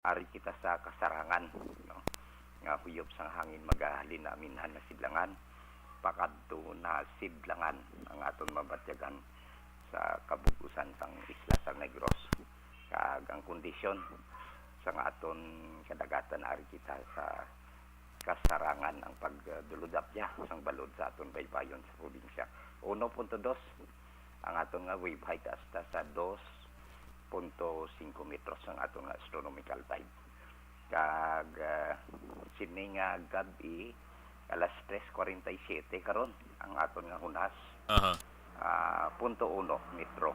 Ari kita sa kasarangan, no? Nga huyop sang hangin magahalin naminhan na sidlangan, pakadto na sidlangan ang aton mabatyagan sa kabugusan sang isla sa Negros. Kag ang kondisyon sa aton kadagatan ari kita sa kasarangan ang pagduludapya sang balod sa aton baybayon sa probinsya. 1.2 ang aton nga wave height hasta sa 2.5 metros ang aton nga astronomical tide. Kag sini nga gabi alas 3:47 karon ang aton nga hunas. Punto 1 metro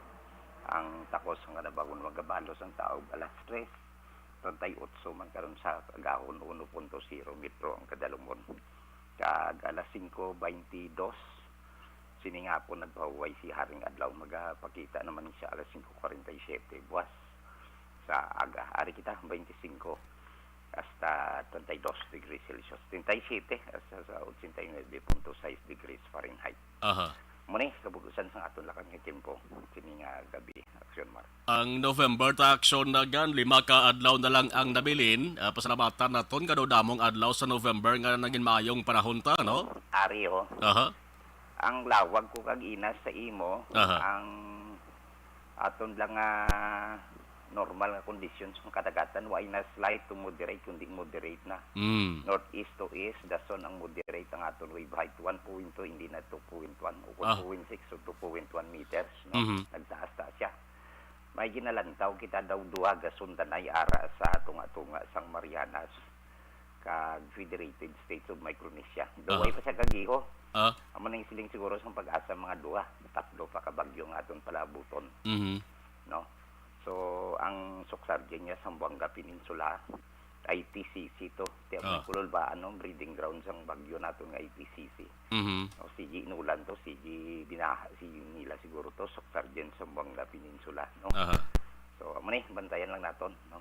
ang takos nga nabagon magabalos ang taog alas 3:38 man karon sa gahon 1.0 metro ang kadalumon. Kag alas 5:22 sini nga po nagpahuway si Haring Adlaw magapakita naman siya alas 5:47 buwas sa aga ari kita 25 hasta 32 degrees Celsius 37 hasta sa 89.6 degrees Fahrenheit. Muna kabugusan sa aton lakang nga tempo kini nga gabi aksyon mar. Ang November ta aksyon na gan 5 ka adlaw na lang ang nabilin. Pasalamatan naton kado damong adlaw sa November nga naging maayong panahon ta, no? Ari ho. Ang lawag ko kag inas sa imo ang aton lang normal nga conditions ng kadagatan wa na slight to moderate kundi moderate na. Northeast to east dason ang moderate ang aton wave height 1.2 hindi na 2.1 o 1.6 o 2.1 meters no. Nagtaas-taas siya. May ginalantaw kita daw duha ga sundanay ara sa atunga sang Marianas kag Federated States of Micronesia. Duway pa siya kagiho. Amo nang siling siguro sa pag-asa mga duha, tatlo pa ka bagyo nga aton palabuton. No. So, ang suksargen niya sa Buanga Peninsula, ITCC to. Tiyak may kulol ba, breeding ground sang bagyo nato nga ITCC. No, sige inulan to, sige nila siguro to, suksargen sa Buanga Peninsula. No? So, muna bantayan lang naton. No?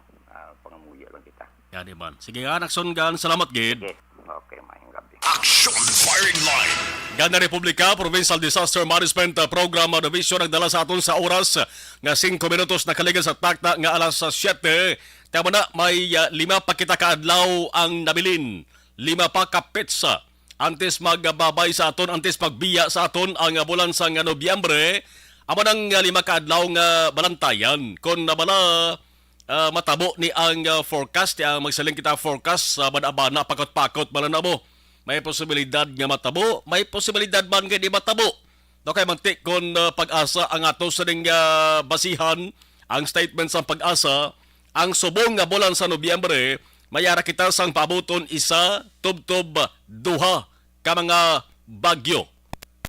Pangamuya lang kita. Yan man. Sige nga, nagsongan. Salamat, Gid. Okay, okay, mahing gabi. Action Firing Line. Ganda Republika, Provincial Disaster Management Program Division nagdala sa aton sa oras nga 5 minutos nakaligan sa takta nga alas 7. Tama na, may 5 pa kita kaadlaw ang nabilin. 5 pa ka pizza. Antes magbabay sa aton, antes pagbiya sa aton ang bulan sa Nobyembre. Amo nang 5 kaadlaw nga balantayan. Kung nabala matabo ni ang forecast, ang magsaling kita forecast sa banabana pakot-pakot malanabo. May posibilidad nga matabo, may posibilidad man nga di matabo. No kay mantik kon pag-asa ang ato sa ning basihan ang statement sa pag-asa, ang subong nga bulan sa Nobyembre, mayara kita sang pabuton isa tubtob duha ka mga bagyo.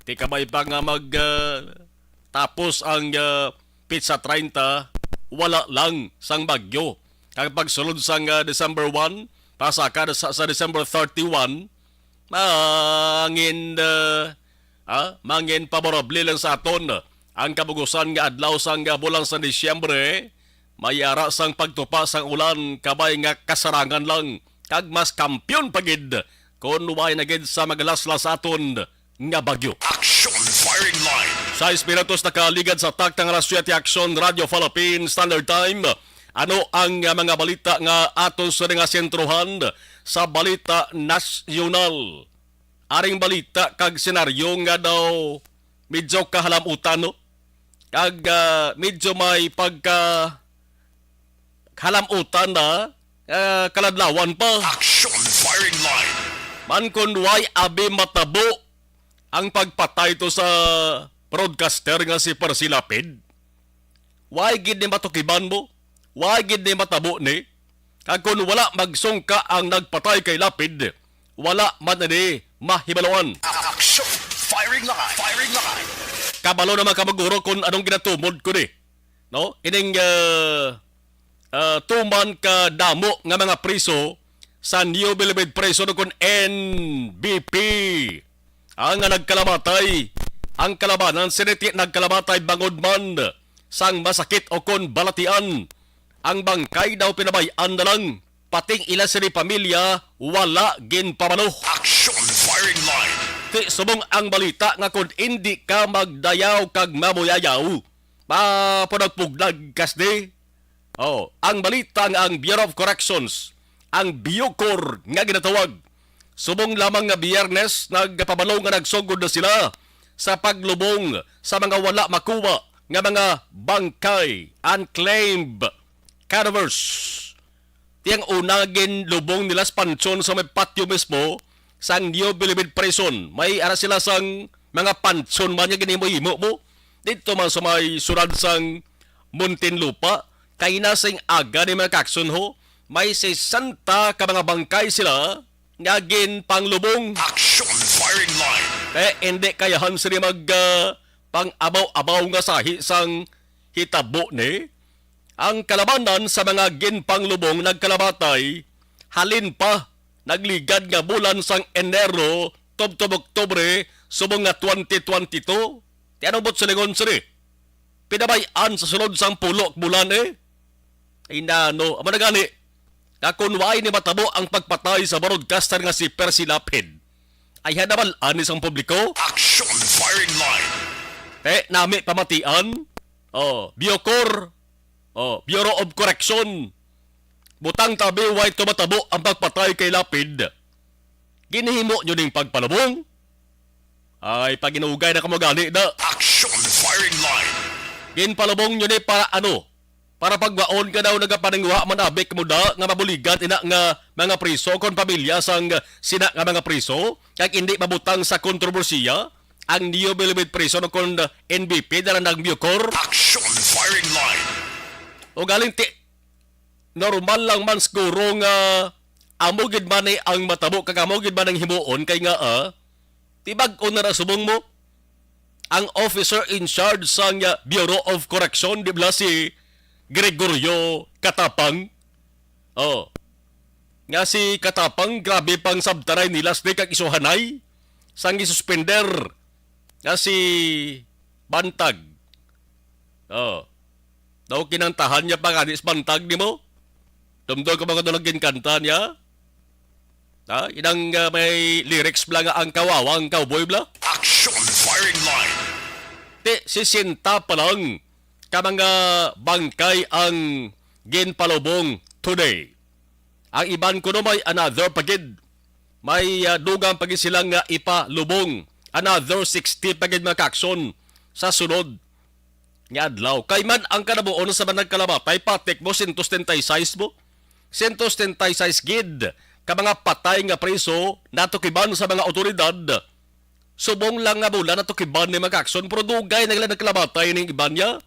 Di ka may pa nga mag tapos ang pizza 30, wala lang sang bagyo. Kag pagsulod sang December 1, pasaka sa December 31, mangin paborable lang sa aton ang kabugusan nga adlaw sang bulan sa Disyembre, mayara sang pagtupa sang ulan kabay nga kasarangan lang kag mas kampyon pagid kun way na gid sa magalaslas aton nga bagyo. Action Firing Line. 6 minutos nakaligad sa taktang alas 7 Action Radio Philippine Standard Time. Ano ang mga balita nga aton sa nga sentrohan sa balita nasyonal? Aring balita kag senaryo nga daw medyo kahalamutan no? Kag medyo may pagka halamutan na kaladlawan pa. Action Firing Line. Man kun way abi matabo ang pagpatay to sa broadcaster nga si Percy Lapid. Way gid ni matukiban mo. Way gid ni matabo ni. Kag kun wala magsungka ang nagpatay kay Lapid, wala man ni mahibaloan. Action Firing Line. Firing Line. Kabalo naman kamaguro kung anong ginatumod ko ni. No? Ining tuman ka damo nga mga priso sa New Bilibid Preso kung NBP. Ang nagkalamatay, ang kalabanan siniti nagkalamatay bangod man sang masakit o kon balatian. Ang bangkay daw pinabayan na lang, pating ila sini pamilya wala ginpamano. Action Firing Line. Ti subong ang balita nga kung hindi ka magdayaw kag mamuyayaw, papunagpuglag kas di, Ang balita nga ang Bureau of Corrections, ang Biocor nga ginatawag, subong lamang nga Biyernes, nagpabalo nga nagsugod na sila sa paglubong sa mga wala makuha nga mga bangkay, unclaimed cadavers. Tiyang unagin lubong nila sa pansyon sa may patio mismo sa New Bilibid Prison. May ara sila sang mga pansyon man nga ginimo-himo mo. Dito man sa may surad sang Muntinlupa, kay nasing aga ni mga kakson ho, may 60 ka mga bangkay sila nga gin panglubong. Action firing line. Hindi kayahan sila mag pang-abaw-abaw nga sahi sang hitabo ni. Ang kalabanan sa mga ginpanglubong nagkalabatay, halin pa, nagligad nga bulan sang Enero, tub-tub Oktubre, subong nga 2022. Tianobot sa lingon siri. Pinabayan sa sunod sang pulok bulan Ay nano, ama na gani. Kakunway ni matabo ang pagpatay sa broadcaster nga si Percy Lapid. Ay hanabalaan ni sang publiko. Action firing line. Nami pamatian. Biocor. Bureau of Correction. Butang tabi way tumatabo ang pagpatay kay Lapid. Ginihimo nyo ning pagpalubong. Ay paginugay na kamagani na. Action firing line. Ginpalubong nyo ni para ano? Para pagwaon ka daw nagapaningwa manabik mo da nga mabuligan ina nga mga priso kon pamilya sang sina nga mga priso kag hindi mabutang sa kontrobersiya ang New Bilibid Prison kon NBP dala ng Bucor. Action firing line. O galing normal lang man siguro nga amogid man ang matabo kag amogid man ang himuon kay nga tibag-on na subong mo ang officer in charge sang Bureau of Correction di ba si Gregorio Katapang. Nga si Katapang grabe pang sabtaray nilas di kag isuhanay sang isuspender nga si Bantag. Daw kinantahan niya pag-anis Bantag ni mo. Dumdog ka mga nalagin kanta niya. Inang may lyrics bla nga ang kawawang cowboy bla. Action firing line. Si Sinta pa lang ka mga bangkay ang ginpalubong today. Ang iban ko no may another pagid. May dugang pagid silang ipalubong. Another 60 pagid mga kakson sa sunod nga adlaw. Kay man ang kanabuon sa banag kalabatay, patik mo 136 mo. 136 gid ka mga patay nga preso natukiban sa mga otoridad. Subong lang nga bulan natukiban ni mga kakson, pero dugay nagla nagkalabatay ning iban niya.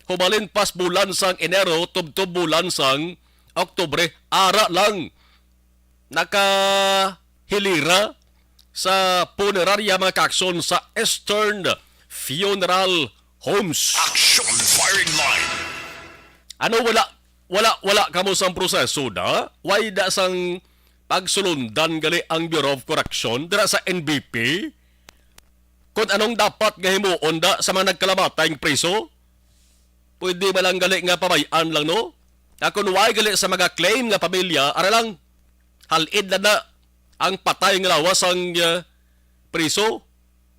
Hubalin pas bulan sang Enero, tub-tub bulan sang Oktubre, ara lang nakahilira sa punerarya mga kakson sa Eastern Funeral Homes. Action firing line. Ano wala kamo sang proseso da? Why da sang pagsulundan gali ang Bureau of Correction dira sa NBP? Kung anong dapat nga himuon da sa mga nagkalamatay preso? Pwede ba lang gali nga pamayan lang no? Kung why gali sa mga claim nga pamilya, ara lang halid na ang patay nga lawas ang preso.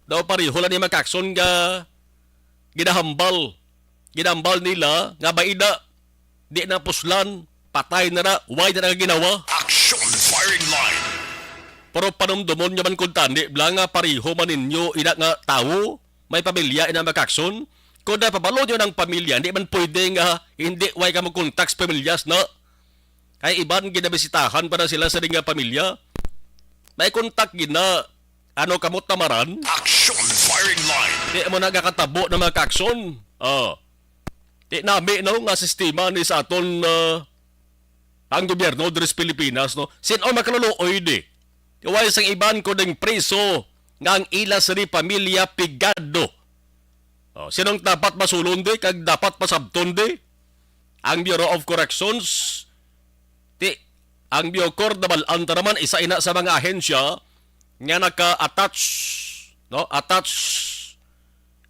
Daw pareho lang ni makakson nga ginahambal nila nga baida di na puslan patay na why na ginawa. Action firing line. Pero panumdumon nyo man kung tandi bla nga pareho man ninyo ina nga tao may pamilya ina makakson. Kung na pabalo nyo ng pamilya, hindi man pwede nga hindi way ka mag-contact sa pamilyas na. Kaya iban ginabisitahan pa na sila sa nga pamilya. May contact gina, ano kamot tamaran. Action firing line. Di mo nagkakatabo ng mga kakson. Di nami no, nga sistema ni sa aton ang gobyerno dres Pilipinas. No? Sino makaluluoy di? Iway sang iban ko ng preso nga ang ila sa pamilya pigado. Sinong dapat masulon di? Kag dapat pasabton di? Ang Bureau of Corrections, ang Bucor dabalan ta naman isa ina sa mga ahensya nga naka-attach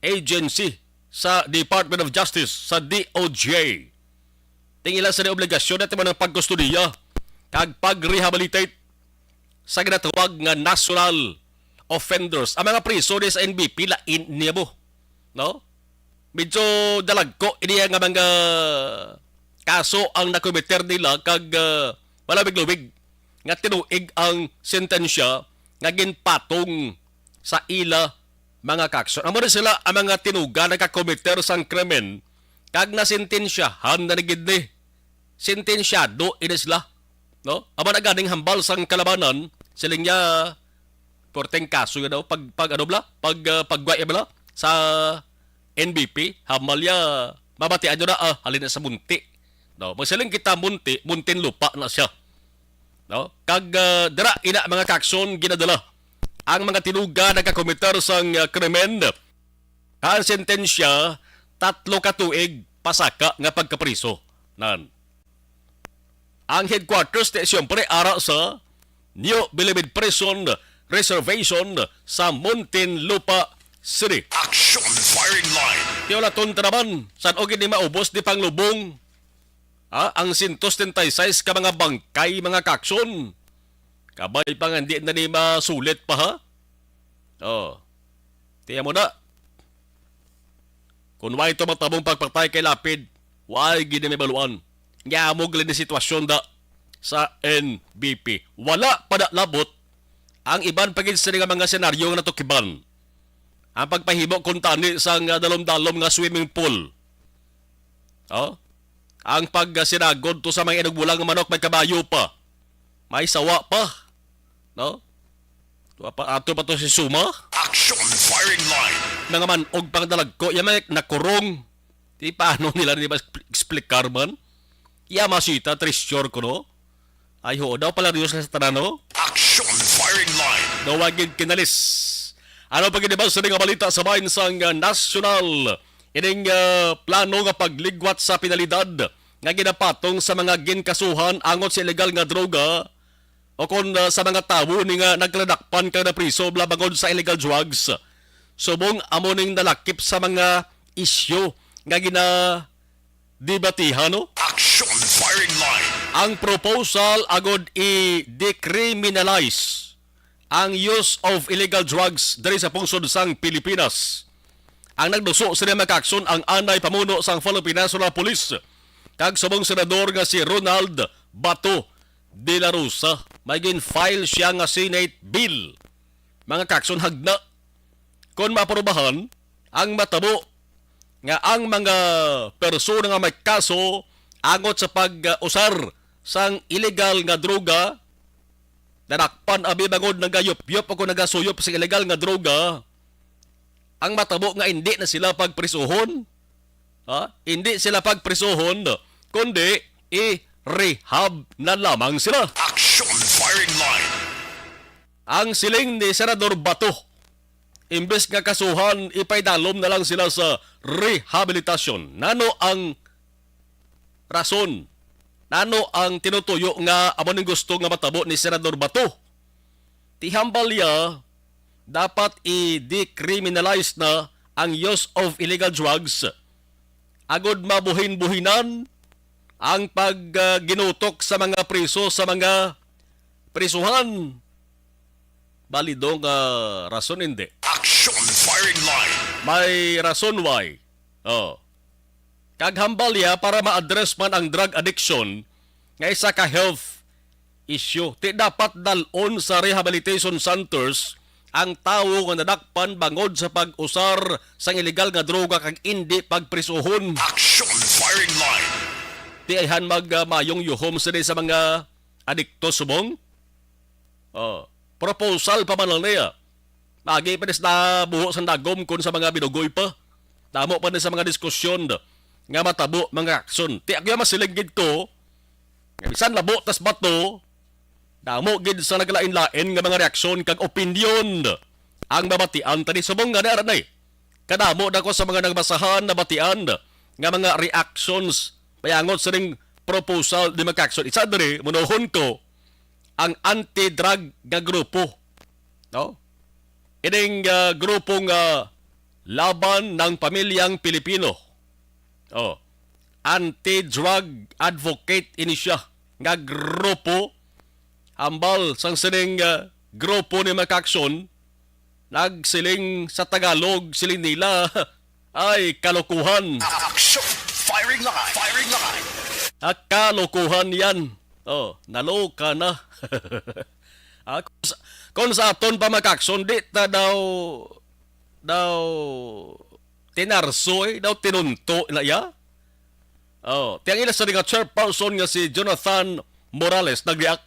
agency sa Department of Justice, sa DOJ. Tingila sa obligasyon natin mo ng pagkustudiya kag pag-rehabilitate sa ginatawag nga national offenders. Ang mga priso sa NBP lain niya mo. No? Medyo dalag ko ini nga mga kaso ang nakomiter nila kag malabig-lubig nga tinuig ang sentensya nga ginpatong sa ila mga kakson. Amo na sila ang mga tinuga na kakomiter sang krimen kag nasintensyahan na nigid ni sentensyado ini sila. No? Amo na ganing hambal sang kalabanan siling niya porteng kaso yun daw pag ano bla pagwaya bla sa NBP hamalya mabatian nyo na halin na sa munti. No, magsiling kita muntin lupa na siya. No? Kag dira ina mga kakson ginadala ang mga tinuga nagkakomitar sang krimen. Ang sentensya 3 ka tuig pasaka nga pagkapriso. Nan. Ang headquarters siyempre ara sa New Bilibid Prison Reservation sa Muntinlupa City. Action firing line. Tiolaton naman, saan o gini maubos di panglubong ang 136 ka mga bangkay mga kakson. Kabay pa nga hindi na ni masulit pa ha? Oh. Tiya mo na. Kung why ito matabong pagpatay kay Lapid, why gini may baluan. Ngamog lang ni sitwasyon da sa NBP. Wala pa na labot ang iban pagin sa mga senaryo nga natukiban. Ang pagpahimo kung tani sa dalom-dalom nga swimming pool. Oh? Ang pagsinagod to sa mga inugbulang manok may kabayo pa. May sawa pa. No? Ato pa to si Suma. Action firing line. Mga manog pang dalagko. Yan may nakurong. Di paano nila ba explicar man? Ya masita, trisyor ko no? Ay ho, daw pala Diyos sa tanan no? Action firing line. Nawagin kinalis. Ano pag inibas sa nga balita sa bayan sang nasyonal? Ining plano nga pagligwat sa penalidad nga ginapatong sa mga ginkasuhan angot sa illegal nga droga o kung sa mga tawo ni nga nagladakpan ka na priso blabangod sa illegal drugs. Subong amo ning nalakip sa mga isyo nga debatihan no? Action firing line. Ang proposal agod i-decriminalize ang use of illegal drugs diri sa pungsod sang Pilipinas. Ang nagduso sa mga kakson ang anay pamuno sang Philippine National Police kag subong senador nga si Ronald Bato de la Rosa. May gin-file siya nga Senate bill. Mga kakson hagna kung maaprubahan ang matabo nga ang mga persona nga may kaso angot sa pag-usar sang illegal nga droga nanakpan abi bangod nagayop-yop ako nagasuyop sa illegal nga droga ang matabo nga hindi na sila pagprisuhon hindi sila pagprisuhon kundi i-rehab na lamang sila. Action firing line. Ang siling ni Senador Bato imbes nga kasuhan ipaydalom na lang sila sa rehabilitasyon. Nano ang rason? Nano ang tinutuyo nga amo ning gusto nga matabo ni Senador Bato? Tihambalya dapat i-decriminalize na ang use of illegal drugs. Agod mabuhin-buhinan ang pagginutok sa mga priso sa mga prisuhan. Balidong rason hindi. Action firing line. May rason why. Kaghambalya para ma-address man ang drug addiction nga isa ka health issue. Ti dapat dalon sa rehabilitation centers ang tawo nga nadakpan bangod sa pag-usar sang illegal nga droga kag hindi pagprisuhon. Action firing line. Ti ayhan mayong yuhom sa mga adikto subong. Proposal pa man lang niya. Lagi pa na buho sa dagom kun sa mga binugoy pa. Tamo pa sa mga diskusyon nga matabo mga aksyon. Ti agya masiligid ko. Nga bisan labo tas bato. Damo gid sa naglain-lain nga mga reaksyon kag opinyon ang mabatian tani subong nga naranay. Kadamo dako sa mga nagbasahan na batian nga mga reactions payangot sa ring proposal di mga aksyon. Isa diri munohon ko ang anti-drug nga grupo. No? Ining grupong laban ng pamilyang Pilipino. Anti-drug advocate ini siya nga grupo. Ambal sang sining grupo ni Makaksyon nagsiling sa Tagalog siling nila ay kalokohan. Action firing line. Firing line. Kalokohan yan. Oh, naloka na. Kung sa aton pa makakson, di ta daw tinarso daw tinunto na ya. Oh, tiyang ila sa nga chairperson nga si Jonathan Morales nagreact.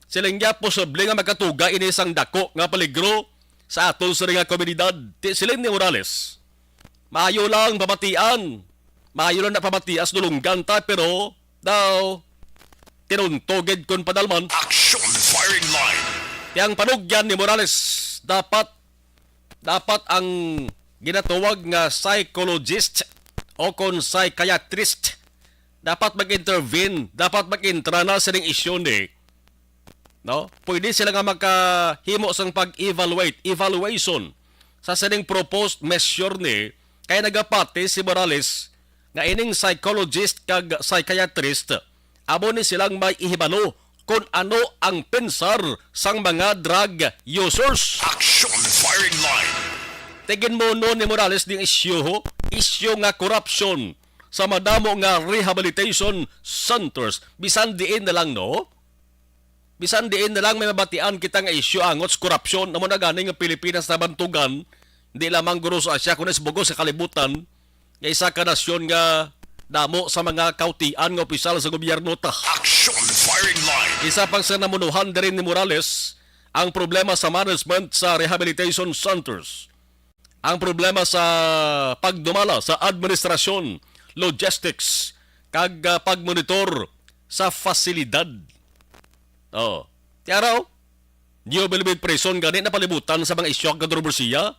Silang niya posible nga magkatuga ini isang dako nga peligro sa aton sa nga komunidad. Silang ni Morales. Maayo lang pamatian. Maayo lang na pamatias dulunggan ta pero daw tinuntoged kon padalman. Action firing line. Yang panugyan ni Morales dapat ang ginatawag nga psychologist o kon psychiatrist dapat mag-intervene, dapat mag-intra na sa ning isyu ni. No? Pwede sila nga makahimo sang evaluation sa sining proposed measure ni kaya nagapati si Morales nga ining psychologist kag psychiatrist amo ni silang may ihibalo kung ano ang pensar sang mga drug users. Action firing line. Tigin mo no ni Morales ding isyu nga corruption sa madamo nga rehabilitation centers. Bisan diin na lang no? Bisan diin na lang may mabatian kita nga isyu angot corruption amo na gani nga Pilipinas na bantugan di lamang guro sa Asya kunis bugo sa kalibutan nga isa ka nasyon nga damo sa mga kautian nga opisyal sa gobyerno ta. Action firing line. Isa pang sa namunuhan din ni Morales ang problema sa management sa rehabilitation centers. Ang problema sa pagdumala sa administrasyon, logistics, kag pagmonitor sa fasilidad. Oh. Tiaraw, New Bilibid Prison gani na palibutan sa mga isyu at kontrobersiya.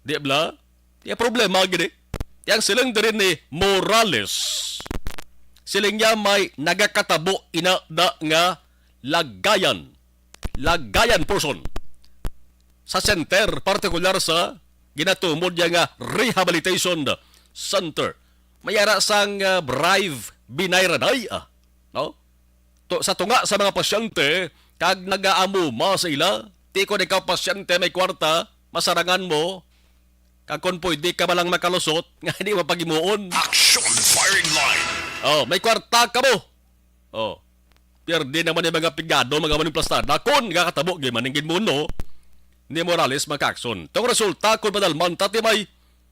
Di bla? Yung problema gini. Yang silang din ni Morales. Silang niya may nagakatabo ina da nga lagayan. Lagayan person. Sa center, partikular sa ginatumod niya nga rehabilitation center. Mayara sang bribe binayraday. No? Sa tunga sa mga pasyente, kag nagaamuma sa ila, di ko ikaw pasyente may kwarta, masarangan mo, kag kung pwede ka malang makalusot, nga hindi mapagimuon. Action firing line. Oh, may kwarta ka mo. Oh. Pero di naman yung mga pigado, mga maniplastada, kung kakatabo, gimaningin mo no, ni Morales magkakson. Itong resulta, kung madalman, tati may,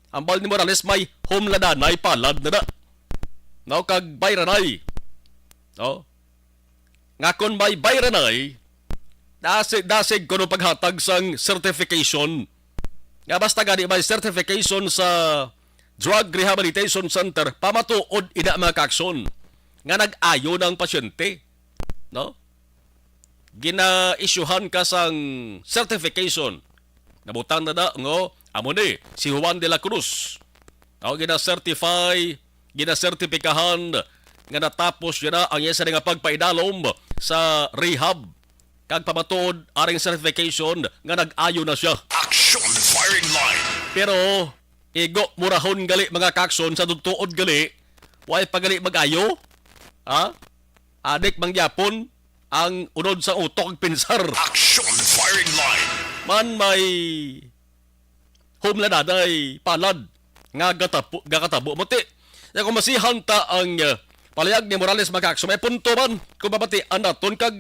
ambal ni Morales may humladanay palad na na. No, kag bayranay. No? Nga kung may bayranay, dasig ko no paghatag sang certification. Nga basta gani may certification sa Drug Rehabilitation Center, pamatuod ina mga kakson. Nga nag-ayo ng pasyente. No? Gina-issuehan ka sang certification. Nabutang na da, ngo, amo ni, si Juan de la Cruz. No, gina-certify, gina-certifikahan, nga natapos yun na ang isa nga pagpaidalom sa rehab. Kag pamatuod, aring certification, nga nag-ayo na siya. Action firing line. Pero, igo, murahon gali mga kakson sa tutuod gali, way pagali mag-ayo, ha? Adik mangyapon, ang unod sa utok pinsar. Action firing line. Man may humlanaday palad nga gakatabo mo ti. Kung masihan ta ang palayag ni Morales magkakso, may punto man kung mabati anaton kag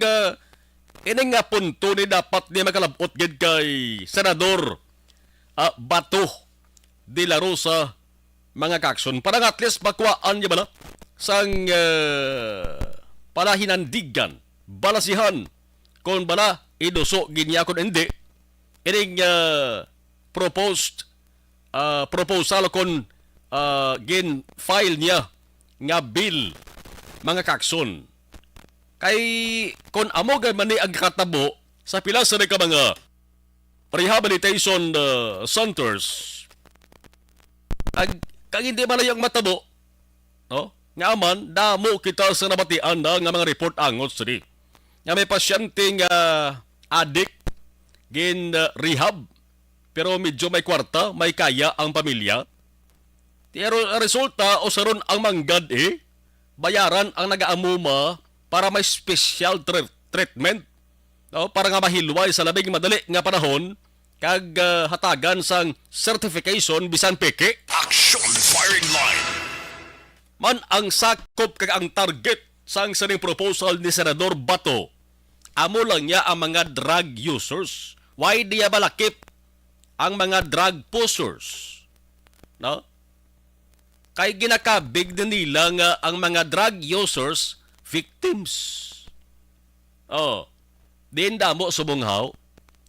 ining nga punto ni dapat ni makalabot gid kay Senador Bato de la Rosa mga kakson. Parang at least makuhaan niya bala sang palahinandigan balasihan kung bala iduso ginya kung hindi ining proposed proposal kung gin file niya nga bill mga kakson kay kung amo man ni ang katabo sa pila sa ka mga rehabilitation centers kag hindi man yung matabo no nga man damo kita sa nabatian na nga mga report angot sini nga may pasyente nga addict gin rehab pero medyo may kwarta, may kaya ang pamilya. Pero resulta o saron ang manggad bayaran ang nagaamuma para may special treatment. No? Para nga mahilway sa labing madali nga panahon kag hatagan sang certification bisan peke. Action firing line. man ang sakop kag ang target sang sining proposal ni Senador Bato. Amo lang niya ang mga drug users. Why diya balakip ang mga drug pushers? No? Kay ginakabig din nila nga ang mga drug users victims. Oh, din damo subunghaw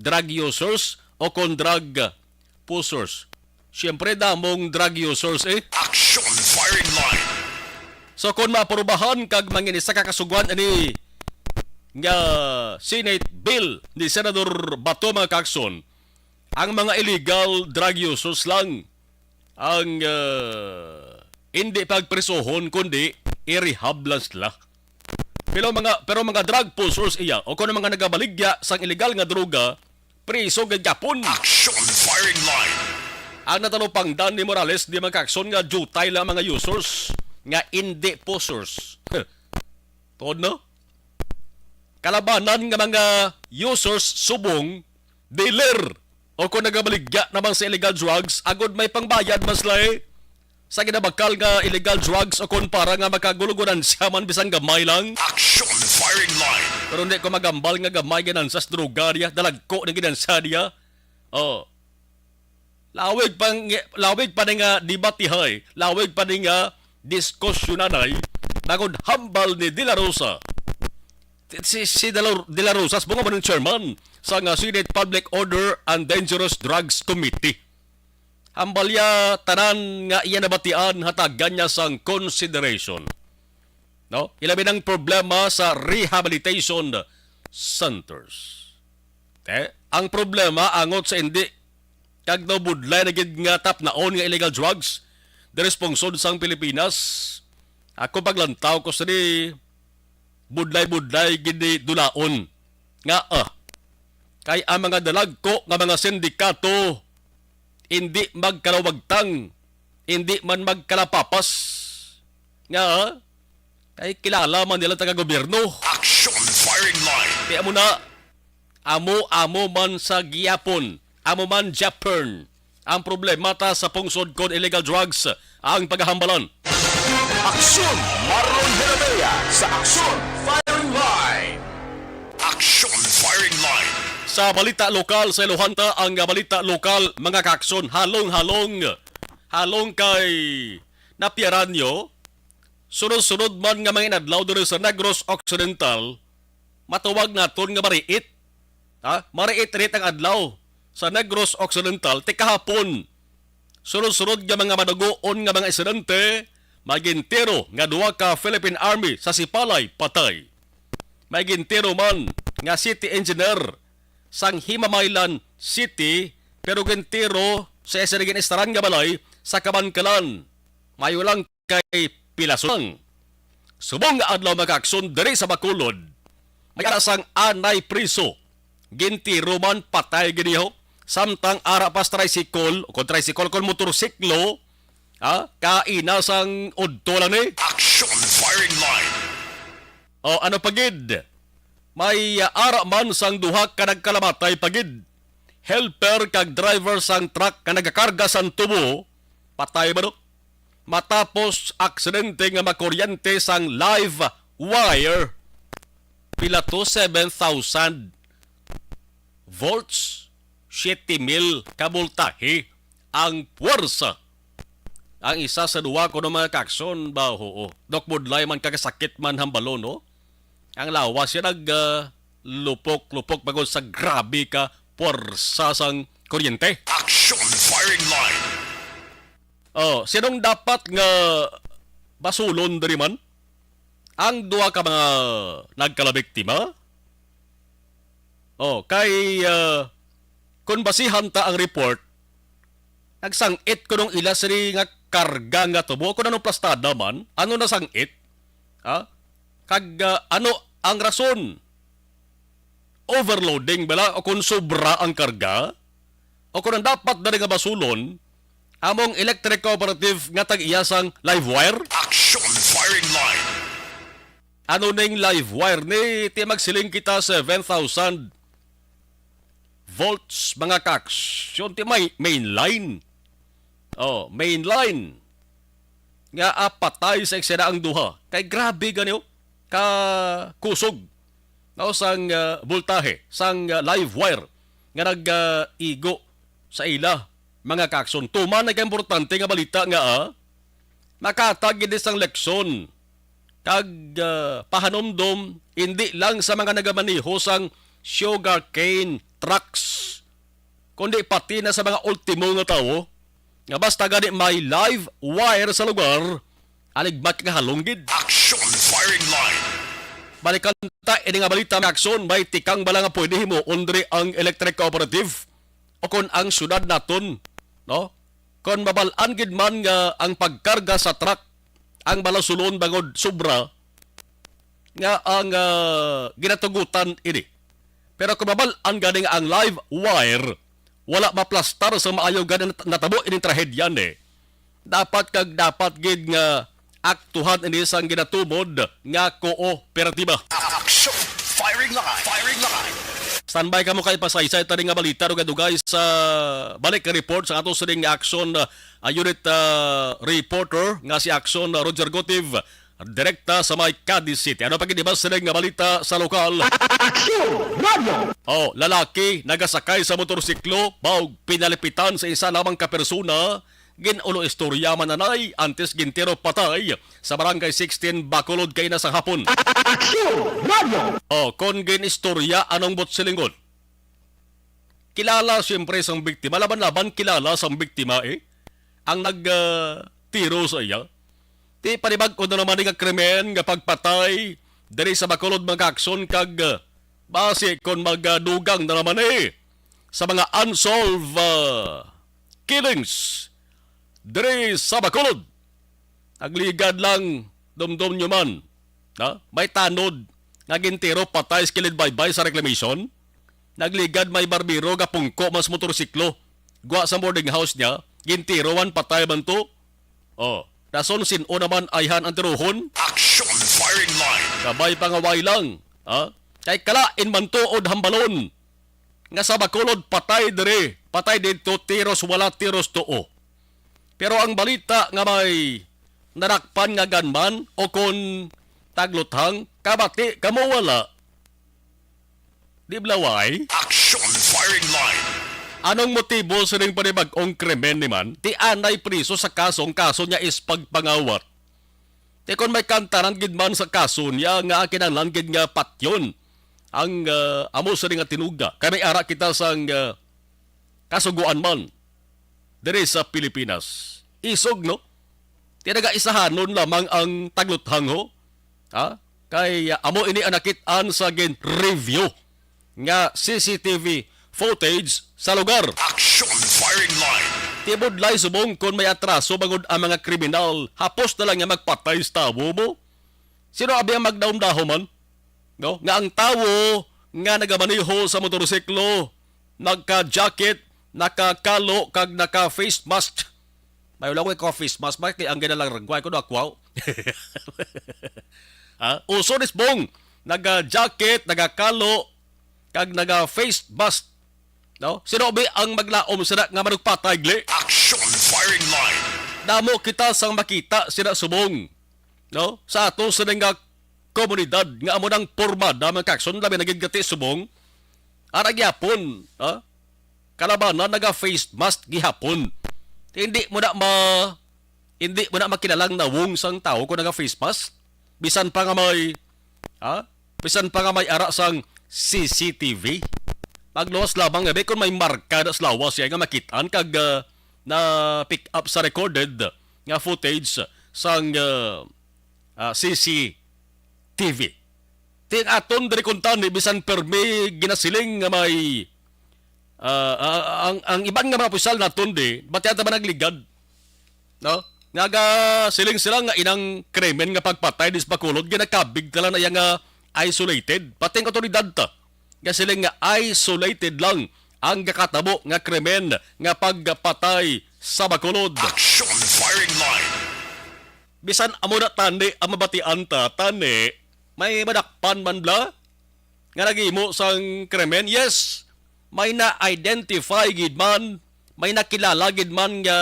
drug users o kon drug pushers. Siyempre damong drug users Action firing line. So kung maaprubahan kag manginisa ka kasuguan ani nga Senate bill ni Senador Bato mga kakson, ang mga illegal drug users lang ang hindi pagpresohon kundi i-rehab lang sila. Pero mga drug pushers iya o kung mga nagabaligya sang illegal nga droga, priso gagapon. Action firing line. Ang natalupang Dan ni Morales di magkakson nga jutay lang mga users nga hindi pushers. Tuod no? Kalabanan nga mga users subong, dealer o kung nagabaligya naman sa illegal drugs, agod may pangbayad maslay sa ginabakal nga illegal drugs o kung para nga makagulugunan siya man bisang gamay lang. Action firing line. Pero hindi ko magambal nga gamay ginansas droga niya, dalagko na ginansa niya. Oh. Lawig pa ni nga debatihay, lawig pa ni nga diskusyonan nagod hambal ni De La Rosa. Si De La Rosa, bunga man ng chairman sa nga Senate Public Order and Dangerous Drugs Committee. Hambal ya tanan nga iya nabatian hatagan niya sang consideration. No? Ilabi ng problema sa rehabilitation centers. Ang problema angot sa hindi kag daw budlay na gid nga tap naon nga illegal drugs the responsod sang Pilipinas. Ako paglantaw ko sa di budlay gid dulaon nga kay ang mga dalagko nga mga sindikato hindi magkalawagtang, hindi man magkalapapas nga kay kilala man nila taga-gobyerno. Action firing line. Kaya mo na amo man sa giyapon, amo man Japan. Ang problema ta sa pungsod kon illegal drugs ang paghahambalan. Action Marlon Heredia sa Action firing line. Action firing line. Sa balita lokal sa Ilohanta, ang balita lokal mga kakson halong kay napiaranyo sunod-sunod man nga mga inadlaw diri sa Negros Occidental matuwag naton nga mariit. Mariit ang adlaw sa Negros Occidental ti kahapon. Sunod-sunod nga mga madagoon nga mga insidente, magintero nga duwa ka Philippine Army sa Sipalay patay. Magintero man nga city engineer sang Himamaylan City pero gintero sa esarigin istaran nga balay sa Kabankalan. Mayo lang kay Pilasong. Subong nga adlaw magakson diri sa Bacolod. May arasang anay priso. Gintiro man patay giniho. Samtang arapas tricycle o tricycle kon motorsiklo kainasang udto lang ni. Action firing line. O ano pagid? May ara man sang duha ka nagkalamatay pagid. Helper kag driver sang truck ka nagakarga sang tubo, patay ba no? Matapos aksidente nga makuryente sang live wire, pila to 7,000 volts, 7,000 kabultahe ang puwersa. Ang isa sa duwa ko ng mga kakson ba ho. Dok budlay man kagasakit man hambalo no? Ang lawas siya lupok bagod sa grabe ka puwersa sang kuryente. Action firing line. Sinong dapat nga basulon diri man? Ang duwa ka mga nagkalabiktima? Kay kung basihan ta ang report, nagsangit ko nung ila siri nga karga nga tubo. Kung anong plastada man, ano na sangit? Ano ang rason? Overloading bala o kung sobra ang karga? O kung ang dapat na nga basulon, among electric cooperative nga tag-iyasang live wire? Action firing line. Ano ning live wire ni ti magsiling kita 7,000 volts mga kaks. Yun ti main line. Main line. nga patay sa eksena ang duha. Kay grabe ganyo ka kusog no sang voltahe sang live wire nga nag-igo sa ila mga kakson. Tuman na importante nga balita nga nakatag gid sang leksyon kag pahanomdom hindi lang sa mga nagamaniho sang sugarcane trucks kundi pati na sa mga ultimo nga tawo nga basta gani may live wire sa lugar aligmat nga halonggid. Action firing line. Balikan ta ini nga balita ng aksyon may tikang bala nga pwede mo undri ang electric cooperative o kon ang syudad naton no kon mabalaan gid man nga ang pagkarga sa truck ang balasulon bangod sobra nga ang ginatugutan ini. Pero kung mabalaan gani nga ang live wire wala maplastar sa maayo gani natabo ini trahedya ni. Dapat gid nga aktuhan ini sang ginatumod nga kooperatiba. Action firing line. Firing line. Standby ka mo kay pasaysay tani nga balita ro kadugay sa balik ka report sa ato sining action unit reporter nga si Action Roger Gotiv direkta sa may Cadiz City. Ano pagkidibas sining nga balita sa lokal? Action radio. Lalaki nagasakay sa motorsiklo baog pinalipitan sa isa lamang ka persona ginulo istorya mananay antes gintero patay sa barangay 16 Bacolod kay na sa hapon. Action radio. Kon gin istorya anong botsilinggon. Kilala siyempre sang biktima, laban-laban kilala sang biktima ang nagtiro sa iya. Ti panibag ko na naman nga krimen nga pagpatay diri sa Bacolod mga aksyon kag base kon magdugang na naman sa mga unsolved killings diri sa Bacolod. Agligad lang dumdum nyo man. May tanod nga gintiro patay skilid baybay sa reclamation. Nagligad may barbiro nga pungko mas motorsiklo. Gwa sa boarding house niya. Gintiroan patay man to. Rason sino naman ayhan ang tiruhon. Action firing line. Kabay pangaway lang. Kay kalain man to od hambalon. Nga sa Bacolod patay diri. Patay dito tiros wala tiros too. Pero ang balita nga may narakpan nga ganman o kon tagluthang kabati kamo wala. Di blaway? Action firing line. Anong motibo sa ring panibag-ong krimen ni man? Ti anay priso sa kaso niya is pagpangawat. Ti kon may kantaran gid man sa kaso niya nga kinahanglan gid nga patyon ang amo sa ring nga tinuga. Kay may ara kita sang kasuguan man diri sa Pilipinas. Isog no? Tinaga isahanon lamang ang tagluthang ho. Kay amo ini anakitaan sa gin review nga CCTV footage sa lugar. Action firing line. Tibodlay subong kon may atraso bangod ang mga kriminal. Hapos na lang nga magpatay sa tawo mo. Sino abi ang magdaom-dahom man? No? Nga ang tawo nga nagamaniho sa motorsiklo, nagka-jacket, nakakalo, kag naka-face mask. May ulang ko face mask, bakit ang ganalang ragway ko na akwaw? Uso nis bong, naga-jacket, nagakalo, kag naga-face mask. No? Sino ba ang maglaom sila nga manugpatay, gle? Action firing line. Damo kita sang makita sila subong. No? Sa ato sa nga komunidad, nga amo ng pormada, mga kakson, labi nagigati subong, arag yapon, kalabanan, naga-face mask gihapon. Hindi mo na makilalang nawong sang tao kung naga-face mask. Bisan pa nga may ara sang CCTV. Magluwas lamang gabi kung may marka na slawas siya nga makitaan kag na pick up sa recorded nga footage sang CCTV. Ting aton diri kuntan bisan permi ginasiling nga may ang ibang nga mga pusal naton di bati ata ba nagligad, no? Nga siling sila nga inang krimen nga pagpatay dis Bacolod ginakabig tala na yang isolated pating otoridad ta nga siling nga isolated lang ang gakatabo nga krimen nga pagpatay sa Bacolod. Action firing line. Bisan amo na tani ang mabatian ta tani may madakpan man bla nga nagimo sang krimen. Yes, may na-identify gid man, may nakilala gid man nga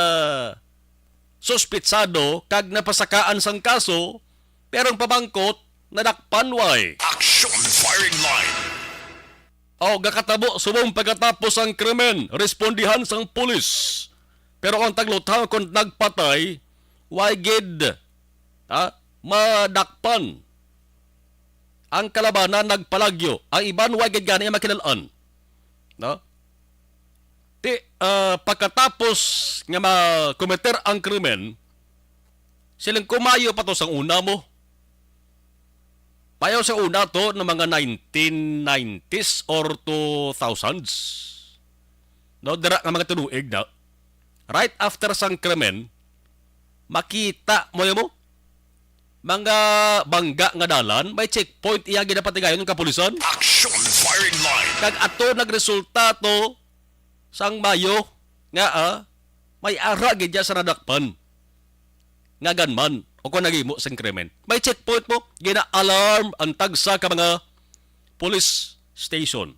suspitsado kag napasakaan sang kaso pero ang pamangkot nadakpan way. Action firing line. O gakatabo subong pagkatapos ang krimen, respondihan sang pulis. Pero ang taglutaw kung nagpatay, why gid madakpan. Ang kalabanan nagpalagyo. Ang iban why gid gani makilalaan. No? Pagkatapos nga makometer ang krimen, silang kumayo pa to sang una mo. Payaw sa una to ng mga 1990s or 2000s. No, dira nga mga tunuig na. Right after sang krimen, makita mo yun mo, mga bangga nga dalan, may checkpoint iya ginapatigayon ng kapulisan. Action firing line. Kag ato nagresulta to sang Mayo nga may ara gid sa nadakpan. Nga ganman o kung nagimo sang krimen. May checkpoint mo, gina-alarm ang tagsa ka mga police station.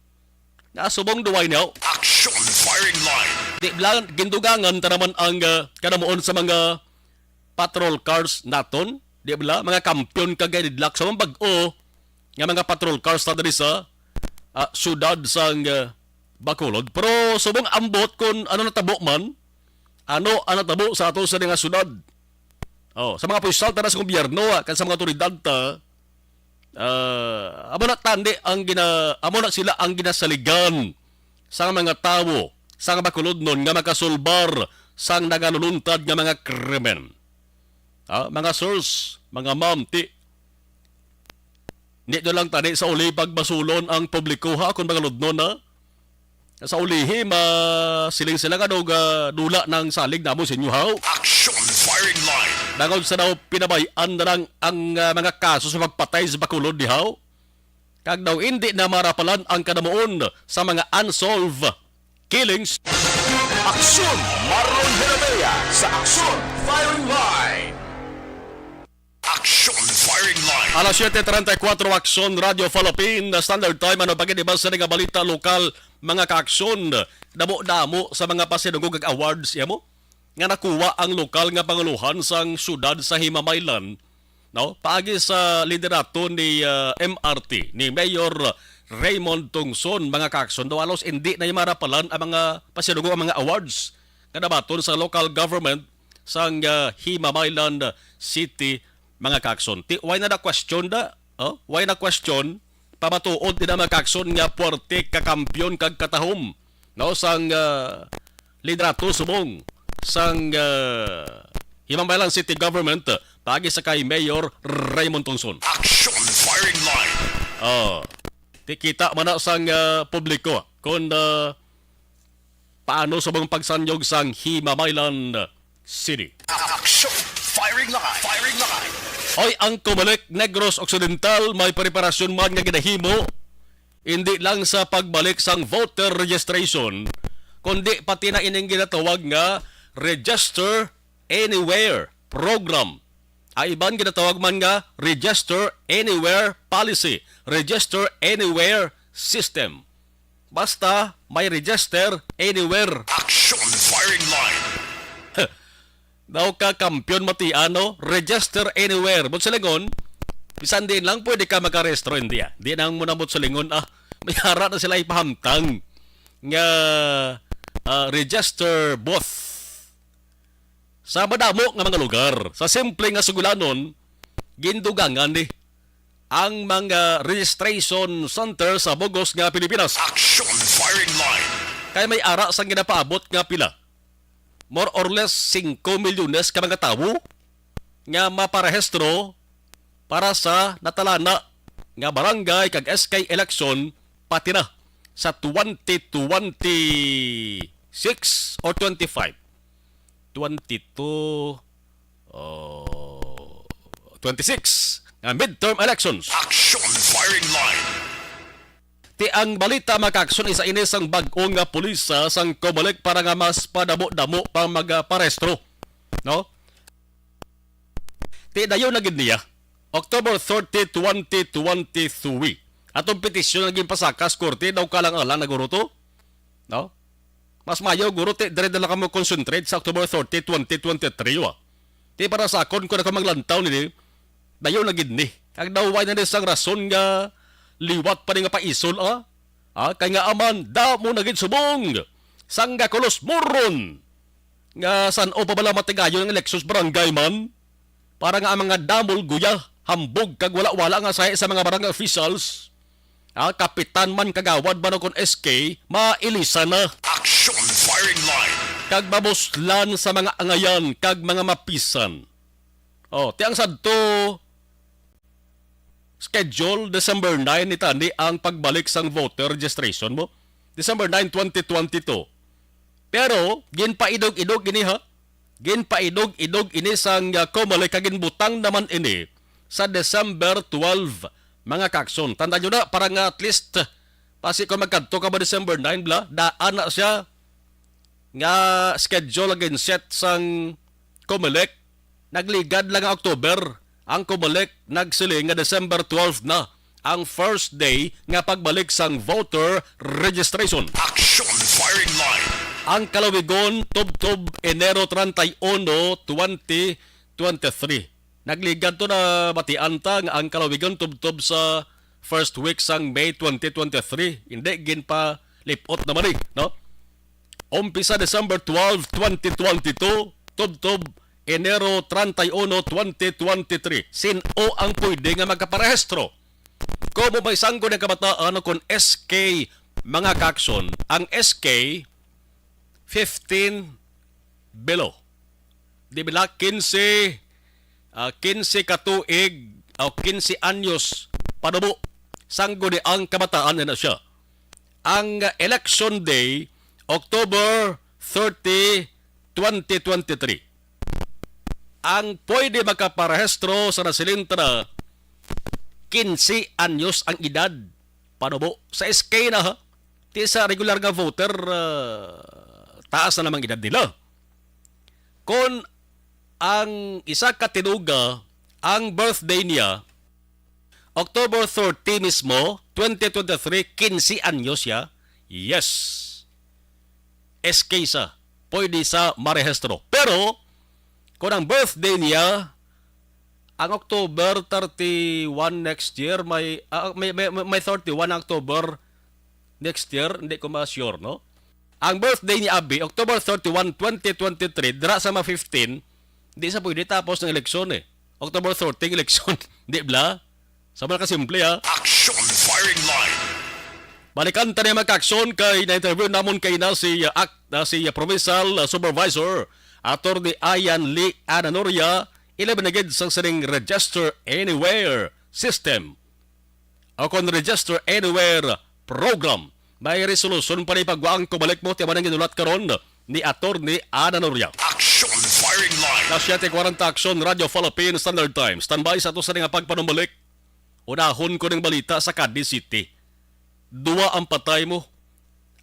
Nasubong duway niyaw. Action firing line. Di lang gindugangan ta naman ang kanamuon sa mga patrol cars naton. Di ba mga kampiyon kagay didlak sa mga bag-o nga mga patrol cars ta diri sa syudad sang Bacolod. Pero subong ambot kung ano natabo man, ano ang natabo sa ato sa nga syudad. Sa mga puisal ta sa gobyerno kan sa mga otoridad ta, amo na tandi ang amo na sila ang ginasaligan sa mga tawo sa Bacolod nun nga makasulbar sang nagaluluntad nga mga krimen. Mga sirs, mga ma'am, hindi lang tani sa uli pagbasulon ang publiko kung mga ludnon sa ulihi siling sila ka dula ng salig namo sa inyo Action firing line. Dangod sa daw pinabayan na lang ang mga kaso sa magpatay sa Bacolod di kag daw hindi na marapalan ang kanamuon sa mga unsolved killings. Action Marlon Heredia sa Action firing line. Action firing line. Alas 7:34 Aksyon Radio Philippine Standard Time ano pagkiniba sa nga balita lokal mga kaaksyon damo-damo sa mga pasinugog ag awards mo nga nakuha ang lokal nga panguluhan sang syudad sa Himamaylan no paagi sa liderato ni MRT ni Mayor Raymond Tungson mga kaaksyon daw alos hindi na marapalan ang mga pasinugog ang mga awards nga nabaton sa local government sang Himamaylan City mga kakson. Why na question da? Why na question? Pamatuod din na mga kakson nga puwerte kakampiyon kag katahom. No? Sang liderato subong. Sang Himamaylan City Government pagi sa kay Mayor Raymond Tungson. Action firing line. Kita man na sang publiko kung paano subong pagsanyog sang Himamaylan City. Action firing line. Firing line. Hoy, ang Comelec Negros Occidental may preparasyon man nga ginahimo hindi lang sa pagbalik sang voter registration kundi pati na ining ginatawag nga Register Anywhere program. Ay iban ginatawag man nga Register Anywhere policy, Register Anywhere system. Basta may register anywhere. Action firing line. Daw ka kampiyon matiano, register anywhere. But sa lingon, bisan din lang pwede ka makarestro hindi Di nang muna mo sa lingon, may hara na sila ipahamtang nga register booth. Sa madamo nga mga lugar, sa simple nga sugulanon, gindugangan ang mga registration center sa Bogos nga Pilipinas. Action firing line. Kaya may ara sang ginapaabot nga pila. More or less 5 milyones ka mga tawo nga maparehistro para sa natalana nga barangay kag SK election pati na sa 2026 or 25. 26 nga midterm elections. Action firing line. Ti ang balita makakson isa inis ang bag-o nga pulisa sang Comelec para nga mas padamo-damo pa magparestro. No? Ti dayon na gid niya. October 30, 2023. Atong petisyon naging pasakas korte daw kalang-alang na guro to. No? Mas mayo guro ti dire dala kamo concentrate sa October 30, 2023. Di para sa akon ko na maglantaw ni dayo na gid ni. Ang daway na isang rason nga liwat pa rin nga paisol kay nga aman da mo na gid subong. Sangga kulos moron. Nga san o pa bala matigayon ng Lexus barangay man. Para nga ang mga damol guya hambog kag wala-wala nga sa mga barangay officials. Kapitan man kagawad ba kon SK mailisa na. Action firing line. Kag mabuslan sa mga angayan kag mga mapisan. Tiang sadto schedule December 9 ni tani ang pagbalik sang voter registration mo. December 9, 2022. Pero ginpaidog-idog ini Ginpaidog-idog ini sang Comelec kag ginbutang naman ini sa December 12 mga kakson. Tandaan nyo na parang at least pasi kung magkadto ka ba December 9 bla daan na siya nga schedule again set sang Comelec. Nagligad lang ang October. Ang Comelec nagsiling nga December 12 na ang first day nga pagbalik sang voter registration. Action firing line. Ang kalawigon tub-tub Enero 31, 2023. Nagligad to na batian ta nga ang kalawigon tub-tub sa first week sang May 2023. Hindi gin pa lipot naman no? Umpisa December 12, 2022, tub-tub Enero 31, 2023. Sino ang pwede nga magkaparehistro? Kung may sanggo ng kabataan kung SK mga kakson, ang SK 15 below. Di ba 15 katuig o 15 anyos panubo. Sanggo ni ang kabataan na siya. Ang election day, October 30, 2023. Ang pwede makaparehistro sa nasilinta na 15 anyos ang edad panubo. Sa SK na Ti sa regular nga voter, taas na namang edad nila. Kung ang isa katinuga, ang birthday niya, October 30 mismo, 2023, 15 anyos ya, yes. SK sa, pwede sa marehistro. Pero, kung ang birthday niya, ang October 31 next year, may 31 October next year, hindi ko ma-sure, no? Ang birthday ni Abi, October 31, 2023, dira sa mga 15, hindi sa pwede tapos ng eleksyon eh. October 30, eleksyon. Hindi bla? Sa mga kasimple ha. Action firing line. Balikan tayo magka-aksyon kay na-interview namon kay na si Provincial Supervisor Attorney Ayan Lee Ananoria, ilabanagid sa sining Register Anywhere system o kung Register Anywhere program. May resolusyon pa rin pagwaang kumalik mo tiyaman ang ginulat karon ni Attorney Ananoria. Action firing line. Na 7:40 Action Radio Philippine Standard Time. Standby sa ito sa nga pagpanumbalik. Unahon ko ng balita sa Cadiz City. 2 ang patay mo.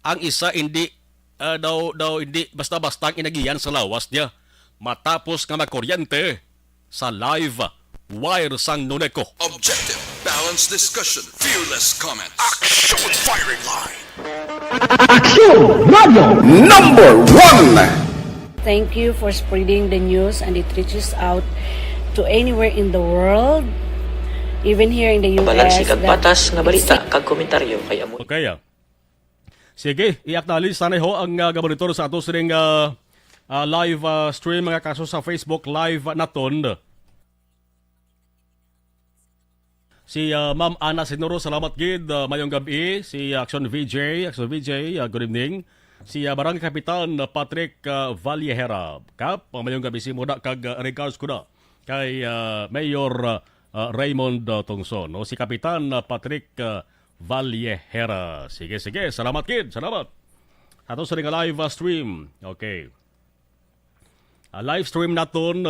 Ang isa hindi hindi basta-basta ang inagiyan sa lawas niya. Matapos nga magkuryente sa live wire sang Nuneco. Objective, balanced discussion, fearless comments. Action firing line. Action Radio number 1. Thank you for spreading the news and it reaches out to anywhere in the world, even here in the US. Balansi kag batas nga balita kag komentaryo kay amo. Okay. Sige, i-acknowledge sana ho ang gabonitor sa ato sining live stream mga kaso sa Facebook live naton. Si Ma'am Ana Sinoro, salamat gid. Mayong gabi. Si Action VJ, good evening. Si Barangay Kapitan Patrick Vallejera. Kap, mayong gabi si Muda kag regards ko na kay Mayor Raymond Tongson. O si Kapitan Patrick Vallejera. Sige. Salamat kid. Salamat. Ato sa nga live stream. Okay. Live stream naton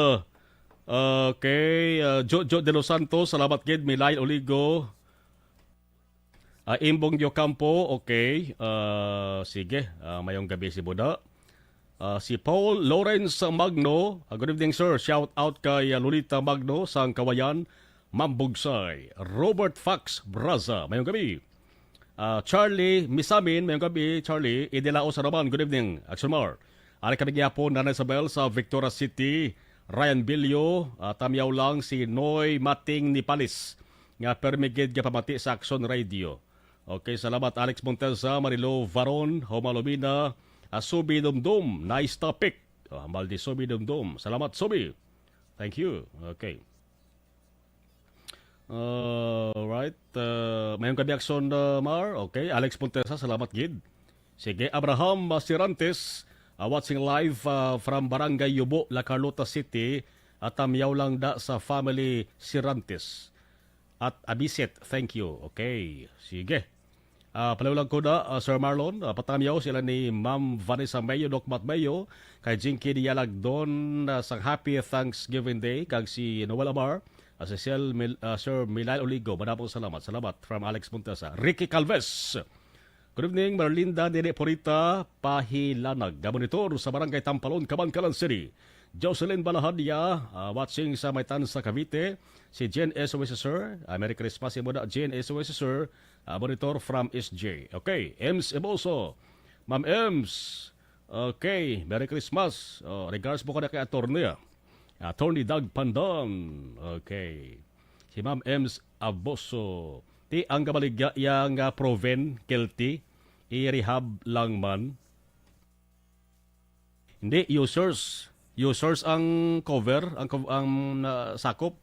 okay, Jojo de Los Santos, salamat kid. Milay Oligo, Imbong Diocampo, okay. Sige, mayong gabi si Buda. Si Paul Lawrence Magno, good evening sir. Shout out kay Lolita Magno sang Kawayan, Mambugsay. Robert Fox Braza, mayong gabi. Charlie Misamin, mayong gabi. Charlie Idelao Saraman, good evening. Action Mar. Ari kami po Nana Isabel sa Victoria City. Ryan Bilyo, tamyaw lang si Noy Mating Nipalis nga permigid nga pamati sa Action Radio. Okay, salamat Alex Montesa, Marilo Varon, Homalomina, Subi Dumdum, nice topic. Maldi Subi Dumdum. Salamat Subi. Thank you. Okay. Right. Mayroon kami Action Mar. Okay, Alex Montesa, salamat gid. Sige, Abraham Sirantes, watching live from Barangay Yubo, La Carlota City, at tamyaw lang da sa family Sirantes. At Abiset, thank you. Okay, sige. Palawag ko na, Sir Marlon, patamyaw sila ni Ma'am Vanessa Mayo, Doc Matt Mayo, kay Jinky Dialag doon sa Happy Thanksgiving Day, kag si Noel Amar, si Sir Milal Oligo, manapong salamat. Salamat from Alex Montesa. Ricky Calves. Good evening, Marlinda Nene Porita, Pahilanag. Monitor sa Barangay Tampalon, Cabancalan City. Jocelyn Balahadya, watching sa Maitan sa Cavite. Si Jen SOS Sir. Merry Christmas mo na Jen SOS Sir. Monitor from SJ. Okay, Ems Eboso. Ma'am Ems. Okay, Merry Christmas. Regards po ka na kay Attorney. Attorney Doug Pandan. Okay. Si Ma'am Ems Aboso. Ti ang kabaligya yang proven guilty. I-rehab lang man. Hindi, users. Users ang cover, ang sakop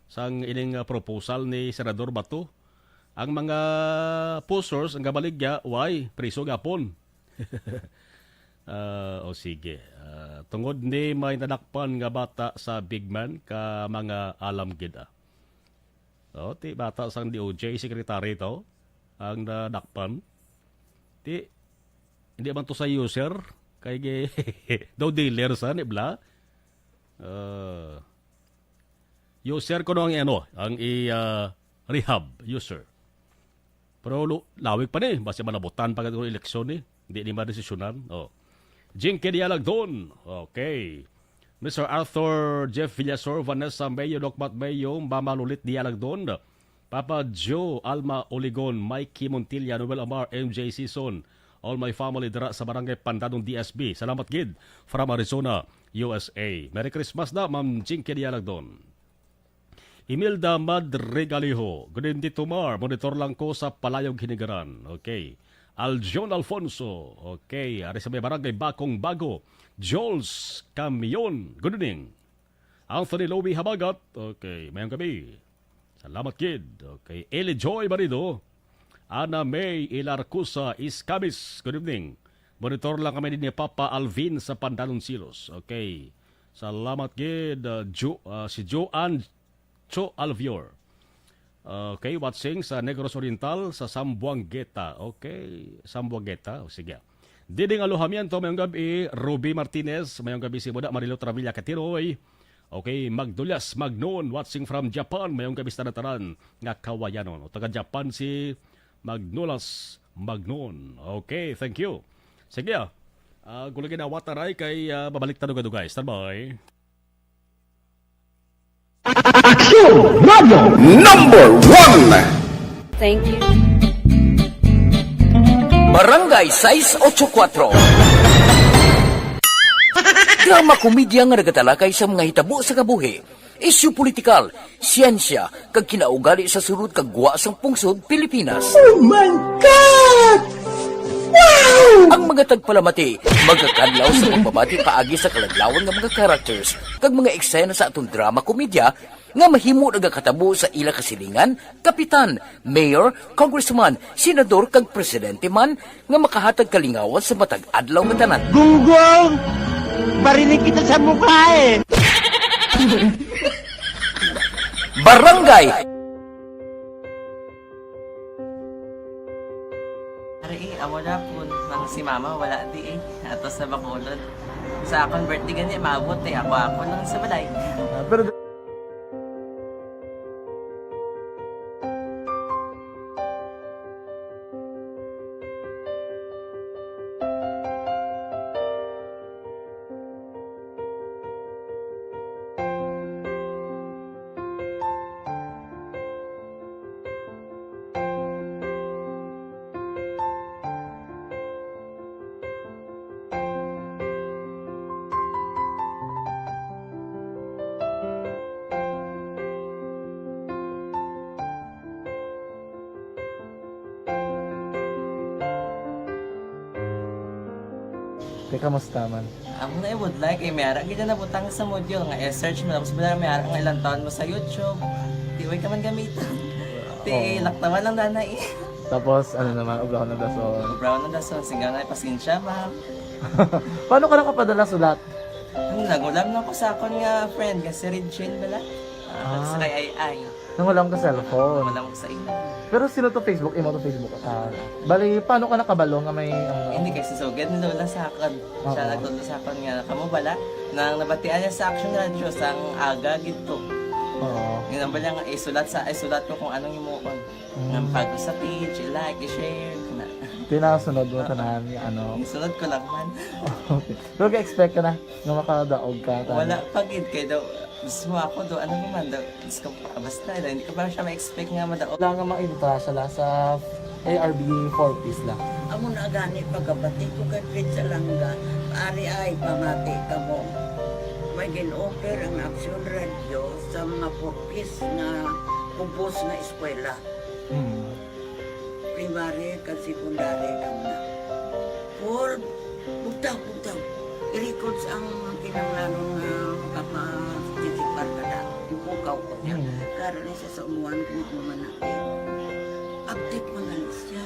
sang ining proposal ni Senador Bato. Ang mga posters, ang kabaligya, why? Priso gapon. Sige. Tungod ni may nadakpan nga bata sa big man ka mga alam gida. Ti bata sang DOJ secretary to ang nadakpan. Ti hindi man to sa user kay daw dealer sa ni bla. User ko no ang rehab user. Pero lawig pa ni basta manabutan pag eleksyon ni. Hindi ni madesisyonan. Jinky Dialag doon. Okay. Mr. Arthur Jeff Villasor, Vanessa Mayo, Docmat Mayo, Mamalulit Dialag doon. Papa Joe, Alma Oligon, Mikey Montilla, Noel Amar, MJ Season, all my family dira sa Barangay Pandadong DSB. Salamat gid from Arizona, USA. Merry Christmas na, Ma'am Jinky Dialag doon. Imelda Madregaliho, good evening Tomar, monitor lang ko sa Palayog Hinigaran. Okay. Aljon Alfonso. Okay. Ari sa may Barangay Bakong Bago. Jules Camion. Good evening. Anthony Lowy Habagat. Okay. Mayang gabi. Salamat kid. Okay. Eli Joy Marido. Ana May Ilarcusa Iskabis. Good evening. Monitor lang kami ni Papa Alvin sa Pandanon Silos. Okay. Salamat kid. Si Joanne Cho Alvior. Okay, watching sa Negros Oriental sa Sambuangueta. Okay, Sambuangueta. Sige. Diding Alohamiento, mayong gabi. Ruby Martinez, mayong gabi si Muda Marilo Travilla Katiroy. Okay, Magdulas Magnon, watching from Japan, mayong gabi sa nataran nga kawayanon. Taga Japan si Magnulas Magnon. Okay, thank you. Sige, gulagin na wataray kay babalik tanong guys. Stand-by. Action Radio number 1. Thank you. Barangay 684. Drama komedya nga nagatalakay sa mga hitabo sa kabuhi. Isyu politikal, siyensya, kag kinaugali sa surut kag guwa sang pungsod Pilipinas. Oh my God! Wow! Ang mga tagpalamati, magkakadlaw sa pagbabati paagi sa kaladlawan ng mga characters kag mga eksena sa atong drama komedya nga mahimo nagakatabo sa ila kasilingan, kapitan, mayor, congressman, senador kag presidente man nga makahatag kalingawan sa matag adlaw nga tanan. Gunggong! Barinig kita sa mukha eh! Barangay amo na po nang si mama wala di ato sa Bacolod. Sa akong birthday gani maabot ako nang sa balay. Pero Kaya kamusta man? Amo na would like mayara gid na butang sa module nga i-search mo tapos bala mayara nga ilang taon mo sa YouTube. Di way ka man gamitan. Di laktawan lang nanay. Tapos, ano naman, ublaw ng dason. Brown na dason singa nga pasensya ma'am. Paano ka nakapadala sulat? Nagulam na ko sa akon nga friend nga si Regine bala. Sa kay ay. Nang walang ka cellphone. Wala mo sa ina. Pero sino to Facebook? Imo to Facebook. Bali, paano ka nakabalo nga may... Hindi kasi sugad ni Lola sa akon. Siya nagtulong sa akon nga kamo bala nang nabatian niya sa Action Radio sang aga gito. Oo. Yun ang bala nga isulat ko kung anong imuon. Nga pag sa page, i-like, i-share. Tinasunod mo tanan yung ano. Sunod ko lang man. Okay. Pero ka-expect ka na na makadaog ka. Wala pagid kay daw. Gusto mo ako do ano naman daw. Gusto ko basta hindi ko pa siya ma-expect nga madaog. Wala nga maibita siya sa ARB 4 piece lang. Amo na gani pagkabati ko kay Fred sa langga. Ari ay pamati ka mo. May gin-offer ang Action Radio sa mga 4 piece na kumpos na eskwela. Primary kag secondary ka na. For bugtaw. I-record ang kinanglanong makapasisipar ka na. Ipukaw ko niya. Karoon niya sa umuwan kung umanaki. Active mga siya.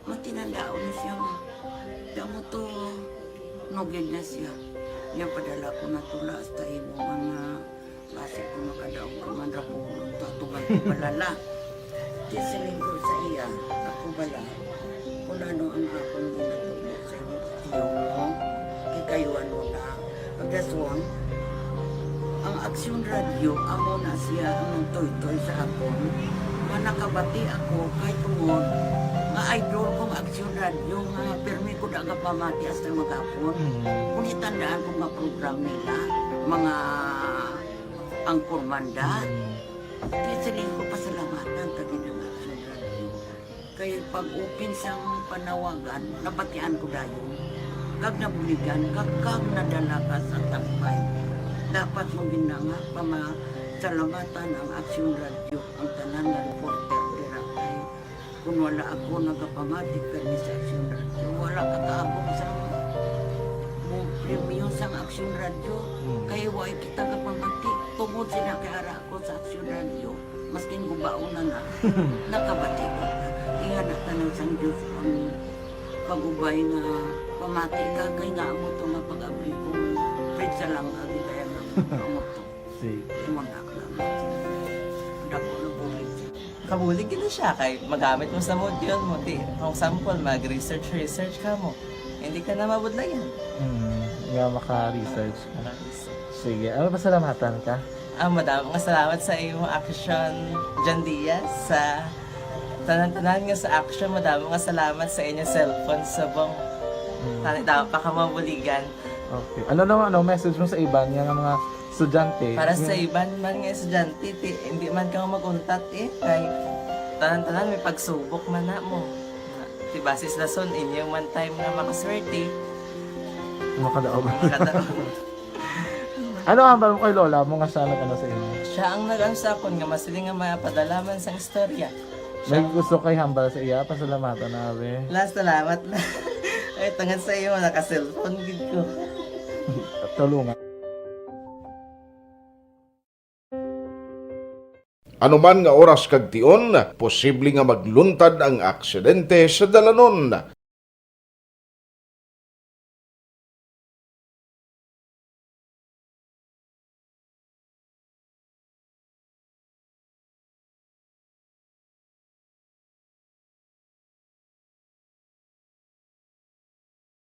Matinandaon na siya. Damo to, nugid na siya. Niya padala ko na tula hasta imo mga klase ko makadaog ka man rapulong to. Tugal ko balala. Di siling ko sa iya. Ako bala. Kung ano ang akong ginatulog sa iyo. Mo. Kikayuan mo na. Pagdaswang, ang Action Radio, amo na siya ang toy-toy sa akon. Manakabati ako kahit tungod. Nga idol kong Action Radio, nga permi ko daga pamati hasta magapon. Kung itandaan ko nga program nila, mga angkor manda. Kaya saling ko pasalamatan tagi ng Action Radio. Kaya pag-open siyang panawagan, nabatian ko dayon. Kag nabuligan, kag nadala ka sa tampay. Dapat mong ginanga, pamasalamatan ang Action Radio, ang tanan na reporter dirakay. Kung wala ako nagapamatik kami sa Action Radio, wala kakaabong sa premium sa Action Radio. Kaya wala kita kapamatik. Tungod sila kaya ako sa Action Radio, maskin gubaon na nakabati ko. Kaya natanong sa Diyos ang pag-ubay nga pamati ka, kaya nga mo ito nga pag-abay kong Fred sa lang agi kaya nga mo ito. Imandak naman. Dako na bulit siya. Kabulig gina siya kay magamit mo sa module mo. Di, kung sample, mag-research ka mo. Hindi ka na mabudlayan. Nga maka-research ka na. Sige, ano pasalamatan ka? Madami nga salamat sa iyong Action Jan Diaz sa tanan-tanan nga sa Action. Madami nga salamat sa inyong cellphone sa bong dapat pa ka mabuligan. Okay. Ano naman, message mo sa iban nga mga estudyante? Para sa iban man nga estudyante, hindi man ka maguntat kay tanan-tanan may pagsubok man na mo. Di basis lason inyong man time nga makaswerte. Makadaog. Ano ang balong kay Lola mo nga siya nag-ano sa inyo? Siya ang nag-ano sa akon nga masiling nga mapadalaman sa istorya. May gusto kay hambal sa iya, pasalamatan na be. Last salamat na. Ay, tangan sa iyo, naka-cellphone gid ko. Tulungan. Anuman nga oras kag tion, posible nga magluntad ang aksidente sa dalanon.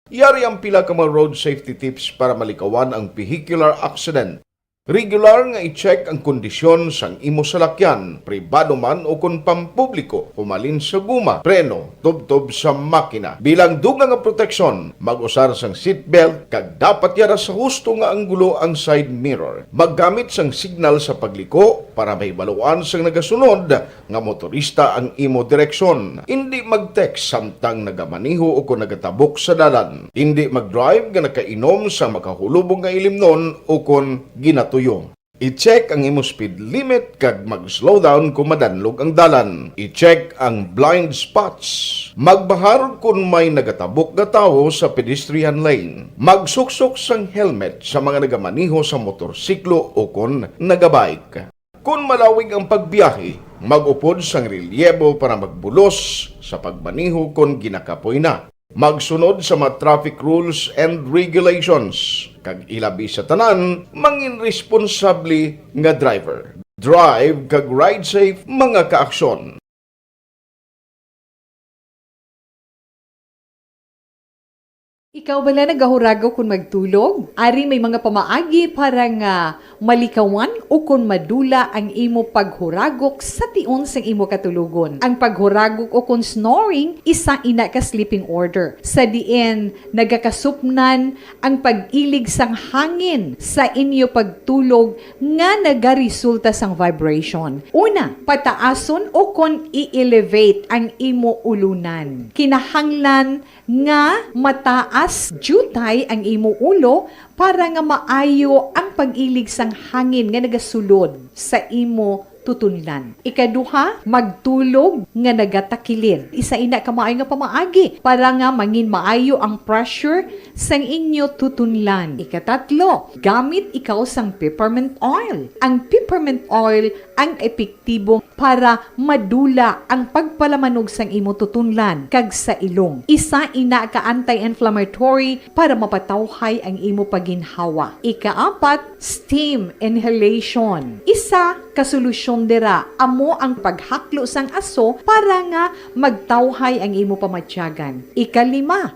Yari ang pila ka mga road safety tips para malikawan ang vehicular accident. Regular nga i-check ang kondisyon sang imo salakyan, pribado man o kung pampubliko, humalin sa guma, preno, tubtob sa makina. Bilang dugang nga proteksyon, mag-usar sang seatbelt, kag dapat yara sa husto nga anggulo ang side mirror. Maggamit sang signal sa pagliko para may baluan sang nagasunod nga motorista ang imo direksyon. Hindi mag-text samtang nagamaniho o kung nagatabok sa dalan. Hindi mag-drive nga nakainom sa makahulubong nga ilimnon o kung ginatuyong. I-check ang imo speed limit kag mag-slow down kung madanlog ang dalan. I-check ang blind spots. Magbahar kung may nagatabok na tao sa pedestrian lane. Magsuksok sang helmet sa mga nagamaniho sa motorsiklo o kung nagabike. Kung malawig ang pagbiyahe, mag-upod sang relyebo para magbulos sa pagmaniho kung ginakapoy na. Magsunod sa mga traffic rules and regulations. Kag ilabi sa tanan, mangin responsable nga driver. Drive kag ride safe mga kaaksyon. Ikaw bala nagahuragaw kung magtulog? Ari may mga pamaagi para nga malikawan o kung madula ang imo paghuragok sa tion sang imo katulugon. Ang paghuragok o kung snoring, isa ina ka sleeping order. Sa diin, nagakasupnan ang pag-ilig sang hangin sa inyo pagtulog nga nagaresulta sang vibration. Una, pataason o kung i-elevate ang imo ulunan. Kinahanglan nga mataas jutay ang imo ulo para nga maayo ang pag-ilig sang hangin nga nagasulod sa imo tutunlan. Ikaduha, magtulog nga nagatakilid. Isa ina ka maayo nga pamaagi para nga mangin maayo ang pressure sang inyo tutunlan. Ikatatlo, gamit ikaw sang peppermint oil. Ang peppermint oil ang epektibo para madula ang pagpalamanog sang imo tutunlan kag sa ilong. Isa ina ka anti-inflammatory para mapatawhay ang imo paginhawa. Ikaapat, steam inhalation. Isa ka solusyon dira amo ang paghaklo sang aso para nga magtawhay ang imo pamatyagan. Ikalima,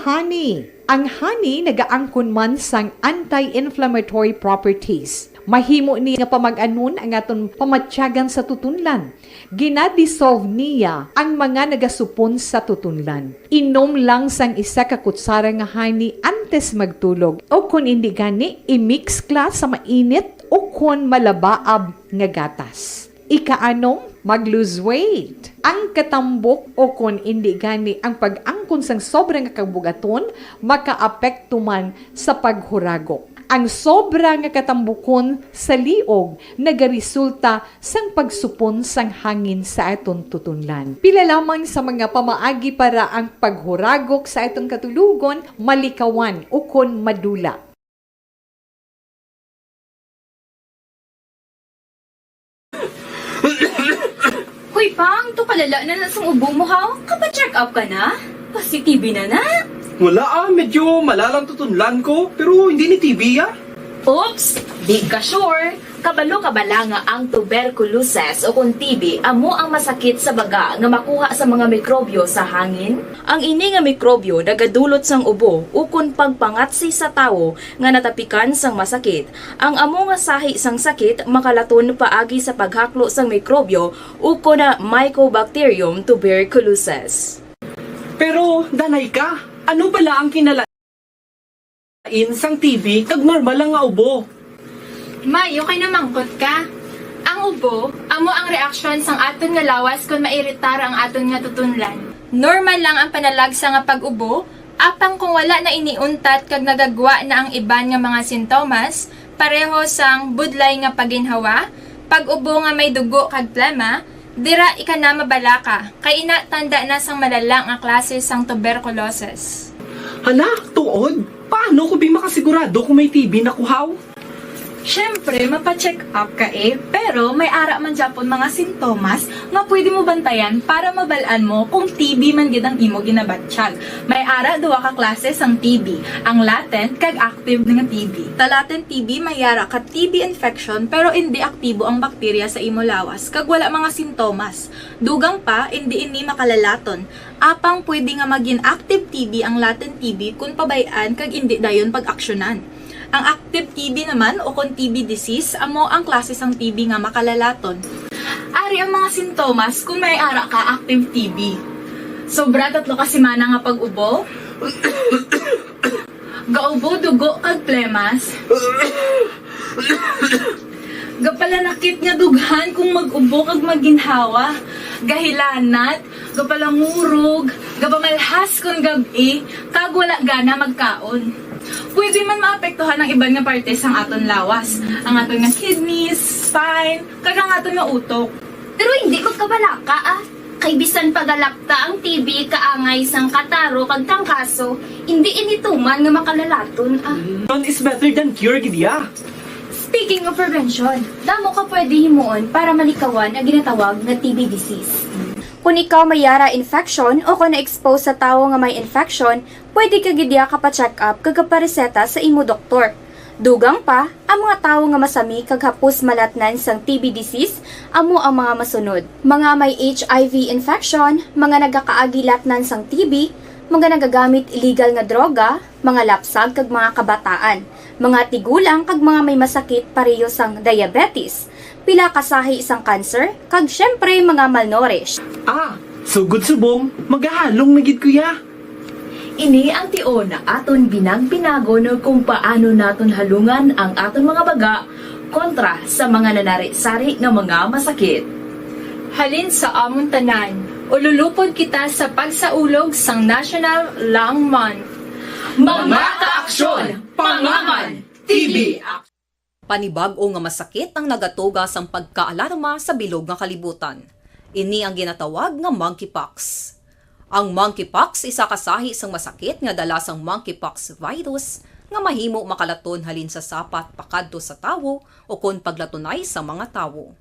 honey. Ang honey nagaangkon man sang anti-inflammatory properties. Mahimo ni nga pamag-anon ang aton pamatyagan sa tutunlan. Ginadissolve niya ang mga nagasupon sa tutunlan. Inom lang sang isa ka kutsara nga honey antes magtulog. O kung hindi gani, i-mix kla sa mainit o kung malabaab nga gatas. Ikaanong, mag-lose weight. Ang katambok o kung hindi gani ang pag-angkon sang sobrang kabugaton, makaapekto man sa paghuragok. Ang sobra nga katambukon sa liog nagaresulta sang pagsupon sang hangin sa aton tutunlan. Pila lamang sa mga pamaagi para ang paghuragok sa aton katulugon malikawan o kon madula. Hoy Pang, to kalala na sang ubo mo ha? Kapa-check up ka na? Positive na na? Wala medyo malalang tutunlan ko, pero hindi ni TB Oops! Di ka sure! Kabalo kabala nga ang tuberculosis o kung TB amo ang masakit sa baga nga makuha sa mga mikrobyo sa hangin. Ang ini nga mikrobyo nagadulot sang ubo o kung pagpangatsi sa tawo nga natapikan sang masakit. Ang amo nga sahi sang sakit makalaton paagi sa paghaklo sang mikrobyo o kung na Mycobacterium tuberculosis. Pero, danay ka, ano bala ang kinalain sang TB kag normal lang nga ubo? May, okay na mangkot ka. Ang ubo, amo ang reaksyon sang aton nga lawas kung mairitar ang aton nga tutunlan. Normal lang ang panalagsa nga pag-ubo, apang kung wala na iniuntat kag nagagwa na ang iban nga mga sintomas, pareho sang budlay nga paginhawa, pag-ubo nga may dugo kag plema, dira ika na mabala ka, kay ina tanda na sang malala nga klase sang tuberculosis. Hala, tuod? Paano ko makasigurado kung may TB na kuhaw? Siyempre, mapacheck up ka pero may ara man Japon mga sintomas nga pwede mo bantayan para mabalaan mo kung TB man gid ang imo ginabatsyag. May ara duwa ka klase sang TB, ang latent kag active nga TB. Ta latent TB may ara ka TB infection pero hindi aktibo ang bakterya sa imo lawas kag wala mga sintomas. Dugang pa hindi ini makalalaton. Apang pwede nga maging active TB ang latent TB kung pabayaan kag hindi dayon pag-aksyonan. Ang active TB naman o kung TB disease, amo ang klase sang TB nga makalalaton. Ari ang mga sintomas kung may ara ka active TB. Sobra 3 ka semana nga pag-ubo. Gaubo, dugo, kag plemas. Gapalanakit nga dughan kung mag-ubo kag maginhawa. Gahilanat, gapalangurog, gapamalhas kung gabi, kag wala gana magkaon. pwede man maapektuhan ang ibang nga parte sang aton lawas. Ang aton nga kidneys, spine, kag ang aton nga utok. Pero hindi ko kabalaka Kay bisan pagalapta ang TB kaangay sang kataro kag tangkaso, hindi inituman nga makalalaton None is better than cure, gidya. Speaking of prevention, damo ka pwede himuon para malikawan ang ginatawag na TB disease. Kung ikaw may yara infection o kung na-expose sa tao nga may infection, pwede ka gidya ka pa-check up kag pareseta sa imo doktor. Dugang pa, ang mga tao nga masami kag hapos malatnan sang TB disease, amo ang mga masunod. Mga may HIV infection, mga nagakaagilatnan sang TB, mga nagagamit illegal nga droga, mga lapsag kag mga kabataan, mga tigulang kag mga may masakit pareho sang diabetes, pila kasahi isang cancer, kag syempre mga malnourished. Sugod subong, magahalong nagid kuya. Ini ang tion na aton binag-binago no kung paano naton halungan ang aton mga baga kontra sa mga nanari-sari ng mga masakit. Halin sa amon tanan, ululupod kita sa pagsaulog sang National Lung Month. Mga kaaksyon, pangaman, TB! Panibag-o nga masakit ang nagatuga sang pagkaalarma sa bilog nga kalibutan. Ini ang ginatawag nga monkeypox. Ang monkeypox isa kasahi sang masakit nga dala sang monkeypox virus nga mahimo makalaton halin sa sapat pakadto sa tawo o kon paglatunay sa mga tawo.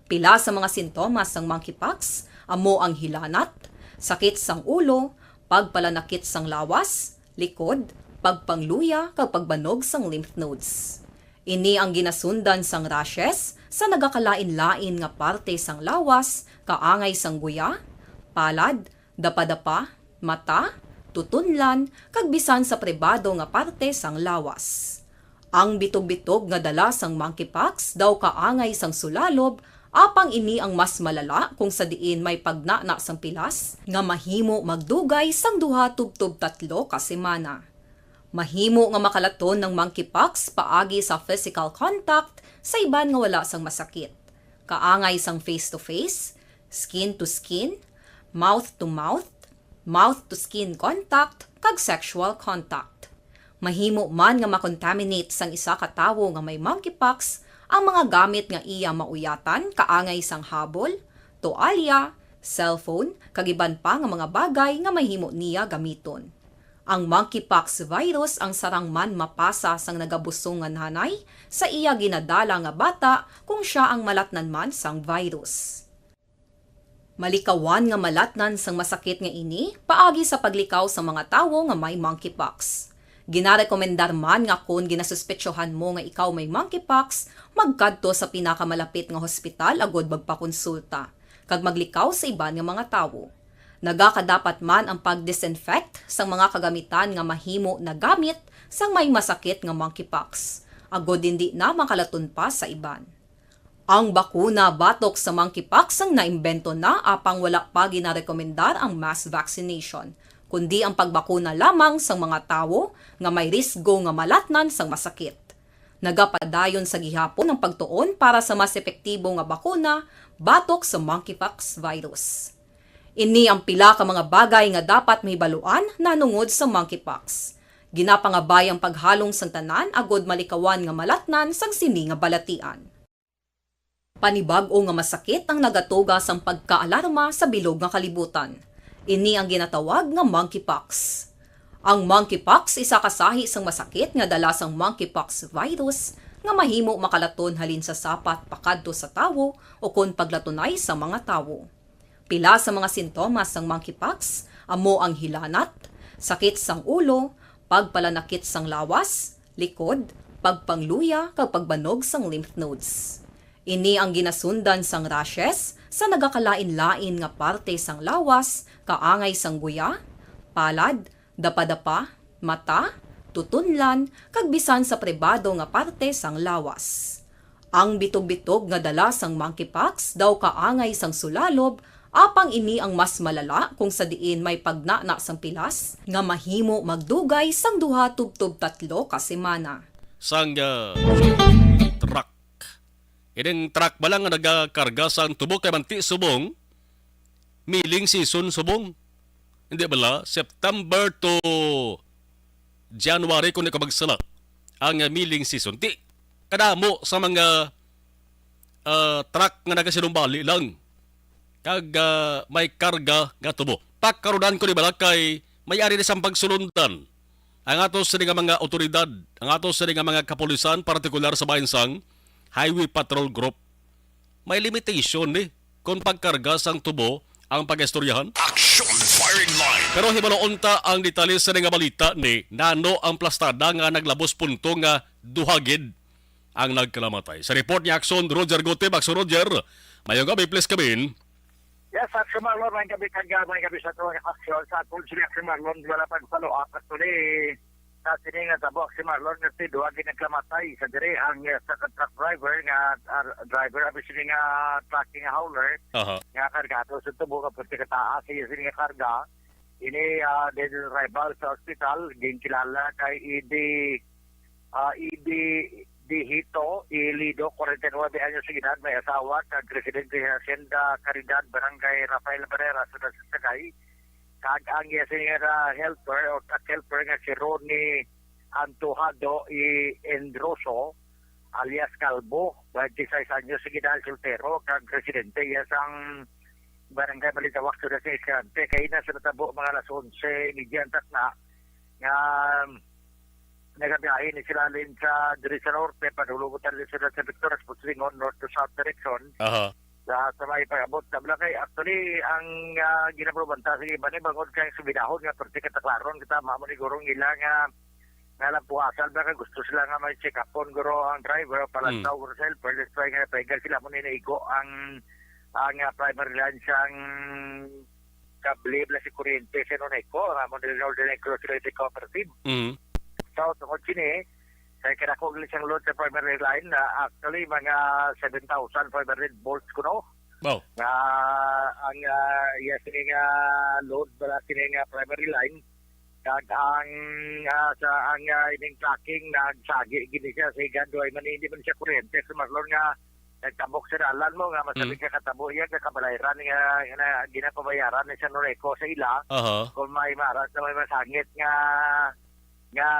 Pila sa mga sintomas sang monkeypox amo ang hilanat, sakit sang ulo, pagpalanakit sang lawas, likod, pagpangluya kag pagbanog sang lymph nodes. Ini ang ginasundan sang rashes sa nagakalain-lain nga parte sang lawas, kaangay sang guya, palad, dapadapa, mata, tutunlan, kag bisan sa pribado nga parte sang lawas. Ang bitog-bitog nga dala sang monkeypox daw kaangay sang sulalob, apang ini ang mas malala kung sa diin may pagnana sang pilas nga mahimo magdugay sang 2 tubtob 3 ka semana. Mahimo nga makalaton ng monkeypox paagi sa physical contact sa iban nga wala sang masakit. Kaangay sang face-to-face, skin-to-skin, mouth-to-mouth, mouth-to-skin contact, kag sexual contact. Mahimo man nga makontaminate sang isa ka tawo nga may monkeypox ang mga gamit nga iya mauyatan kaangay sang habol, toalya, cellphone, kag iban pa nga mga bagay nga mahimo niya gamiton. Ang monkeypox virus ang sarang man mapasa sang nagabusong nga nanay sa iya ginadala nga bata kung siya ang malatnan man sang virus. Malikawan nga malatnan sang masakit nga ini paagi sa paglikaw sa mga tawo nga may monkeypox. Ginarekomendar man nga kung ginasuspetsyohan mo nga ikaw may monkeypox, magkadto sa pinakamalapit nga hospital agod magpakonsulta, kag maglikaw sa iban nga mga tawo. Nagakadapat man ang pag-disinfect sang mga kagamitan nga mahimo na gamit sang may masakit nga monkeypox, agod hindi na makalaton pa sa iban. Ang bakuna batok sa monkeypox ang naimbento na apang wala pa ginarekomendar ang mass vaccination, kundi ang pagbakuna lamang sa mga tawo nga may risgo nga malatnan sang masakit. Nagapadayon sa gihapon ang pagtuon para sa mas epektibo nga bakuna batok sa monkeypox virus. Ini ang pila ka mga bagay nga dapat mahibaluan nanungod sa monkeypox. Ginapangabay ang paghalong sang tanan agod malikawan nga malatnan sang sini nga balatian. Panibag-o nga masakit ang nagatuga sang pagkaalarma sa bilog nga kalibutan. Ini ang ginatawag nga monkeypox. Ang monkeypox isa kasahi sang masakit nga dala sang monkeypox virus nga mahimo makalaton halin sa sapat pakadto sa tawo o kon paglatunay sa mga tawo. Pila sa mga sintomas sang monkeypox amo ang hilanat, sakit sang ulo, pagpalanakit sang lawas, likod, pagpangluya kag pagbanog sang lymph nodes. Ini ang ginasundan sang rashes sa nagakalain-lain nga parte sang lawas, kaangay sang guya, palad, dapadapa, mata, tutunlan, kag bisan sa pribado nga parte sang lawas. Ang bitog-bitog nga dala sang monkeypox daw kaangay sang sulalob, apang ini ang mas malala kung sa diin may pagnana sang pilas nga mahimo magdugay sang 2 tubtob 3 ka semana. Sang truck. Ideng truck ba lang nga nagakarga sang tubok kay manti subong? Miling season subong. Hindi bala? September to January kung nakabagsala ang milling season. Ti kadamo sa mga truck nga nagasinumbali lang kag may karga nga tubo. Pagkarunan ko ni balakay may-ari na sang pagsulundan ang atos sa mga otoridad, ang atos sa mga kapulisan, partikular sa Bahinsang Highway Patrol Group. May limitation kung pagkarga sang tubo ang pag-istoryahan. Action firing line. Pero hibaloonta ang detalye sa nga balita ni nano ang plastada nga naglabos punto nga duhagid ang nagkalamatay. Sa report ni Action Roger Gote, Action Roger, mayong gabi, please kamin. Yes, Action Marlon, may gabi sa ito ang aksyon. Sa atong si Action Marlon, wala pag-follow up. Actually, sa siningan sa Action Marlon, kasi duwagin nagklamatay sa dire ang second truck driver, nga driver, abis nga trucking hauler, nga kargato sa tubo, kapag kataas, siya nga karga. Ini dead rival sa hospital, din kilala kay Dihito, Ilido, 49 anyos de edad, may asawa, kag residente sa Hacienda Caridad, Barangay Rafael Barrera, sa Sagay. Kag ang nga helper, o helper nga si Ronnie Antojado Endroso, alias Calvo, 26 anyos de edad, soltero, kag residente sa Barangay Balitawak, sa Sagay. Kaya na sa natabo mga alas 11, nigyantak na, nga nagabiyahe ni sila rin sa Direction Norte, padulugutan rin sila sa Victorias, Puslingon, North to South Direction. Sa may pag-abot na Blakay. Actually, ang ginaprobanta sa iba ni bangod kayong subidahon nga, pero kataklaron, kita mamon ni Gurong ila nga lang puwasal, baka gusto sila nga may check upon Guro ang driver, palantaw Guro sa helper, let's try nga paigal sila mo ninaigo ang primary line siyang kablib na si Kuryente sa Noneco, nga mo Northern Electric Cooperative. So, tungkol sini, saya kira ko siyang load sa primary line na actually mga 7,500 volts ko no. Wow. Na ang sini nga load bala sini nga primary line kag ang sa ang ining tracking nagsagi gini siya sa igando ay man hindi man siya kuryente so maglor nga nagtabok sa dalan mo nga masabi ka katabo yan ka kabalayran nga ginapabayaran ni sa Noreco sa ila. Kung may maras na may masangit nga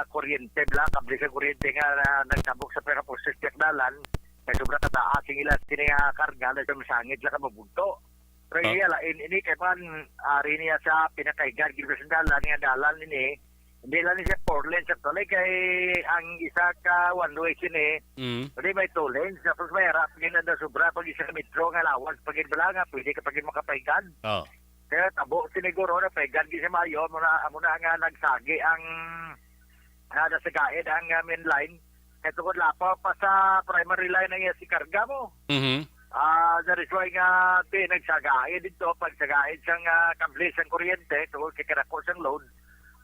kuryente bla kabli sa kuryente nga nagtabok sa pera po sa dalan kay sobra kataas ang ilas sini nga karga na sa masangit lang ka mabugto. Pero ini kay man ari niya sa pinakaigan gilbert sa dalan nga dalan ini hindi lang siya 4 lanes sa tuloy kay ang isa ka one way sini hindi may 2 lanes tapos may harap gina na sobra pag isa metro nga lawas pag bala nga pwede ka pag makapaigan. Kaya tabo siniguro na paigan gisa mayo muna nga nagsagi ang nasa gaid ang main line kaya tungkol lapaw pa sa primary line ang si karga mo. That is why nga nagsagaid dito pagsagaid siyang kablis ang kuryente tungkol kikarako siyang load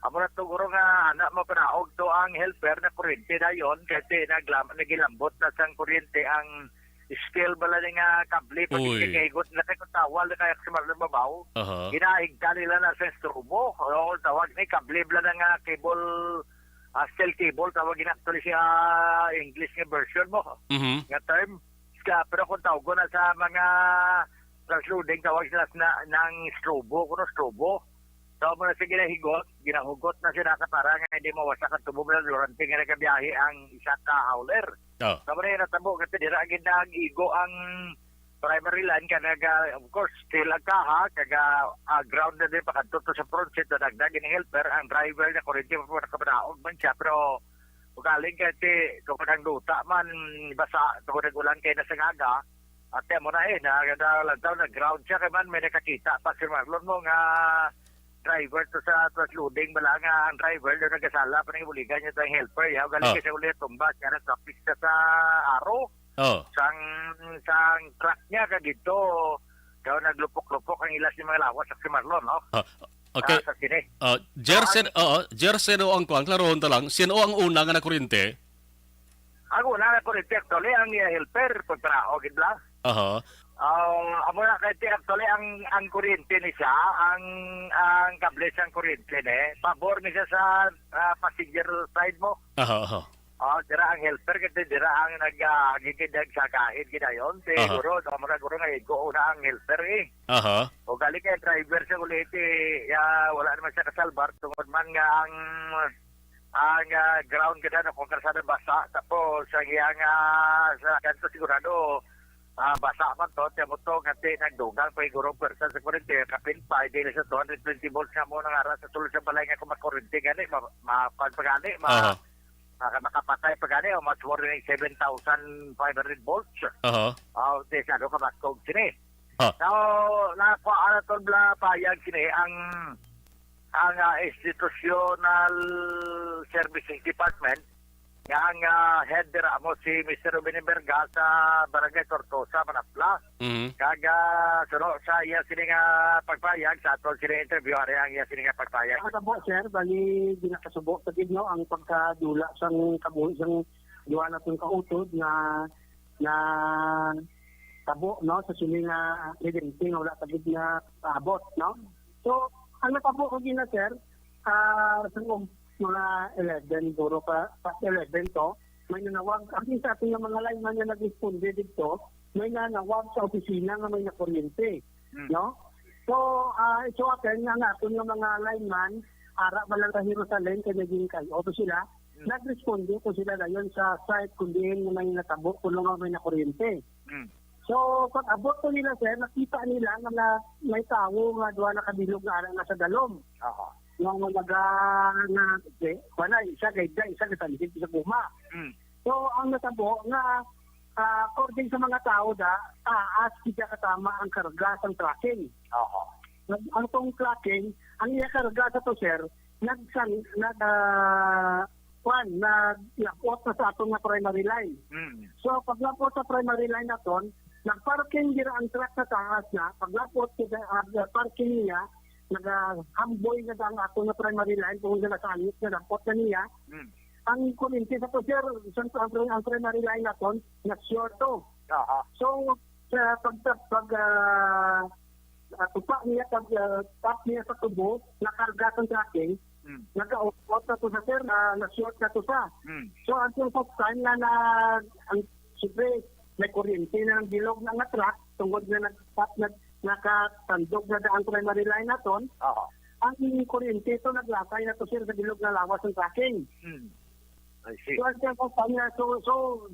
amo na tuguro nga anak mo panaog to ang helper na kuryente na yon kasi nagilambot na siyang kuryente ang steel bala nga kabli pag ikikaigot na kay tawal na kaya sa mga babaw ginaig nila na sa strobo o tawag ni kabli bala nga cable steel cable tawagin actually siya English nga version mo nga term pero kung tawag na sa mga transloading tawag sila ng strobo kuno strobo so mo na siya ginahugot na siya para nga hindi mawasak ang tubo na durante nga nagkabiyahe ang isa ka hauler so mo na natabo kasi dira agad na igo ang primary line kanaga of course still kaha kaga ground na din pakadto sa front seat na dagdag ng helper ang driver na kurente pa nakabanaog man siya pero ugaling kasi kung ang duta man basa tungod ng ulan kay nasangaga at mo na na lantaw na ground siya kay man may nakakita pa si Marlon mo nga driver to sa transloading bala nga ang driver doon nagasala pa ng buligan niya tayong helper ugaling kasi ulit tumba kaya traffic sa aro sang truck niya ka dito daw naglupok-lupok ang ilas ni mga lawas sa si Marlon no. Okay. Jersen o ang kuang klarohon ta lang sino ang una nga na kuryente? Ang una nga kuryente actually ang helper pagtraog gid la. Amo na kay actually ang kuryente ni siya ang kable sang kuryente ne pabor ni siya sa passenger side mo. Dira ang helper kasi dira ang nag-gigidag sa kahit ginayon. Siguro, guro nga iko una ang helper O gali kay driver siya ulit wala naman siya kasalbar. Tungkol man nga ang ground kada na kung kasada basa tapos ang iyang sa kanto sigurado basa man to tiyan mo to ngati nagdugang paiguro persa sa kurente kapin pa dili sa 220 volts nga mo nang ara sa sulod sa balay nga kung makurente gani mapagpagani makapatay pagani o mas more than 7,500 volts desado ka baskog sini so na tol bla payag sini ang Institutional Services Department nga ang head dira mo si Mr. Ruben Berga sa Barangay Tortosa, Manapla. Kaga suno sa iya sini nga pagpayag sa atol sini interview ari ang iya sini nga pagpayag. Ako sir, bali ginakasubo sa gid no ang pagkadula sang kabuhi sang duwa naton kautod na tabo no sa sini nga identity wala ta gid nga abot no. So ang natabo ko gina sir, sa mga 11, duro pa 11 to, may nanawag, ang sa ating mga lineman na nag-responde dito, may nanawag sa opisina nga may nakuryente. No? So, ito akin nga kung yung mga lineman, ara balang sa Jerusalem, kaya naging kayo to sila, nag-responde ko sila na yun sa site kung diin may natabo, kung nga may nakuryente. So, pag abot ko nila, sir, nakita nila na may tao nga doon nakabilog na arang nasa dalom. Yung mga isa gaida, isa katalipid sa guma. So, ang natabo nga, according sa mga tao taas kita katama ang karga ng tracking. Ang tong tracking, ang iya karga sa to, sir, nag-lapot na sa atong na primary line. So, pag lapot sa primary line na ton, nagparking gira ang truck sa taas na, paglapot parking niya, nag-hamboy na ang ato na primary line, kung na nasanit na lapot na niya, ang kuminti sa to, sir, ang primary line na ton, nag-short to. So, tupak niya, tap niya sa tubo, nakarga ng tracking, nag-out na to sa sir, na-short na to sa. So, until sa time na siyempre, may kuryente na ng bilog na nga truck, tungkol na nakatandog na ang primary line na ton, ang kuryente ito naglatay na to sir sa bilog na lawas ng tracking. So,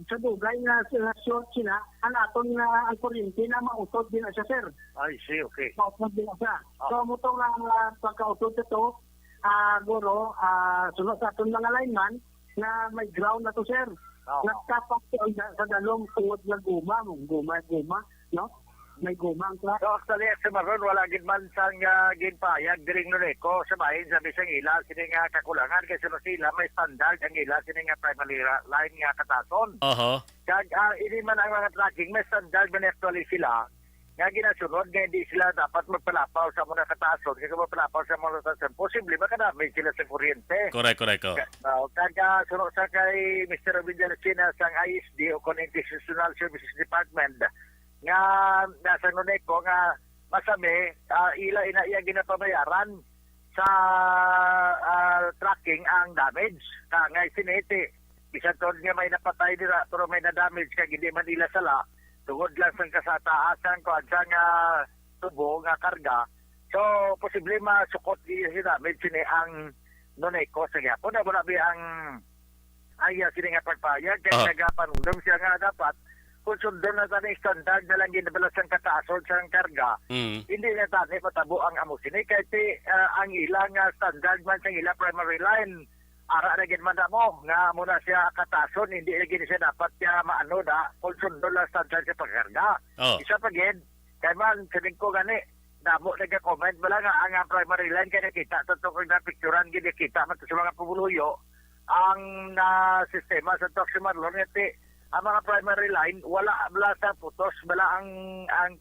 sa dugay na short sila, ang aton na ang kuryente na mautod din na siya sir. Okay. Mautod din na siya. So, mutong nga pagkautod ito, guro, sunod sa aton mga lineman, na may ground na to sir. Nagtapak sa dalong tungod na guma, no? May guma ang truck. So actually, sa maron, wala gid man sang ginpayag diring Noneco sa bahin sa bisang ila, sini nga kakulangan, kasi sila may standard ang ila, sini nga primary line nga katason. Kag ini man ang mga tracking, may standard man actually sila, nga ginasunod, nga hindi sila dapat magpalapaw sa mga katason, kasi magpalapaw sa mga katason, posible makadamay sila sa kuryente. Correct. Kaya sunod sa kay Mr. Robin China sang ISD o Institutional Services Department nga nasa Noneco nga masami ila iya ginapabayaran sa tracking ang damage nga sinete bisan tod nga may napatay dira pero may na damage kag hindi man ila sala tungod lang sang kasataasan ko adsa nga tubo nga karga so posible masukot iya si damage sini ang Noneco sa gyapon na wala ang aya sini nga pagpayag kay nagapanundom siya nga dapat kung sundon na tani standard na lang ginabalas ang kataasod sa karga hindi na tani matabo ang amo sini kay ang ilang standard man sa ila primary line ara na gid man mo nga muna siya kataasod hindi na gid siya dapat siya maano da kung sundon lang standard sa pagkarga isa pa gid kay man sabi ko gani namo nagka-comment bala nga ang primary line kay nakita totoo na picturean gid kita man sa mga pumuluyo ang sistema sa Toximan Lornete ang mga primary line wala sa putos bala ang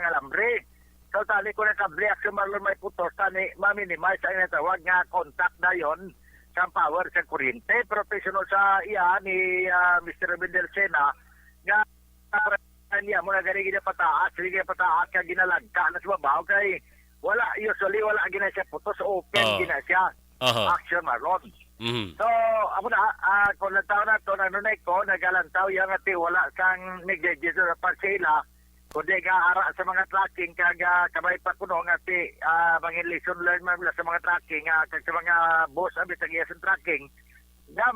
alambre so tali ko na kable action marlon may putos tani ma-minimize ang natawag nga contact na yon sa power sa kuryente professional sa iya ni Mr. Bendel Sena nga niya mo na gani pataas ka ginalagka na sa babaw kay wala usually wala gina siya putos open gina siya action marlon. So, ako na, kung lantaw na ito, Noneco, nagalantaw yung ati wala sang negligence sa parsela, kundi ara sa mga tracking kag kamay pa kuno nga ti mga lesson learned man sa mga tracking kag sa mga boss abi sa giyasan tracking nga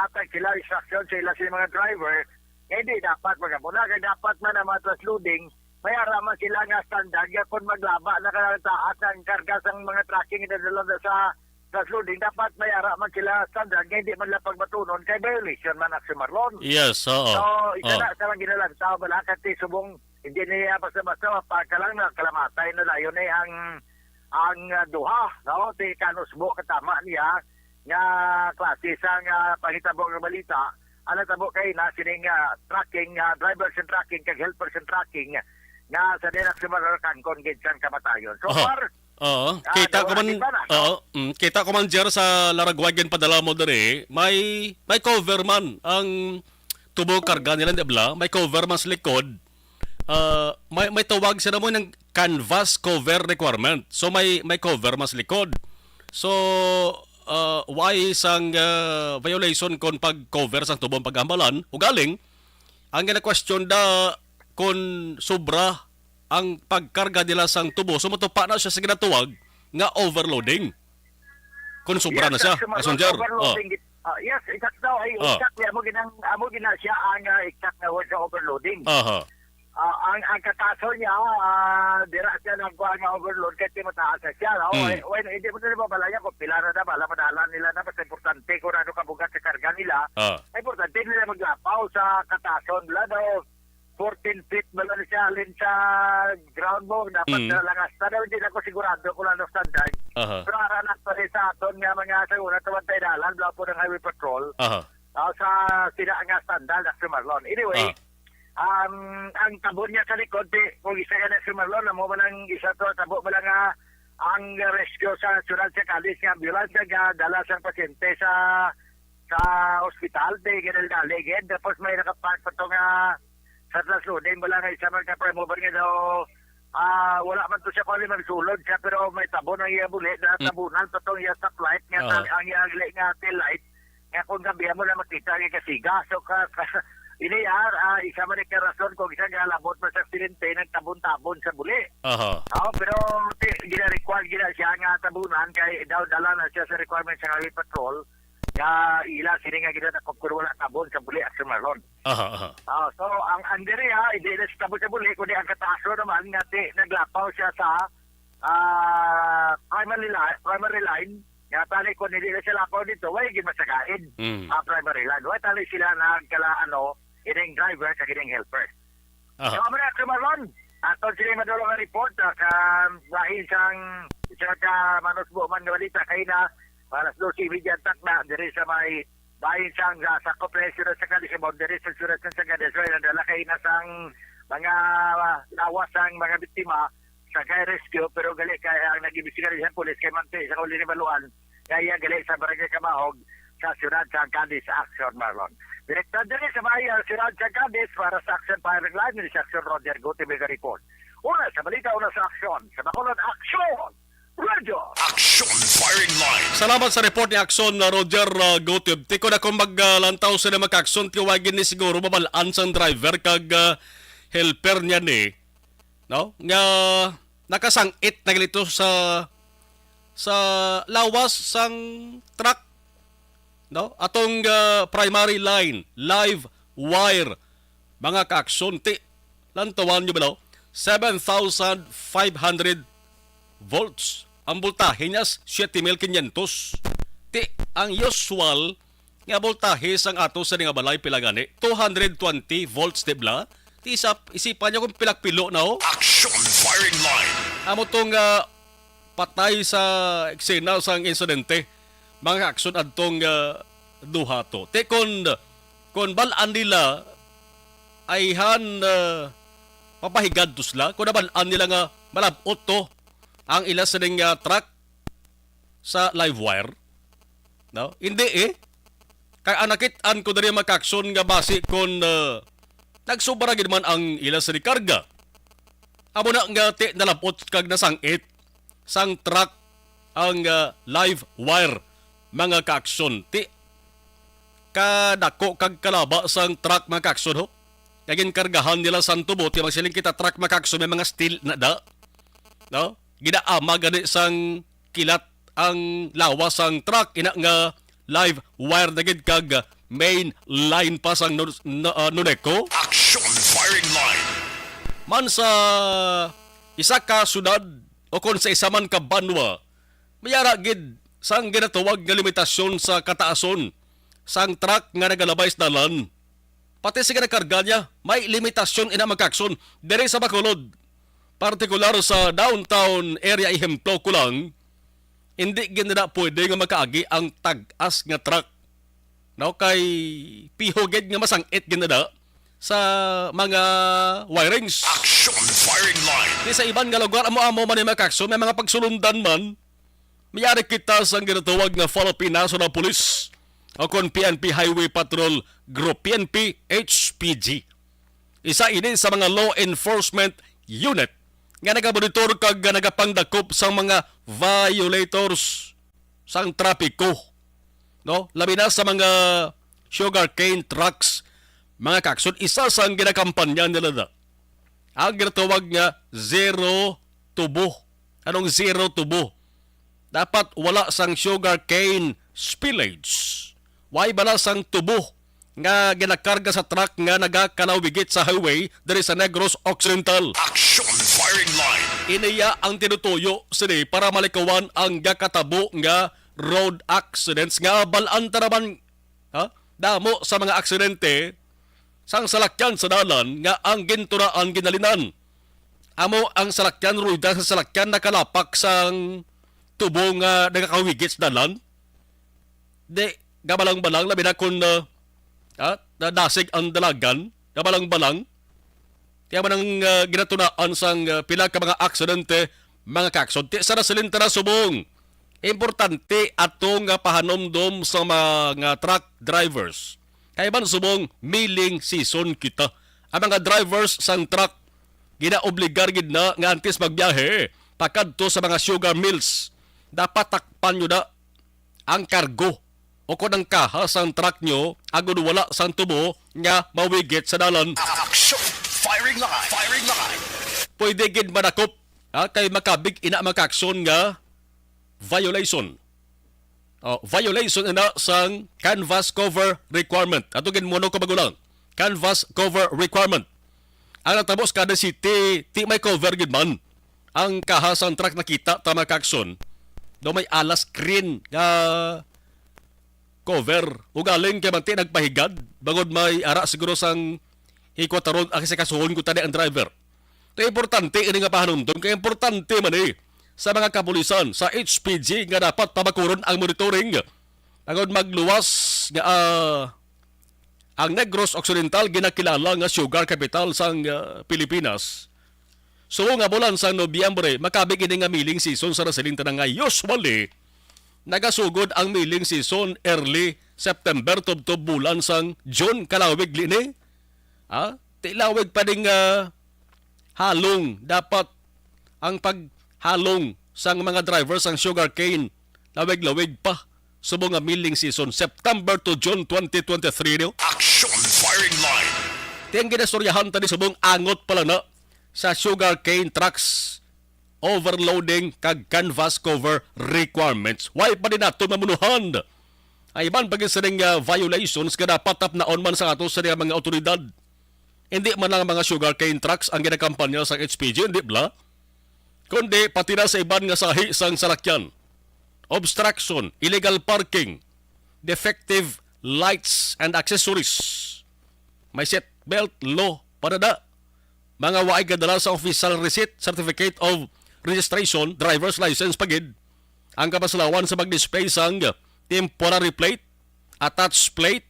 hatag sila instruction sa ila sa mga driver hindi dapat magabuna kay dapat man ang mga transloading may araman sila nga standard nga kung maglaba na taas ang karga sa mga tracking na dala sa transloading dapat may araman sila standard nga hindi man lang pagmatunon kay violation man ang Marlon. Yes, oo. So, isa na sa mga ginalang tao bala kasi subong hindi niya basta-basta mapakalang na kalamatay na layon ay ang duha, no? Ti kanusbo katama niya nga klase sa pangitabo ng balita. Ano tabo kay na sining tracking, drivers and tracking, kag helpers and tracking nga sa dinak sa Marlon kon gidsan kamatayon. So far, kita ko man kita ko man Jer sa Laragwagan padala mo dere may cover man ang tubo karga nila debla may cover man sa likod may tawag sila mo ng canvas cover requirement so may cover man sa likod so why isang violation kon pag cover sang tubong pagambalan ugaling ang gina-question da kon sobra ang pagkarga nila sang tubo, sumutupa na siya sa ginatuwag nga overloading. Kung sobra na siya, Asonjer. Yes, exact daw. Exactly, amo gina siya ang exact na word sa overloading. Ang kataso niya, dira siya nagkuha nga overload kasi mataas na siya. When hindi mo na balaya kung pila na bala madalan nila na mas importante kung ano kabugat sa karga nila. Importante nila maglapaw sa katason nila daw. 14 feet bala na siya alin sa ground mo. Dapat na lang hasta daw. Hindi na ko sigurado kung ano standard. Pero aranak pa rin sa aton nga mga saguna tawad tayo dalan. Bala po ng highway patrol. Sa sila nga standard na Marlon. Anyway, ang tabon niya sa likod, kung isa ka na Marlon, mo ba lang isa to, tabo ba lang ang rescue sa Sural sa Calis nga ambulance nga dala sa pasyente sa hospital. Ganun galigid. Tapos may nakapark pa to nga sa transloading wala nga isa man ka mover nga daw wala man to siya kung magsulod siya pero may tabon ang iya bulit na tabunan patong iya stoplight nga ang iya nga tail light nga kung gabihan mo na makita nga kasiga so ini isa man ka rason kung isa nga labot mo sa aksidente nagtabon-tabon sa buli pero gina-require gina siya nga tabunan kay daw dala na siya sa requirement sa highway patrol ila sini nga gina na wala tabon sa buli at Marlon. So ang diri hindi na sa tabon sa buli kundi ang kataso naman nga naglapaw siya sa primary line nga tali kung hindi na siya lapaw dito way gimasagaid primary line way tali sila nagkala ining driver sa ining helper. So amana at Marlon aton sila madulong nga report dahil isang manusbo man nga balita kay na para sa civilian na diri sa may bahin sang sa compression sa Kalisibon diri sa surat sa Gadesway na dala kay nasang mga lawas ang mga biktima sa kay rescue pero gali kay ang nag-imbestiga sa pulis kay Mante sa Uli ni Baluan kaya gali sa Barangay Kamahog sa surat sa Cadiz Action Marlon. Direkta diri sa may surat sa Cadiz para sa Action Firing Line ni Action Roger Guti Mega Report. Una sa balita, una sa aksyon. Sa Bacolod Action! Roger! Action Firing Line! Salamat sa report ni Action Roger Gotib. Tiko na kung maglantaw sila mag-action, tiwagin ni siguro mabalaan sang driver kag helper niya ni. No? Nga nakasangit na ganito sa lawas sang truck. No? Atong primary line, live wire, mga ka-action. Lantawan nyo ba daw? 7,500 volts. Ang voltahe niya 7,500. Ang usual nga voltahe sang ato sa nga balay pilagani 220 volts dibla. Isipan niyo kung pilak-pilo na Action Firing Line. Amo tong patay sa eksena sang insidente. Mga aksyon adtong duha to. Kon balaan nila ay papahigad to sila. Kung nabalaan nila nga malabot to ang ila sa truck sa live wire. No? Hindi Kaya anakitaan ko dari makaksyon nga base kon nagsubara gid man ang ila sa karga. Amo na nga nalapot kag nasangit sang truck ang live wire mga kaaksyon. Kadako kag kalaba sang truck mga kaaksyon ho. Kagin kargahan nila sa tubo, ti magsiling kita truck makakso may mga steel na da. No? Gidaama gani sang kilat ang lawas sang truck ina nga live wire na gid kag main line pa sang Nuneco. Action firing line. Man sa isa ka syudad o kon sa isa man ka banwa, mayara gid sang ginatawag nga limitasyon sa kataason sang truck nga nagalabay sa dalan. Pati sa karga niya, may limitasyon ina magkakson diri sa Bacolod. Partikular sa downtown area ihemplo ko lang, hindi ginada pwede nga makaagi ang tag-as nga truck. No, kay pihoged nga masangit ginada sa mga wirings. Action firing line. Di sa iban nga lugar, amo-amo man yung makakson, may mga pagsulundan man, mayari kita sa ginatawag na Philippine National Police o kon PNP Highway Patrol Group, PNP HPG. Isa ini sa mga law enforcement unit nga nagabonitor kag nagapangdakop sa mga violators sang trapiko. No? Labi na sa mga sugarcane trucks, mga kakson, isa sa ginakampanya nila na. Ang ginatawag nga zero tubo. Anong zero tubo? Dapat wala sang sugarcane spillage. Why bala sang tubo nga ginakarga sa truck nga nagakalawigit sa highway dari sa Negros Occidental. Action firing line. Iniya ang tinutuyo sini para malikawan ang gakatabo nga road accidents nga balaan taraman damo sa mga aksidente sang salakyan sa dalan nga ang ginturaan ginalinan. Amo ang salakyan ruida sa salakyan nakalapak sang tubo nga nagakawigit sa dalan. Di gabalang-balang labi na kung nadasig ang dalagan, gabalang-balang. Kaya man ang ginatunaan sang pila ka mga aksidente, mga kakson. Sa nasilin na subong. Importante atong pahanomdom sa mga truck drivers. Kaya man subong milling season kita. Ang mga drivers sang truck, ginaobligar gid na nga antes magbiyahe, pakadto sa mga sugar mills. Dapat takpan nyo na ang kargo o kung ang kaha sang truck nyo, agad wala sang tubo nga mawigit sa dalan. Action firing line. Firing line. Pwede gid manakop kay makabig ina makakson nga violation. Violation ina sang canvas cover requirement. Ato gid mono ko bagulang. Canvas cover requirement. Ang natapos kada city, ti may cover gid man. Ang kaha sang truck nakita ta makakson. Do may alas screen nga cover. Ugaling kay manti nagpahigad bagod may ara siguro sang hikwataron ang kasuhon ko tani ang driver. Ito importante ini nga pahanumdom kay importante man sa mga kapulisan sa HPG nga dapat pabakuron ang monitoring. Bagod magluwas nga ang Negros Occidental ginakilala nga sugar capital sang Pilipinas. So nga bulan sa Nobyembre, makabig ini nga milling season sa Rasilita na nga usually nagasugod ang milling season early September tubtob bulan sang June kalawig lini. Tilawig pa ding halong dapat ang paghalong sang mga drivers ang sugarcane lawig-lawig pa subong nga milling season September to June 2023 no. Action firing line. Tiyang ginastoryahan tani subong angot pala na sa sugarcane trucks overloading kag canvas cover requirements. Why pa din nato mamunuhan? Ay iban pag sining violations nga dapat tapnaon man sa ato sa mga otoridad. Hindi man lang mga sugarcane trucks ang ginakampanya sa HPG, hindi bla? Kundi pati na sa iban nga sahi sang salakyan. Obstruction, illegal parking, defective lights and accessories. May seatbelt law para na. Mga waay kadala sa official receipt, certificate of registration, driver's license pagid. Ang kapaslawan sa mag-display sang temporary plate, attached plate,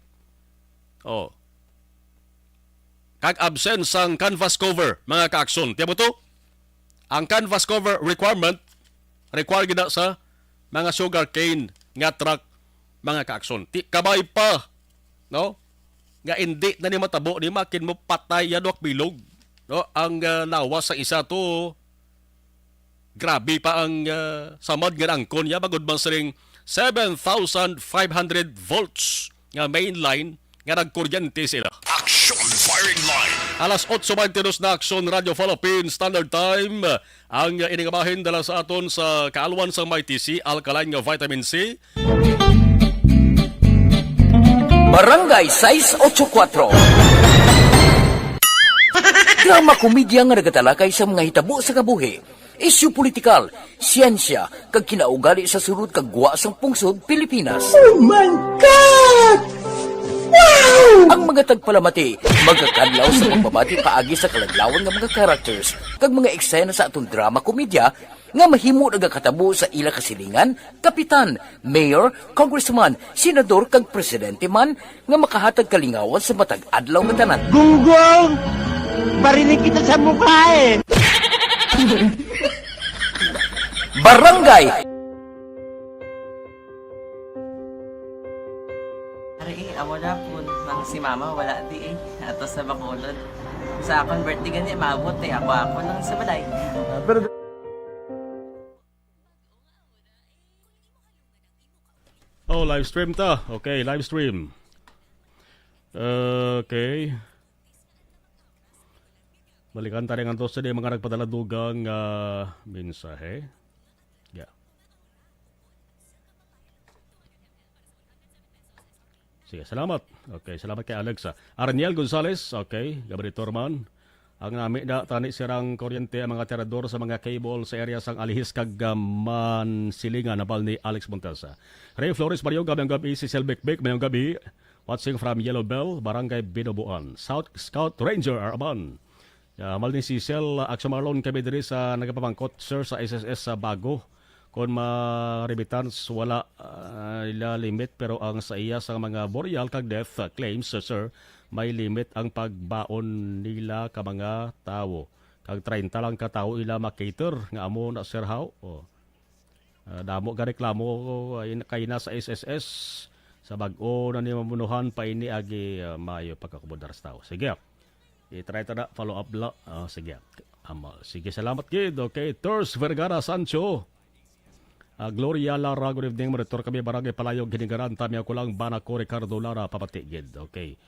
kag absent sang canvas cover, mga kaakson. Tiyan mo to? Ang canvas cover requirement, require gina sa mga sugarcane nga truck, mga kaakson. Kabay pa, no? Nga hindi na ni matabo, ni makin mo patay yadwak bilog. No, ang lawas sa isa to, grabe pa ang samad nga angkon niya, bagod man siring 7,500 volts nga main line nga nagkuryente sila. Action Firing line. Alas 8:22 na Aksyon Radio Philippines Standard Time. Ang iningamahin dala sa aton sa kaalwan sa MyTC, alkaline nga vitamin C. Barangay 684. Drama komedya nga nagatalakay sa mga hitabo sa kabuhi. Isyu politikal, siyensya, kag kinaugali sa sulod kag guwa sang pungsod Pilipinas. Oh my God! Wow! Ang mga tagpalamati, magkakadlaw sa pagbabati paagi sa kalaglawan ng mga characters kag mga eksena sa atong drama komedya nga mahimo nagakatabo sa ila kasilingan, kapitan, mayor, congressman, senador kag presidente man nga makahatag kalingawan sa matag adlaw nga tanan. Gunggong! Barinig kita sa mukha eh! Barangay! Ari, amo na po nang si mama wala di eh. Ato sa Bacolod. Sa akong birthday gani, maabot eh. Ako lang sa balay. Pero Oh, live stream ta. Okay, live stream. Okay. Balikan tayo nga to sa mga nagpadala dugang mensahe. Yeah. Sige, salamat. Okay, salamat kay Alexa. Arniel Gonzales, okay, Gabritor man. Ang nami na tani sirang kuryente ang mga tirador sa mga cable sa area sang Alihis kag Mansilingan nabal ni Alex Montesa. Ray Flores Mario gabi si Selbekbek mayong gabi. Watching from Yellow Bell, Barangay Binobuan. South Scout Ranger Araban. Mal ni si Cel Action Marlon kami diri sa nagapamangkot sir sa SSS sa Bago. Kung ma-remittance wala ila limit pero ang sa iya sa mga boreal kag death claims sir may limit ang pagbaon nila ka mga tawo. Kag 30 lang ka tawo ila makater nga amo na sir how. Damo ga reklamo kay na sa SSS sa bag-o na ni mamunuhan pa ini agi mayo pagkakubodar sa tao. Sige. I-try ta na follow up la. Sige. Sige, salamat kid. Okay, Turs Vergara Sancho. Gloria Lara, good evening. Monitor kami Barangay Palayog Ginigaran. Tami ako lang Banako Ricardo Lara papati kid. Okay.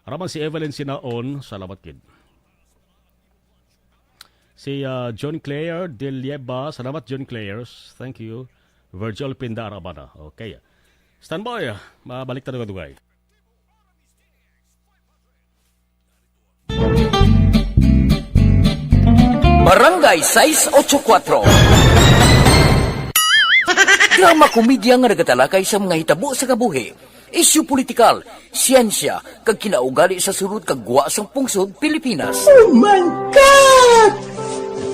Araman si Evelyn Sinaon. Salamat kid. Si John Clare Delieba. Salamat John Clares. Thank you. Virgil Pindara Bana. Okay. Standby. Mabalik tayo dugay. Barangay 684. Drama komedya nga nagatalakay sa mga hitabo sa kabuhi. Isyu politikal, siyensya, kag kinaugali sa sulod kag guwa sang pungsod Pilipinas. Oh my God!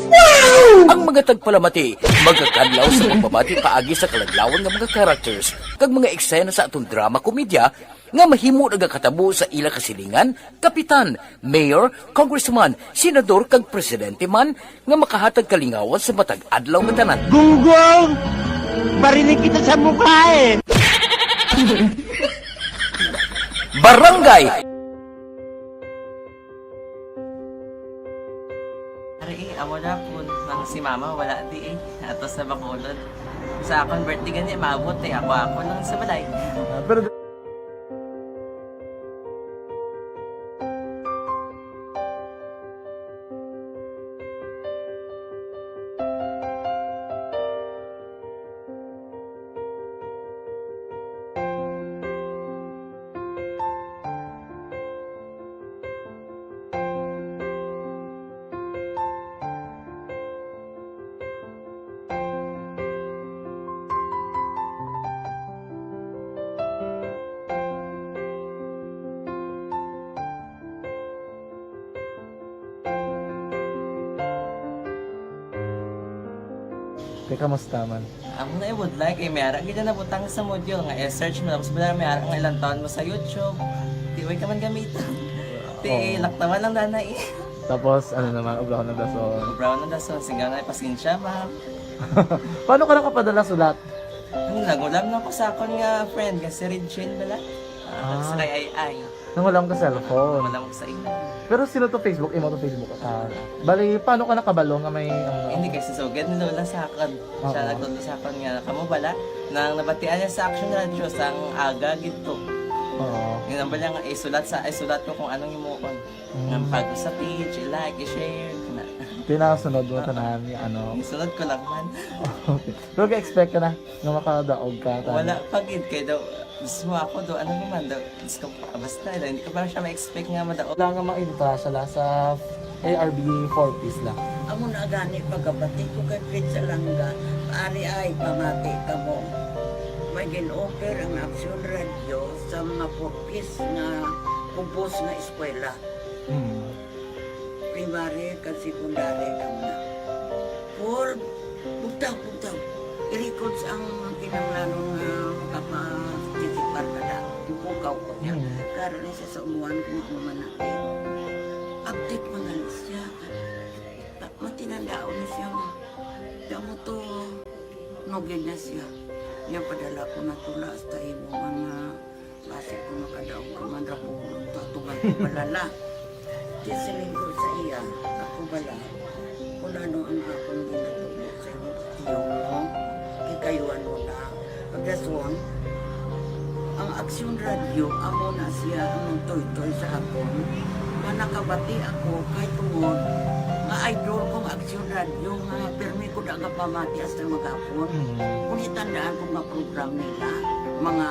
Wow! Ang mga tagpalamati, magkakadlaw sa pagbabati paagi sa kalaglawan ng mga characters kag mga eksena sa atong drama komedya nga mahimo nagakatabo sa ila kasilingan, kapitan, mayor, congressman, senador kag presidente man nga makahatag kalingawan sa matag adlaw nga tanan. Gunggong! Barinig kita sa mukha eh! Barangay! Ari, amo na po nang si mama wala di eh. Ato sa Bacolod. Sa akong birthday gani, maabot eh. Ako lang sa balay. pero kamusta man? Amo na would like eh, may ara gid na butang sa module nga i-search mo tapos bala may ara nga ilang taon mo sa YouTube. Di way ka man gamitan. Di laktawan lang danay. Tapos ano naman, ubraw na dason. Brown na dason, sigaw na pasensya ma'am. Paano ka nakapadala sulat? Nagulam na ko sa akon nga friend nga si Regine bala. Sa kay ay. Nang wala ka cellphone. Wala mo sa imo. Pero sino to Facebook? Imo to Facebook. Bali, paano ka nakabalo nga may... Hindi kasi sugad ni Lola sa akin. Siya nagtulo sa akin nga, kamo bala, nang nabatian niya sa Action Radio sang aga gito. Oo. Nga ba nga isulat ko kung anong imukon. Nga pag sa page, i-like, i-share, kana. Tinasunod mo tanan yung ano. Isunod ko lang man. Okay. Pero ka-expect ka na nga makadaog ka. Wala pagid kay daw. Gusto mo ako daw, ano naman daw. Gusto ko basta daw. Hindi ko pa siya ma-expect nga madaog. Wala nga makita sila sa ARB 4-piece lang. Amo na gani pagkabati ko kay Prince Alanga. Ari ay pamati ka mo. May gin-offer ang Action Radio sa mga purpose na compose na eskwela. Primary kag secondary kam na. For bugtaw. I-records ang kinanglanong makapasisikbar na da. Ipukaw ko niya. Karon siya sa umuan kung ako manakit. Update mo na siya. Matinandaon na siya. Damo to, nogin na siya. Yan padala ko na tula hasta imo mga base ko makadaog ka man ra po tatugan ko balala. Tisiling ko sa iya, ako bala. Kung ano ang akong ginatulo sa iyo, mo, kikayuan mo na. Pagdaswang, ang Action Radio, amo na siya ang toy-toy sa akon. Manakabati ako kay tungod nga idol kong Action Radio nga permi ko daga pamati hasta magapon. Kung itandaan ko nga program nila, mga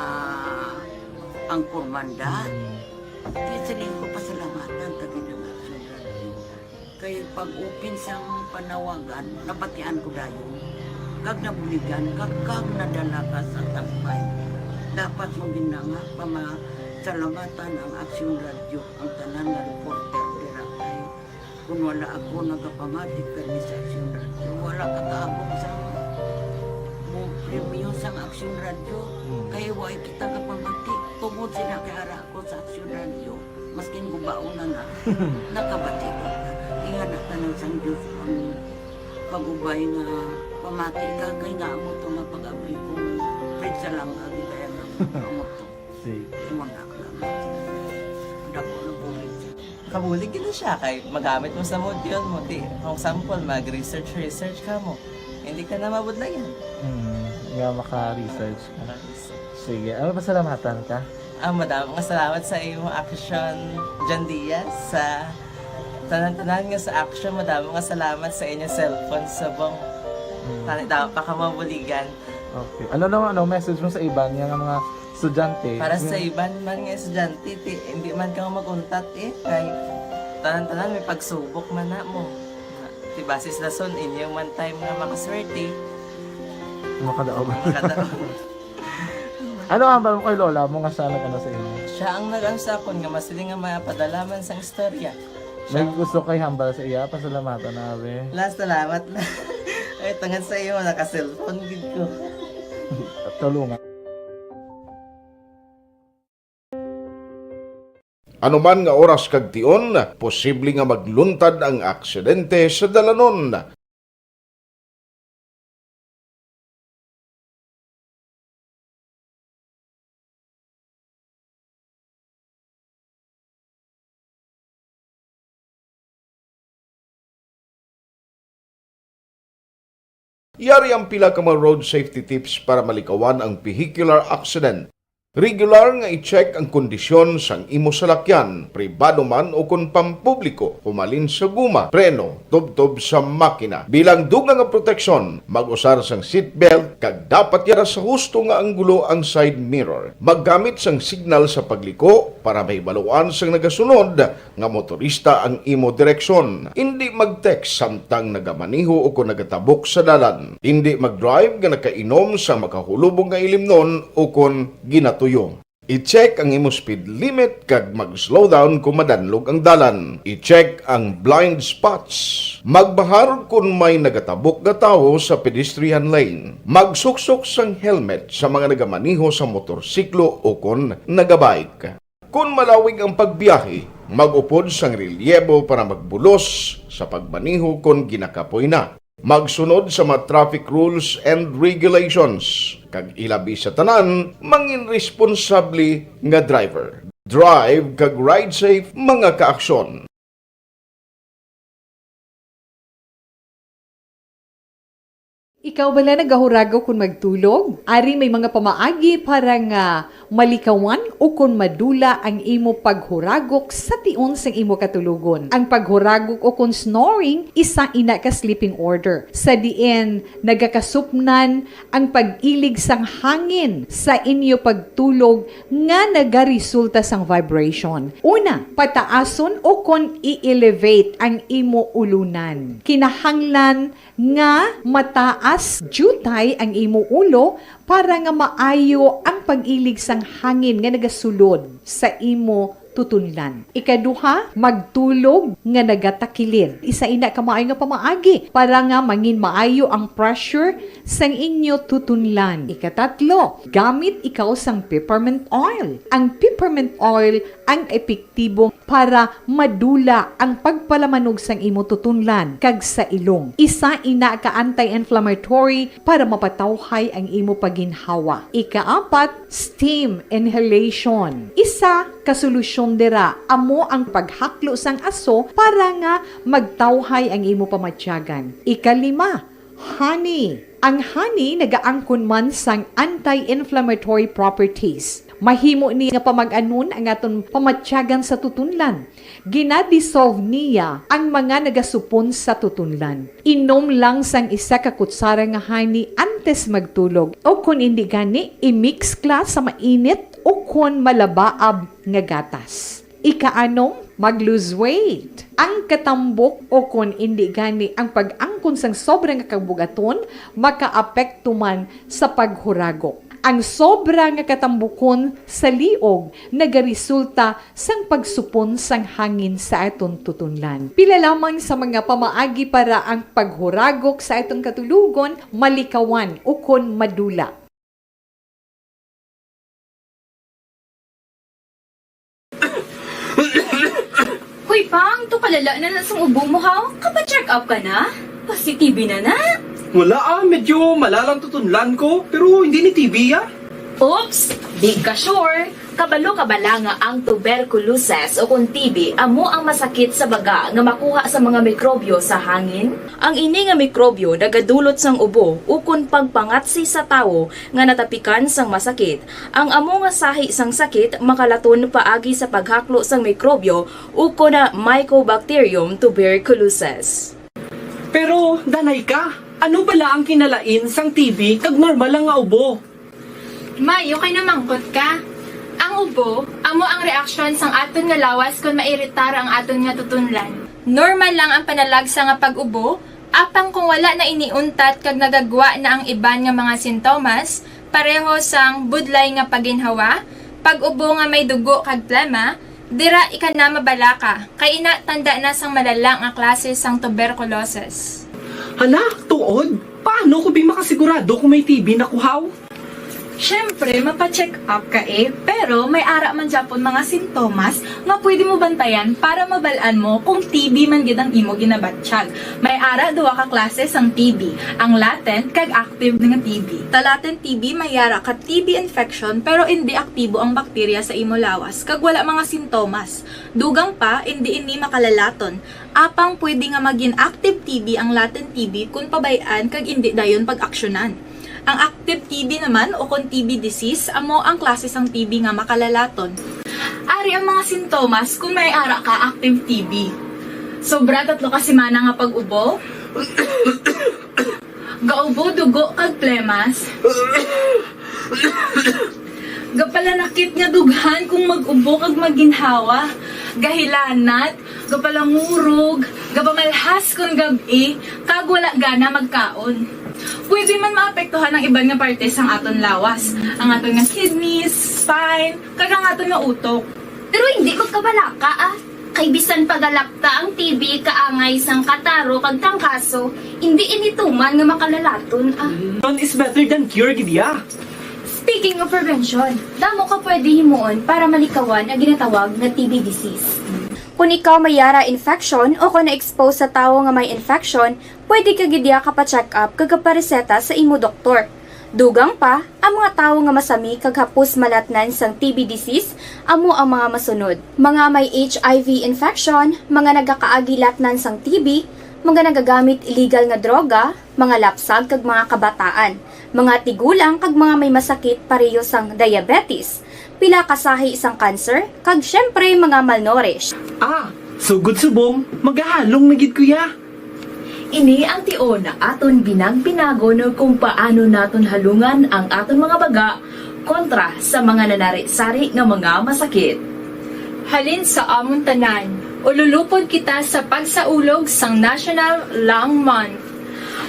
angkor manda, kisiling ko pasalamatan tagin ng Action Radio. Kay pag-upin siyang panawagan, nabatian ko dayon. Kag nabuligan, kag nadala ka sa tampay. Dapat mong ginanga salamatan ang Action Radio, ang tanan nga reporter dira kay kung wala ako nagapamatik kami sa Action Radio, wala kakaabong sa premium sa Action Radio, kaya wala kita kapamatik tungod sila kay ara ako sa Action Radio, maskin gubauna na nakabati ko na inga na tanong sang Diyos ang pagubay nga pamati ka kay nga mo ito nga pag-amay kong prinsa lang agi kaya nga mo ito. Imo na ka lang. Dako na bulig siya. Kabulig gina siya kay magamit mo sa module mo. Kung sample, mag-research ka mo. Hindi ka na mabudlayan. Nga maka-research ka na. Sige, ano pasalamatan ka? Madaming salamat sa iyong Action John Diaz sa tanan-tanan nga sa Action. Madaming salamat sa inyong cellphone sa bong dapat pa ka mabuligan. Okay. Ano message mo sa iban nga mga estudyante? Para sa iban man nga estudyante, hindi man ka maguntat kay tanan-tanan may pagsubok man na mo. Basis lason inyong one time nga makaswerte. Makadaog. Ano ang mo kay Lola mo nga sana ka na sa inyo? Siya ang nag-ansakon nga masiling nga mapadalaman sang istorya. May gusto kay hambal sa iya, pasalamatan na be. Last salamat na. Ay, tangan sa iyo, naka-cellphone gid ko. Tulungan. Anuman nga oras kag tion, posible nga magluntad ang aksidente sa dalanon. Yari ang pila ka mga road safety tips para malikawan ang vehicular accident. Regular nga i-check ang kondisyon sang imo salakyan, pribado man o kung pampubliko, humalin sa guma, preno, tubtob sa makina. Bilang dugang nga proteksyon, mag-usar sang seatbelt, kag dapat yara sa husto nga anggulo ang side mirror. Maggamit sang signal sa pagliko para may baluan sang nagasunod nga motorista ang imo direksyon. Hindi mag-text samtang nagamaniho o kung nagatabok sa dalan. Hindi mag-drive nga nakainom sa makahulubong nga ilimnon o kung ginato tuyo. I-check ang imo speed limit kag mag-slow down kung madanlog ang dalan. I-check ang blind spots. Magbahar kung may nagatabok nga tawo sa pedestrian lane. Magsuksok sang helmet sa mga nagamaniho sa motorsiklo o kung nagabike. Kung malawig ang pagbiyahe, mag-upod sang relyebo para magbulos sa pagmaniho kung ginakapoy na. Magsunod sa mga traffic rules and regulations. Kag ilabi sa tanan, mangin responsable nga driver. Drive kag ride safe mga kaaksyon. Ikaw bala nagahurago kung magtulog? Ari may mga pamaagi para nga malikawan o kung madula ang imo paghuragok sa tion sang imo katulugon. Ang paghuragok o kung snoring, isa ina ka sleeping order. Sa diin, nagakasupnan ang pag-ilig sang hangin sa inyo pagtulog nga nagaresulta sang vibration. Una, pataason o kung i-elevate ang imo ulunan. Kinahanglan nga mataas jutay ang imo ulo para nga maayo ang pag-ilig sang hangin nga nagasulod sa imo tutunlan. Ikaduha, magtulog nga nagatakilid. Isa ina ka maayo nga pamaagi para nga mangin maayo ang pressure sang inyo tutunlan. Ikatatlo, gamit ikaw sang peppermint oil. Ang peppermint oil ang epektibo para madula ang pagpalamanog sang imo tutunlan kag sa ilong. Isa ina ka anti-inflammatory para mapatawhay ang imo paginhawa. Ikaapat, steam inhalation. Isa ka solusyon dira amo ang paghaklo sang aso para nga magtawhay ang imo pamatyagan. Ikalima, honey. Ang honey nagaangkon man sang anti-inflammatory properties. Mahimo ni nga pamag-anon ang aton pamatyagan sa tutunlan. Ginadissolve niya ang mga nagasupon sa tutunlan. Inom lang sang isa ka kutsara nga honey antes magtulog. O kung hindi gani, i-mix class sa mainit o kung malabaab nga gatas. Ikaanom, mag-lose weight. Ang katambok o kung hindi gani ang pag-angkon sang sobrang kabugaton, makaapekto man sa paghuragok. Ang sobra nga katambukon sa liog nagaresulta sang pagsupon sang hangin sa aton tutunlan. Pila lamang sa mga pamaagi para ang paghuragok sa aton katulugon malikawan o kon madula. Hoy Pang, to palala na sang ubo mo ha? Kapa-check up ka na? Positive na. Wala medyo malalang tutunlan ko, pero hindi ni TB Oops! Di ka sure? Kabalo kabala nga ang tuberculosis o kung TB amo ang masakit sa baga nga makuha sa mga mikrobyo sa hangin. Ang ini nga mikrobyo nagadulot sang ubo o kung pagpangatsi sa tawo nga natapikan sang masakit. Ang amo nga sahi sang sakit makalaton paagi sa paghaklo sang mikrobyo o kung na Mycobacterium tuberculosis. Pero, danay ka, ano bala ang kinalain sang TB kag normal lang nga ubo? Mayo kay namangkot ka. Ang ubo, amo ang reaksyon sang aton nga lawas kung mairitar ang aton nga tutunlan. Normal lang ang panalagsa nga pag-ubo, apang kung wala na iniuntat kag nagagwa na ang iban nga mga sintomas, pareho sang budlay nga paginhawa, pag-ubo nga may dugo kag plema, dira ika na mabala ka, kay ina tanda na sang malalang nga klase sang tuberculosis. Hala, tuod? Paano ko makasigurado kung may TB na kuhaw? Siyempre, mapacheck up ka pero may ara man dyan mga sintomas nga pwede mo bantayan para mabalaan mo kung TB man gid ang imo ginabatsyag. May ara duwa ka klase sang TB, ang latent kag active nga TB. Ta latent TB may ara ka TB infection pero hindi aktibo ang bakterya sa imo lawas kag wala mga sintomas. Dugang pa, hindi makalalaton. Apang pwede nga maging active TB ang latent TB kung pabayaan kag hindi dayon pag-aksyonan. Ang active TB naman o kung TB disease, amo ang klase sang TB nga makalalaton. Ari ang mga sintomas kung may ara ka active TB. Sobra 3 ka semana nga pag-ubo. Gaubo, dugo, kag plemas. Gapalanakit nga dughan kung mag-ubo kag maginhawa. Gahilanat, gapalangurog, gapamalhas kung gabi, kag wala gana magkaon. Pwede man maapektuhan ang ibang nga parte sang aton lawas. Ang aton nga kidneys, spine, kag ang aton nga utok. Pero hindi ko kabalaka Kay bisan pagalakta ang TB kaangay sang kataro kag tangkaso, hindi inituman nga makalalaton Prevention is better than cure, gidya. Speaking of prevention, damo ka pwede himuon para malikawan ang ginatawag na TB disease. Kung ikaw may yara infection o kung na-expose sa tao nga may infection, pwede ka gidya kapacheck up kagapareseta sa imo doktor. Dugang pa, ang mga tao nga masami kag hapos malatnan sang TB disease, amo ang mga masunod. Mga may HIV infection, mga nagakaagilatnan sang TB, mga nagagamit illegal nga droga, mga lapsag kag mga kabataan, mga tigulang kag mga may masakit pareho sang diabetes, pila kasahi isang cancer, kag syempre mga malnourished. Sugod subong, magahalong na gid kuya. Ini ang tion na aton binang-binago no kung paano naton halungan ang aton mga baga kontra sa mga nanari-sari nga mga masakit. Halin sa amon tanan, ululupod kita sa pagsaulog sang National Lung Month.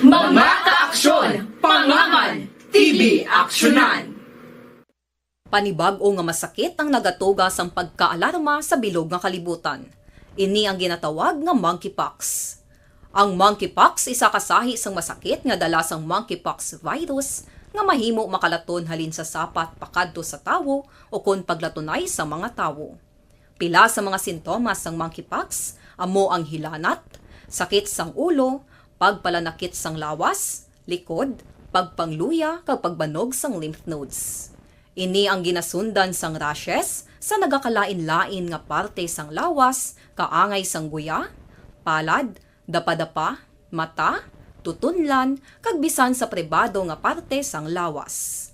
Mga kaaksyon, pangangan, TB aksyonan. Panibag-o nga masakit ang nagatuga sang pagkaalarma sa bilog nga kalibutan. Ini ang ginatawag nga monkeypox. Ang monkeypox isa kasahi sang masakit nga dala sang monkeypox virus nga mahimo makalaton halin sa sapat pakadto sa tawo o kon paglatunay sa mga tawo. Pila sa mga sintomas sang monkeypox amo ang hilanat, sakit sang ulo, pagpalanakit sang lawas, likod, pagpangluya kag pagbanog sang lymph nodes. Ini ang ginasundan sang rashes sa nagakalain-lain nga parte sang lawas, kaangay sang guya, palad, dapa-dapa, mata, tutunlan, kag bisan sa pribado nga parte sang lawas.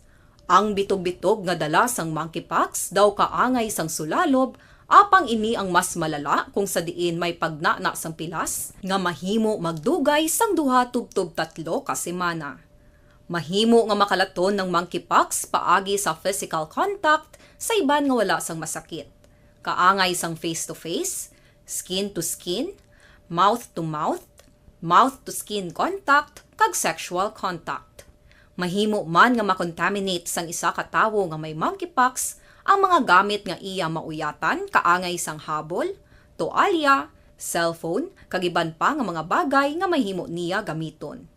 Ang bitog-bitog nga dala sang monkeypox daw kaangay sang sulalob, apang ini ang mas malala kung sa diin may pagnana sang pilas nga mahimo magdugay sang 2 tubtob 3 ka semana. Mahimo nga makalaton ng monkeypox paagi sa physical contact sa iban nga wala sang masakit. Kaangay sang face-to-face, skin-to-skin, mouth-to-mouth, mouth-to-skin contact, kag sexual contact. Mahimo man nga makontaminate sang isa ka tawo nga may monkeypox ang mga gamit nga iya mauyatan kaangay sang habol, toalya, cellphone, kag iban pa nga mga bagay nga mahimo niya gamiton.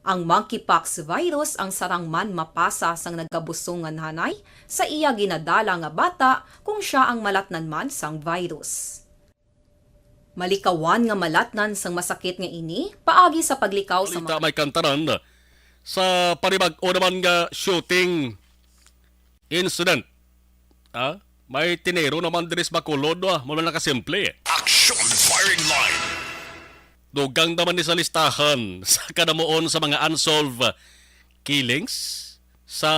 Ang monkeypox virus ang sarang man mapasa sang nagkabusong nga nanay sa iya ginadala nga bata kung siya ang malatnan man sang virus. Malikawan nga malatnan sang masakit nga ini paagi sa paglikaw sa mga may kantaran sa panibag-o naman nga shooting incident. May tinero naman diris Bacolod mula nakasimple. Action firing line. Dugang naman ni sa listahan sa kanamuon sa mga unsolved killings sa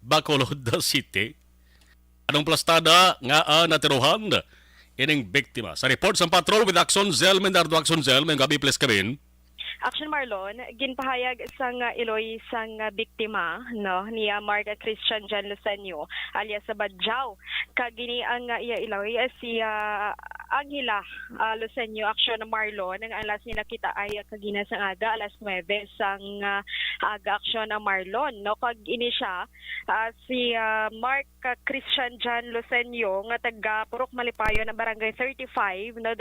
Bacolod City. Anong plastada nga natiruhan ining biktima? Sa report sa patrol with Axon Zel, Menardo Axon Zel, may gabi please kamin. Action Marlon, ginpahayag sang Iloy sang biktima no ni Mark Christian John Lucenio alias sa Badjao. Kagini ang iya Iloy si Angela Lucenio Action Marlon ang alas nila kita ay kagina sang aga alas 9 sang aga Action Marlon no kag ini siya si Mark Christian John Lucenio nga taga Purok Malipayo na barangay 35 no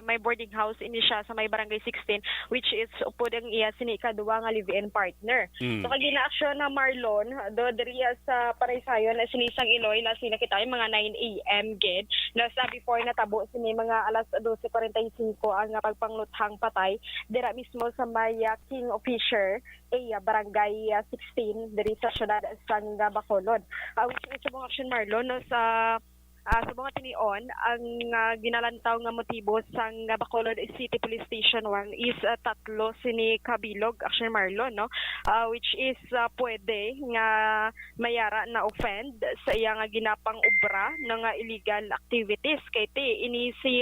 may boarding house ini siya sa may barangay 16 which is upod ang iya sini kaduwa nga live-in partner. So kag gina-aksyon na Marlon do diriya sa Paraysayon na sinisang Iloy na sila kita mga 9 AM gid na sa before natabo sini mga alas 12:45 ang pagpangluthang patay dira mismo sa may King of Fisher barangay 16 diri sa syudad sang Bacolod. Which is sa mga aksyon Marlon no, sa mga tinion, ang ginalantaw nga motibo sang Bacolod City Police Station 1 is tatlo sini kabilog, Action Marlon, no? Which is pwede nga mayara na offend sa iya nga ginapang obra ng illegal activities. Kay ini si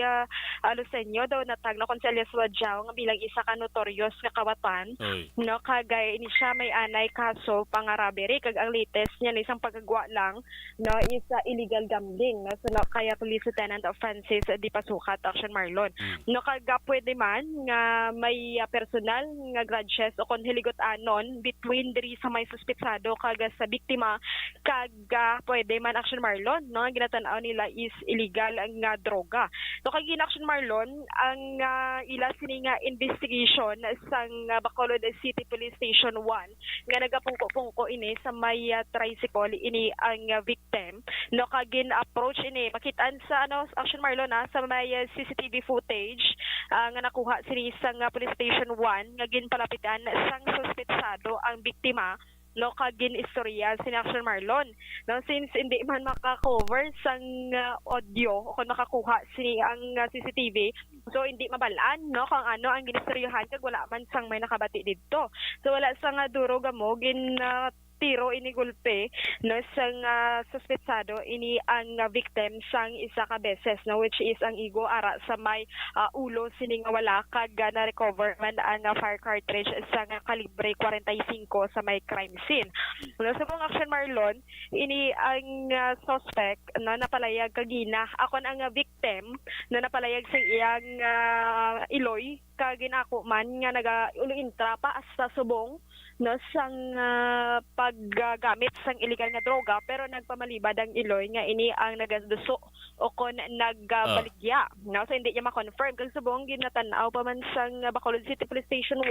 Lucenio daw natag na Conselhos Wadjao nga bilang isa ka notorious nga kawatan, no? Kagay ini siya may anay kaso pangaraberi kag ang latest niya isang pagagwa lang, no, is illegal gambling. So, kaya Police Lieutenant of Francis Di Pasukat, Action Marlon. No, kaga pwede man nga may personal nga grudges o kon hiligot-anon between diri sa may suspetsado kaga sa biktima kaga pwede man Action Marlon, no, ang ginatanaw nila is illegal nga droga. So kag Action Marlon ang ila sini nga investigation sang Bacolod City Police Station 1 nga nagapungko-pungko ini sa may tricycle ini ang victim, no, kagin approach ini makitaan sa Action Marlon sa may CCTV footage nga nakuha sini sang police station 1 nga ginpalapitan sang suspetsado ang biktima no kagin istorya si Action Marlon no since hindi man maka-cover sang audio o kung nakakuha ang CCTV so hindi mabalaan no kung ano ang ginistoryahan kag wala man sang may nakabati didto so wala sang durog mo tiro ini gulpe no sang suspetsado ini ang victim sang isa ka beses no which is ang igo ara sa may ulo sining wala kag na recover man ang fire cartridge sang kalibre 45 sa may crime scene no sa pong Action Marlon ini ang suspect no napalayag kagina akon ang victim no napalayag sa iyang iloy kag ginako man nga naga intra pa sa subong no sang paggamit sang illegal nga droga pero nagpamalibad ang iloy nga ini ang nagaduso o kon nagbaligya no so hindi niya ma-confirm kag subong ginatanaw pa man sang Bacolod City Police Station 1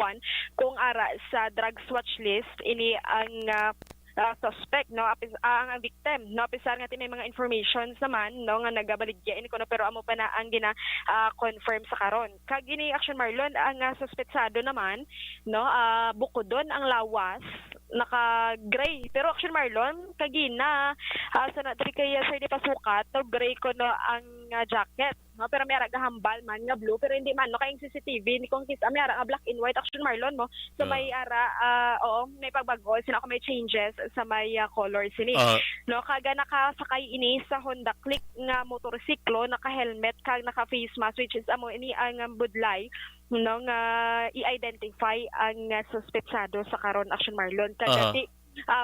kung ara sa drugs watch list ini ang suspect no ang victim no pisar nga may mga informations naman no nga nagabaligya ini kuno pero amo pa na ang gina confirm sa karon kag ini Action Marlon ang suspetsado naman no bukodon ang lawas naka-gray pero Action Marlon kagina sa natri kay Sir di pasukat to gray ko no ang jacket no pero may ara hambal man nga blue pero hindi man no kay CCTV ni kung kita may ara black and white Action Marlon mo so may ara may pagbago sina ko may changes sa may color sini no kaga nakasakay ini sa Honda Click nga motorsiklo naka-helmet kag naka-face mask which is amo ini ang budlay no nga i-identify ang suspetsado sa karon Action Marlon kagati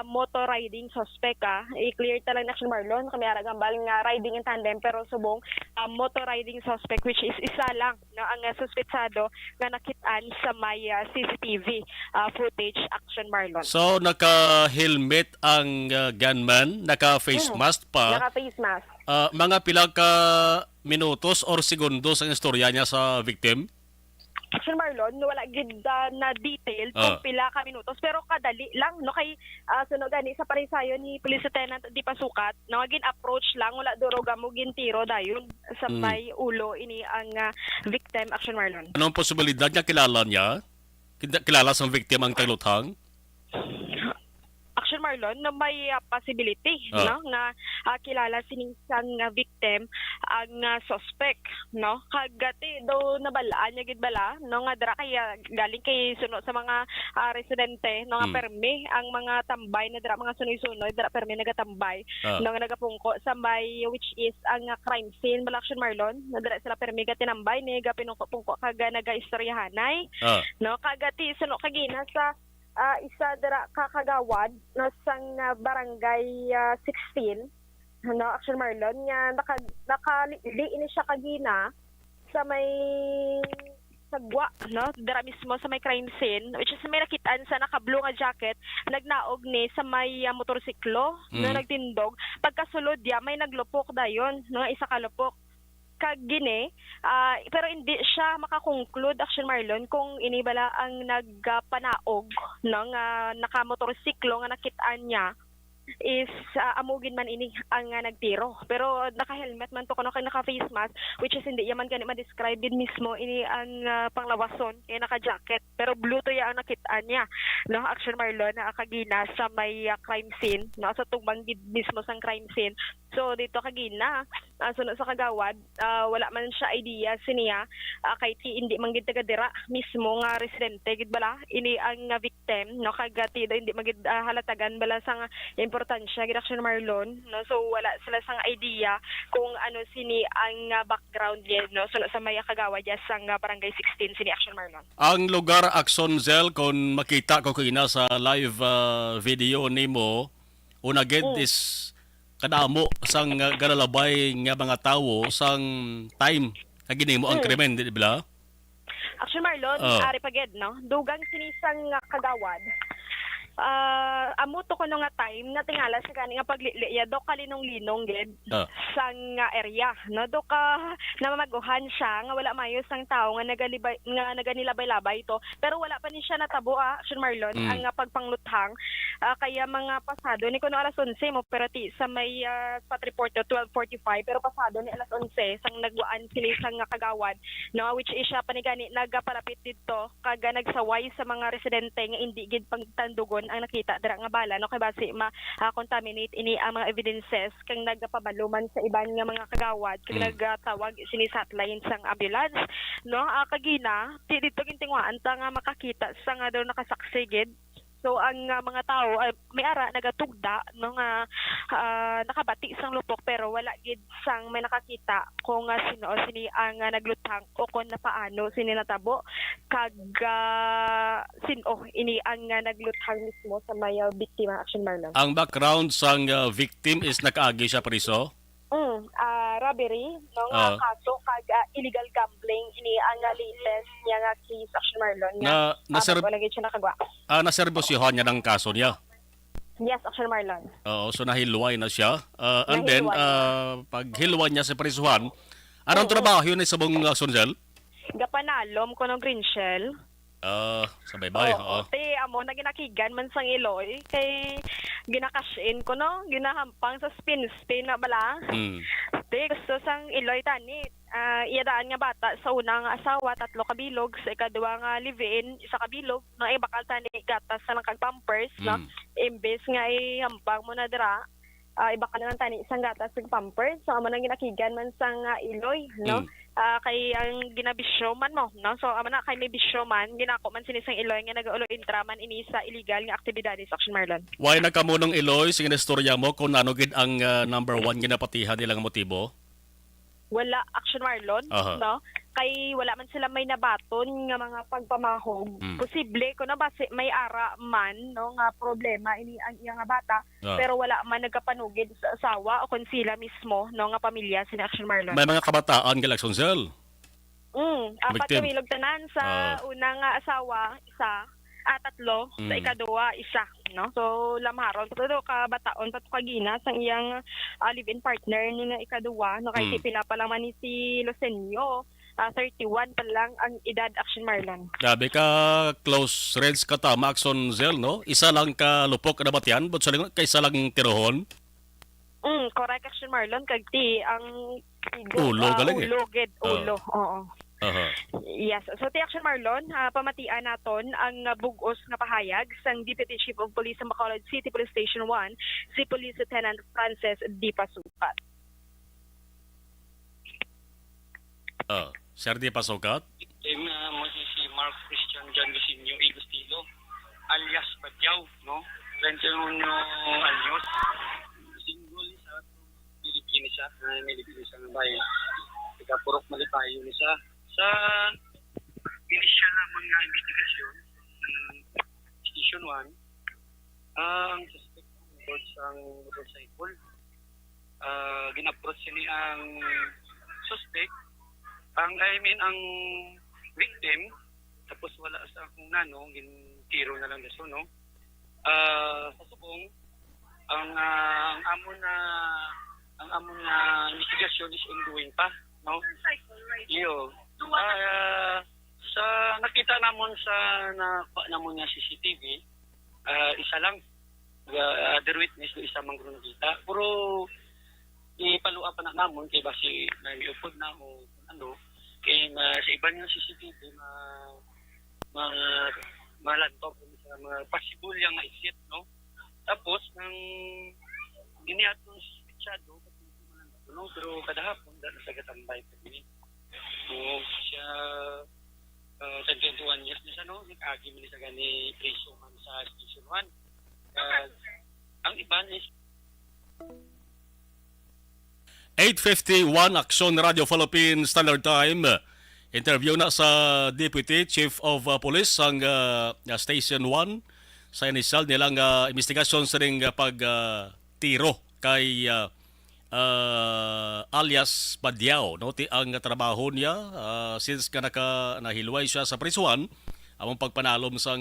motor riding suspect i-clear talang Action Marlon kami ara gambal nga riding in tandem pero subong motor riding suspect which is isa lang no ang suspetsado nga nakitaan sa may CCTV footage Action Marlon. So naka-helmet ang gunman, naka-face mask pa. Naka-face mask. Mga pila ka minutos or segundos ang istorya niya sa victim? Action Marlon wala gid na detail kung pila ka minutos pero kadali lang no kay suno gani sa parisayo ni Police Lieutenant di pasukat no gin approach lang wala duroga mo gin tiro dayon sa may ulo ini ang victim Action Marlon. Anong posibilidad nga kilala niya? Kilala sa victim ang tagluthang? Action Marlon na may possibility no nga kilala sining sang victim ang suspect no kagati do nabalaan niya gid bala no nga dra kaya galing kay suno sa mga residente no nga permi ang mga tambay na dra mga sunoy-sunoy dra permi nagatambay no nga nagapungko sa may which is ang crime scene bala Action Marlon na dra sila permi gatinambay ni gapinungko-pungko kaga naga-istoryahanay no kagati suno kagina sa isa dara kakagawad no sang barangay 16 no Action Marlon nga nakali ini siya kagina sa may sagwa no dara mismo sa may crime scene which is may nakitaan sa naka-blue nga jacket nagnaog ni sa may motorsiklo no nagtindog pagkasulod ya may naglupok dayon no isa ka lupok kag gini pero hindi siya makakonclude Action Marlon kung inibala ang nagpanaog ng nakamotorsiklo nga nakitaan niya is amugin man ini ang nagtiro pero naka-helmet man to kuno kay naka-face mask which is hindi yaman gani ma-describe din mismo ini ang panglawason kay naka-jacket pero blue to ya ang nakitaan niya no Action Marlon na kagina sa may crime scene no sa tubang mismo sang crime scene so dito kagina suno sa kagawad wala man siya idea siniya kay hindi man gid taga dira mismo nga residente gid bala ini ang victim no kagati hindi magid halatagan bala sang importansya gid Action Marlon no so wala sila sang idea kung ano sini ang background niya no so sa may kagawad ya sang barangay 16 sini Action Marlon. Ang lugar Axon Zel kung makita ko kina sa live video nimo una gid is kadamo sang galalabay nga mga tawo sang time kagini mo ang krimen di ba? Action Marlon ari paged no dugang sinisang kagawad amo to kuno nga time na tingala sa kani nga pagliliya do kalinong-linong gid sang area no do ka namamaguhan siya nga wala mayo sang tao nga naganilabay-labay to pero wala pa ni siya natabo Action Marlon ang pagpangluthang kaya mga pasado ni kuno alas 11 mo pero ti sa may spot report 12:45 pero pasado ni alas 11 sang nagwaan sila sang kagawad no which is siya panigani nagapalapit didto kaga nagsaway sa mga residente nga indi gid pagtandugon kon ang nakita dira nga bala no kay basi ma-contaminate ini ang mga evidences kang nagapabaluman sa iban nga mga kagawad kag nagtawag sini hotline sang ambulance no kagina dito gintingwaan ta nga makakita sa nga daw nakasaksi gid. So ang mga tao may ara nagatugda no nga nakabati sang lupok pero wala gid sang may nakakita kung sino o sini ang naglutang o kung napaano sini natabo kag sino ini ang naglutang mismo sa may biktima Action Marlon. Ang background sang victim is nakaagi siya priso? Robbery no nga kaso kag illegal gambling ini ang latest niya nga case Action Marlon nga naserbosyohan niya ng kaso niya. Yes, Action Marlon. Oo, so nahilway na siya. And then pag hilwan niya sa prisuhan, anong trabaho yun sa bong Sonzel? Gapanalom ko ng Green Shell. Sa baybay. Te, amo na ginakigan man sang Iloy kay ginakash-in ko no, ginahampang sa spin na bala. Te, gusto sang Iloy tani. Iyadaan nga bata sa unang asawa, 3 kabilog, sa ikaduwa nga live-in, 1 kabilog, no, bakal tani gatas sa lang pampers, no, imbes nga hampang mo na dira, ibakal na tani isang gatas ng pampers, so amo nang ginakigan man sang Iloy, no, kay ang ginabisyo man mo, no, so amo na kay may bisyo man, ginako man sinisang Iloy nga nag-ulo intraman ini sa illegal nga aktibidades Action Marlon. Why nagkamunong Iloy, sige na istorya mo kung ano gid ang number 1 ginapatihan nilang motibo? Wala Action Marlon, no? Kay wala man sila may nabaton nga mga pagpamahog. Posible ko na base may ara man no nga problema ini ang iya nga bata, pero wala man nagapanugid sa asawa o kon sila mismo no nga pamilya si Action Marlon. May mga kabataan gila Sonzel. Apat kamilog tanan sa unang asawa, 3 sa ikaduwa, 1, no? So lamharon pero kabataon pat kagina sang iyang live-in partner ni nga ikaduwa no kay pila pa lang man ni si Lucenio, 31 pa lang ang edad Action Marlon. Grabe ka close friends ka ta Maxon Zel no? Isa lang ka lupok na batian but sa lingon kay isa lang tirohon. Correct Action Marlon kag ti ang ulo galing ulo. Oo. Yes. So, Action Marlon, pamatian naton ang bugos nga pahayag sang Deputy Chief of Police sa Bacolod City Police Station 1, si Police Lieutenant Frances D. Pasukat. Sir D. Pasukat? Mo si Mark Christian John Lucenio Agustilo, alias Badyaw, no? 21 anyos. Single sa Pilipinas ng bayan. Purok Malipayo ni sa initial na mga investigasyon Station 1, ang suspect board sang motorcycle. Gin-approach ni ang suspect, ang victim, tapos wala sa akong gin-tiro na lang daso, no? Sa subong, ang amon na investigasyon is ongoing pa, no? Iyo. Sa nakita namon sa namon nga CCTV, isa lang other witness do isa man guro nakita. Pero ipaluwa pa na namon kay basi naiupod na o ano kay sa iban nga CCTV malantop sa mga possible yang exit, no? Tapos nang iniaton shadow no, pero kada hapon dahil sa gatambay kami. So, siya 21 years na siya, no? Nag-agi mo sa gani preso man sa Station 1. Ang iban is 8:51 Action Radio Philippines Standard Time. Interview na sa Deputy Chief of Police ang Station 1 sa initial nilang investigasyon sa ring pag-tiro kay alias Badyaw, no? Ang trabaho niya since ka nahilway siya sa prisuhan among pagpanalom sa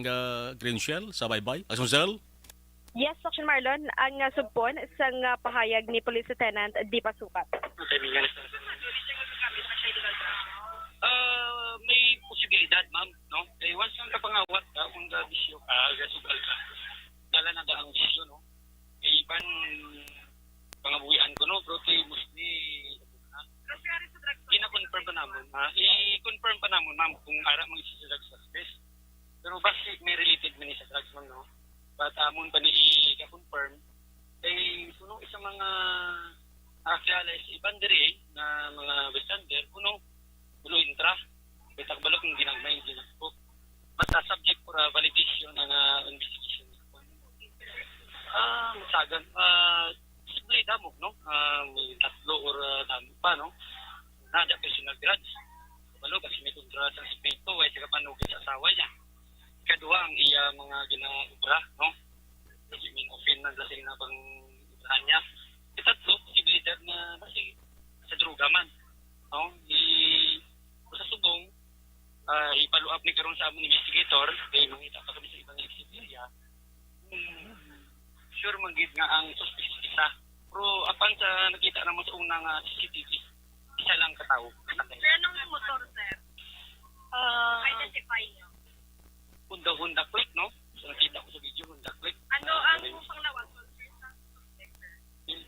Green Shell sa baybay. Action Cell? Yes, Action Marlon, ang subpon sa pahayag ni Police Lieutenant D. Pasukat. May posibilidad, ma'am, no? Once kang kapangawat ka, kung bisyo ka, gasugal ka, dala na ang bisyo, no? Iban pangabuhian ko, no? Pero mostly kina-confirm pa naman, i-confirm pa naman, ma'am, kung ara mag-isa sa drugs suspect. Pero basic may related man sa drugs, ma'am, no? But amon pa ni i-confirm, ay puno isang mga nakakilala sa ibang diri na mga bystander, puno intra. Betak balok ng ginagmay ko. Basta subject for validation ng investigation. Masagan, simple damo, no? May tatlo or damo pa, no? Nada personal grudge. Balo kasi may kontra sa respeto, ay sa kapanugin sa asawa niya. Kadua ang iya mga ginaubra, no? Kasi may offend na lasing na bang ibrahan niya. Itatlo, posibilidad na kasi sa droga man, no? Sa subong, i-follow up ni karon sa among investigator, kay mangita pa kami sa ibang area. Sure manggid nga ang suspicious isa. Pero apan sa nakita naman sa unang CCTV, isa lang katao. Pero anong motor, sir? Identify niyo. Honda Click, no? So nakita ko sa video, Honda Click. Ano ang panglawas?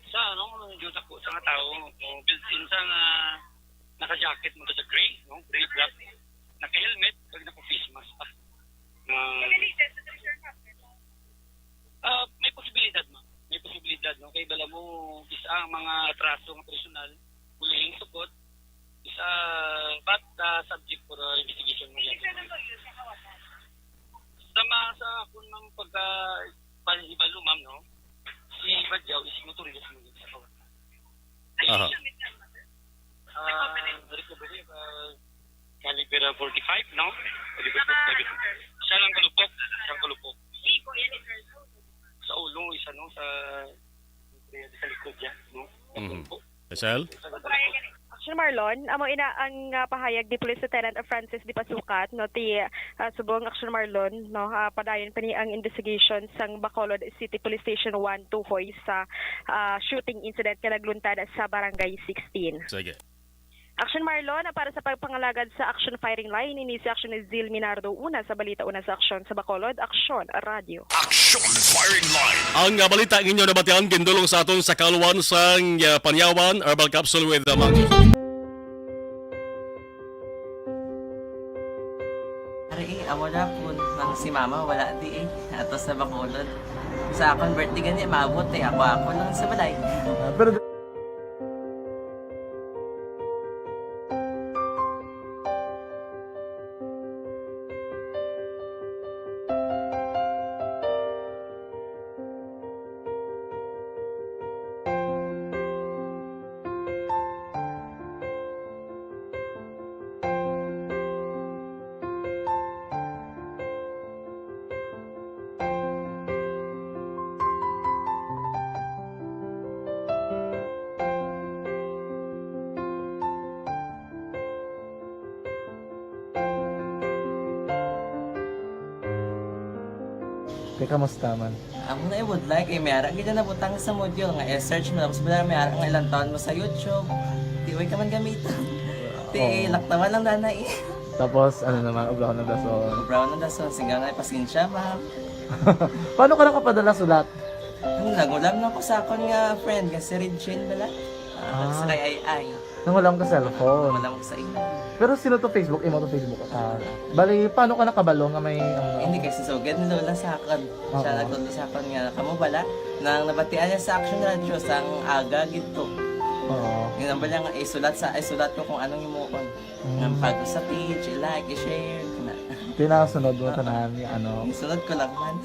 Sa, no? Diyos ako sa nga tao, built-in sa naka-jacket mo sa gray, no? Gray black. Naka-helmet, pag naka-face mask pa. May posibilidad, ma. May posibilidad, no? Kaya bala mo, isa ang mga atraso ng personal, huling sukot, isa but subject for investigation mo yan. Sama sa akong ng pagka-ibalo, ma'am, no? Si Badyaw, is motorilis mo sa kawat. Recovery, caliber 45, no? Siya lang kalupok. Sa ulo, isa, no? Sa likod niya, no? Esel? Action Marlon, amo ina ang pahayag di Police Lieutenant Francis Di Pasukat, no, ti subong Action Marlon, no, padayon pa ni ang investigation sang Bacolod City Police Station 1 tuhoy sa shooting incident nga nagluntad sa Barangay 16. Sige. Action Marlon, para sa pagpangalagad sa Action Firing Line, ini si Action Zil Minardo una sa balita una sa Action sa Bacolod, Action Radio. Action Firing Line. Ang balita ang inyo nabatian gindulong sa aton sa kaluwan sang Panyawan Herbal Capsule with the Monkey. Amo na po nang si mama wala di ato sa Bacolod. Sa akong birthday gani maabot ako lang sa balay. Pero kamusta man? Ako na would like, may ara gina na butang sa module nga search mo tapos bala may ara nga ilang taon mo sa YouTube. Di way ka man gamitan. Di laktawan lang danay. Tapos ano naman, brown ng dason. Brown ng dason, sigaw na pasensya ma'am. Paano ka nakapadala sulat? Nagulam na ko sa akon nga friend kasi Regine bala. Nagsalay ay. Nangulam ka cellphone. Nangulam ko sa ina. Pero sino to Facebook? Imo to Facebook. Bali, paano ka nakabalo nga may... Hindi kasi sugad ni Lola sa akin. Siya nagtulo sa akin nga, kamo bala, nang nabatian niya sa Action Radio sang aga gito. Oo. Yun ang bala nga, isulat ko kung anong imukon. Nang pag sa page, i-like, i-share. Tinasunod mo tanahan ni ano? Sunod ko lang man.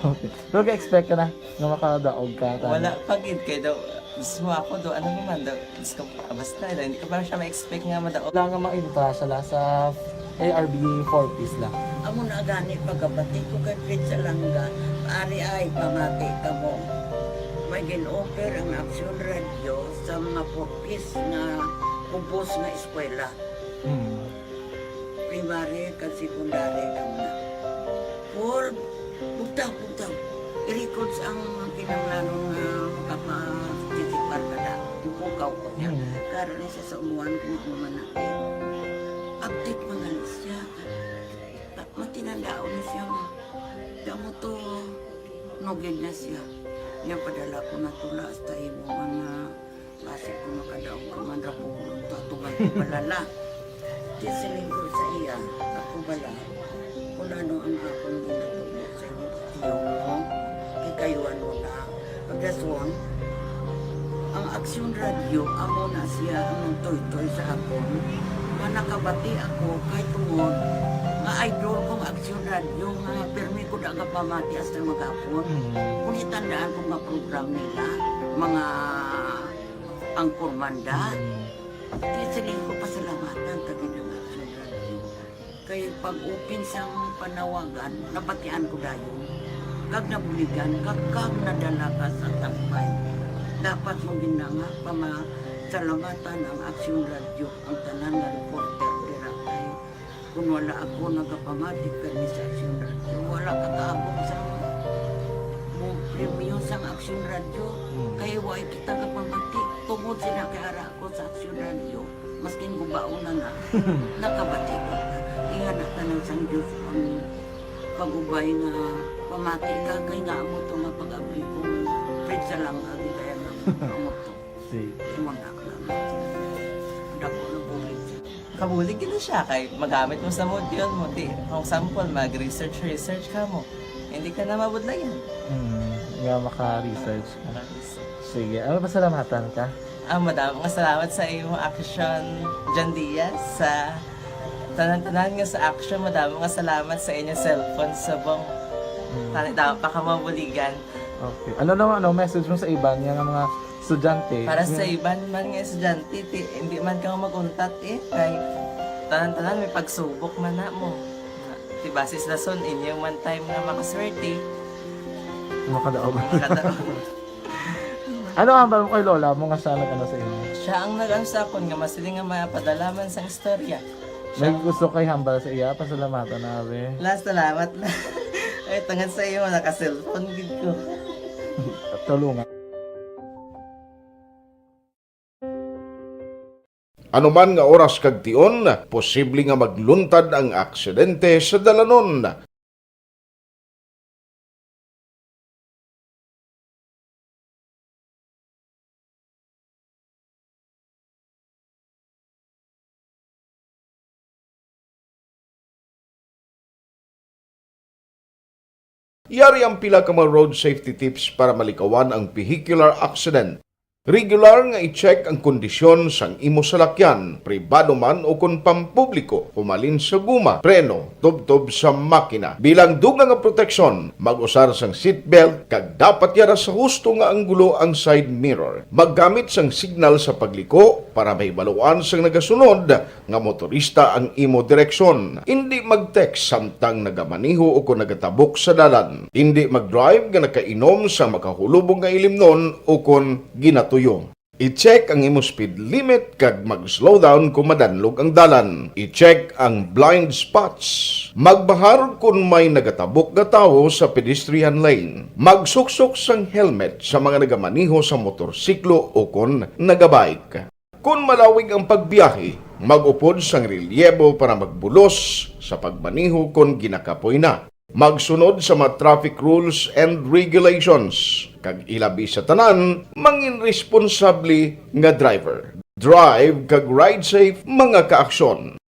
Okay. Pero ka-expect ka na nga makadaog ka? Wala, pagid kayo daw. Gusto mo ako do, ano naman daw, basta, hindi ko parang siya ma-expect nga madaog. Wala nga ma-intra siya sa ARB 4 piece lang. Amo na gani pagkabati ko kay Pizza Langga, paari ay pamati ka mo. May gin-offer ang Action Radio sa mga 4 piece na kubos na eskwela. Primary ka secondary ka na. For, bugtaw. I-record ang pinanglanong kapatitipar ka na. Ipukaw ko niya. Karoon niya sa umuan kung natin. Update mga siya. Matinandao na siya. Damo to, nogin na siya. Yan padala ko na tula sa imo mga base ko makadaong kamandra po tatugan ko balala. Tisiling ko sa iya, ako bala. Kung ano ang akong ginatulo sa iyo. kayo ano na. Pagdason, ang Aksyon Radio, amo na siya ang toy-toy sa akon. Manakabati ako kay tungod nga idol kong Aksyon Radio nga permi ko na nga pamati hasta magapon. Kung itandaan ko nga program nila, mga angkor manda, tisiling ko pasalamatan tagi ng Aksyon Radio. Kaya pag-upin siyang panawagan, napatian ko dayon. Kag nabuligan, kag nadala ka sa tampay. Dapat mong ginanga pamasalamatan ang Aksyon Radio, ang tanan nga reporter dira kay kung wala ako nagapamatik kami sa Aksyon Radio, wala kakaabot sa mong premium sa Aksyon Radio, kaya wala kita kapamatik tungod sila kay ara ako sa Aksyon Radio, maskin gubauna na nakabatik ko. Inganatan ng Sang Diyos ang pag-ubay nga pamati ka kay nga mo ito nga pag-abay kong pritsa lang agi kaya nga mo ito. Muna ka lang. Dako na bulig siya. Kabulig na siya kay magamit mo sa module mo. Di, kung sample, mag-research ka mo. Hindi ka na mabudlayan. Nga maka-research ka na. Sige, ano pasalamatan ka? Madam, salamat sa iyong action, John Diaz, sa tanan-tanan nga sa action. Madam, salamat sa inyong cellphone sa bong dapat pa ka mabuligan. Okay. Ano naman, message mo sa iba niya ng mga estudyante? Para sa iba man nga estudyante, hindi man ka maguntat kay tanan-tanan may pagsubok man na mo. Di basis na son, inyo man time nga makaswerte. Makadaog. Ano ang balong kay Lola mo nga siya nag-ano sa inyo? Siya ang nag-ansakon nga masiling nga mapadalaman sa istorya. May gusto kay hambal sa iya, pasalamatan na rin. Last, salamat na. Ay, tangan sa iyo, naka-cellphone gid ko. Tulungan. Anuman nga oras kag tion, posible nga magluntad ang aksidente sa dalanon. Yari ang pila ka mga road safety tips para malikawan ang vehicular accident. Regular nga i-check ang kondisyon sang imo salakyan, pribado man o kung pampubliko, humalin sa guma, preno, tubtob sa makina. Bilang dugang nga proteksyon, mag-usar sang seatbelt, kag dapat yara sa husto nga anggulo ang side mirror. Maggamit sang signal sa pagliko para may baluan sang nagasunod nga motorista ang imo direksyon. Hindi mag-text samtang nagamaniho o kung nagatabok sa dalan. Hindi mag-drive nga nakainom sa makahulubong nga ilimnon o kung ginatuyo. I-check ang imo speed limit kag mag-slow down kung madanlog ang dalan. I-check ang blind spots. Magbahar kung may nagatabok na tao sa pedestrian lane. Magsuksok sang helmet sa mga nagamaniho sa motorsiklo o kung nagabike. Kung malawig ang pagbiyahe, mag-upod sang relyebo para magbulos sa pagmaniho kung ginakapoy na. Magsunod sa mga traffic rules and regulations. Kag ilabi sa tanan, mangin responsable nga driver. Drive kag ride safe mga kaaksyon.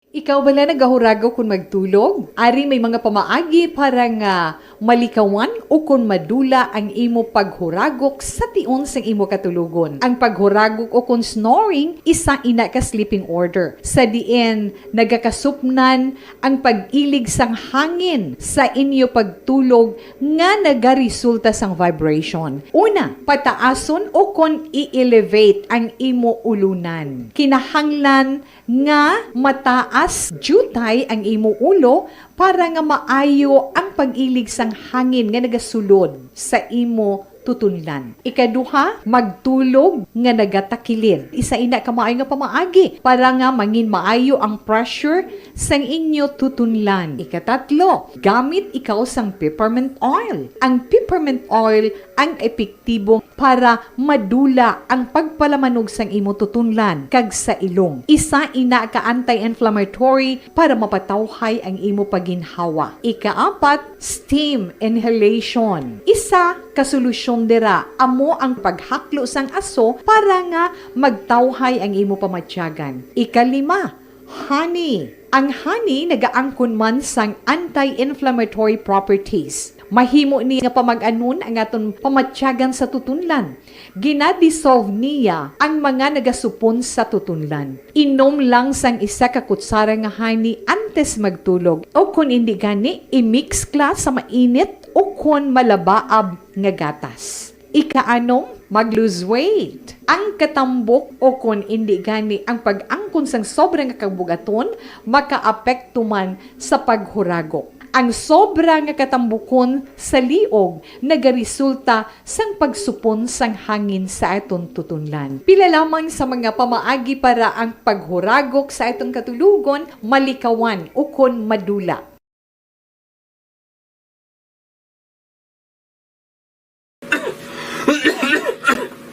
Ikaw bala nagahuragaw kung magtulog? Ari may mga pamaagi para nga malikawan o kung madula ang imo paghuragok sa tion sang imo katulugon. Ang paghuragok o kung snoring, isa ina ka sleeping order. Sa diin, nagakasupnan ang pag-ilig sang hangin sa inyo pagtulog nga nagaresulta sang vibration. Una, pataason o kung i-elevate ang imo ulunan. Kinahanglan nga mataas jutay ang imo ulo para nga maayo ang pag-ilig sang hangin nga nagasulod sa imo tutunlan. Ikaduha, magtulog nga nagatakilid. Isa ina ka maayo nga pamaagi para nga mangin maayo ang pressure sang inyo tutunlan. Ikatatlo, gamit ikaw sang peppermint oil. Ang peppermint oil ang epektibo para madula ang pagpalamanog sang imo tutunlan kag sa ilong. Isa ina ka anti-inflammatory para mapatawhay ang imo paginhawa. Ikaapat, steam inhalation. Isa ka solusyon dira amo ang paghaklo sang aso para nga magtawhay ang imo pamatyagan. Ikalima, Honey. Ang honey nagaangkon man sang anti-inflammatory properties. Mahimo ni nga pamag-anon ang aton pamatyagan sa tutunlan. Ginadissolve niya ang mga nagasupon sa tutunlan. Inom lang sang isa ka kutsara nga honey antes magtulog. O kung hindi gani, i-mix kla sa mainit o kung malabaab nga gatas. Ika-anom, mag-lose weight. Ang katambok o kung hindi gani ang pag-angkon sang sobrang kabugaton, makaapekto man sa paghuragok. Ang sobra nga katambukon sa liog nagaresulta sang pagsupon sang hangin sa aton tutunlan. Pila lamang sa mga pamaagi para ang paghuragok sa aton katulugon malikawan o kon madula.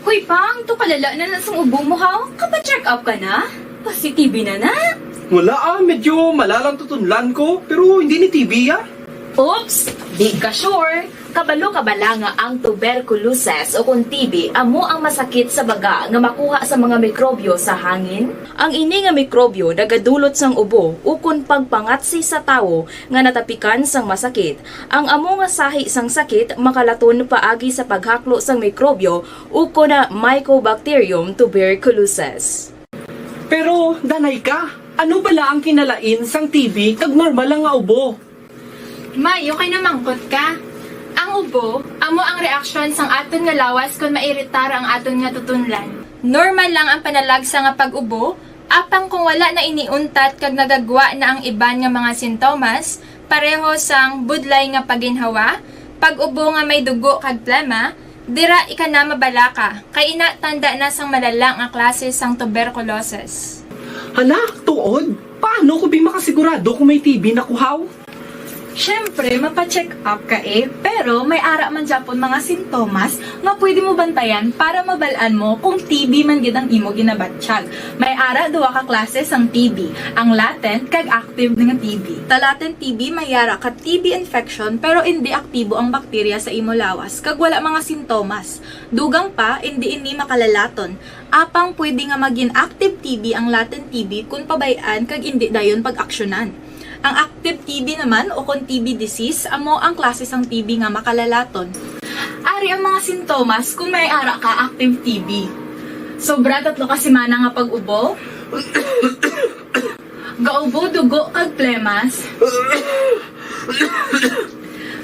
Hoy Pang, to kalala na sa ubo mo ha? Kapa-check up ka na? Positive na na? Wala medyo malalang tutunlan ko, pero hindi ni TB Oops! Di ka sure? Kabalo kabala nga ang tuberculosis o kung TB amo ang masakit sa baga nga makuha sa mga mikrobyo sa hangin. Ang ini nga mikrobyo nagadulot sang ubo o kung pagpangatsi sa tawo nga natapikan sang masakit. Ang amo nga sahi sang sakit makalaton paagi sa paghaklo sang mikrobyo o kung na Mycobacterium tuberculosis. Pero, danay ka, ano bala ang kinalain sang TB kag normal lang nga ubo? May, okay na mangkot ka. Ang ubo, amo ang reaksyon sang aton nga lawas kung mairitar ang aton nga tutunlan. Normal lang ang panalagsa nga pag-ubo, apang kung wala na iniuntat kag nagagwa na ang iban nga mga sintomas, pareho sang budlay nga paginhawa, pag-ubo nga may dugo kag plema, dira ika na mabala ka, kay ina tanda na sang malala nga klase sang tuberculosis. Hala, tuod? Paano ko makasigurado kung may TB na kuhaw? Siyempre, mapacheck up ka pero may ara man Japon mga sintomas nga pwede mo bantayan para mabalaan mo kung TB man gid ang imo ginabatsyag. May ara duwa ka klase sang TB, ang latent kag active nga TB. Ta latent TB may ara ka TB infection pero hindi aktibo ang bakterya sa imo lawas kag wala mga sintomas. Dugang pa hindi makalalaton. Apang pwede nga maging active TB ang latent TB kung pabayaan kag hindi dayon pag-aksyonan. Ang active TB naman o kung TB disease, amo ang klase sang TB nga makalalaton. Ari ang mga sintomas kung may ara ka active TB. Sobra 3 ka semana nga pag-ubo. Gaubo, dugo, kag plemas.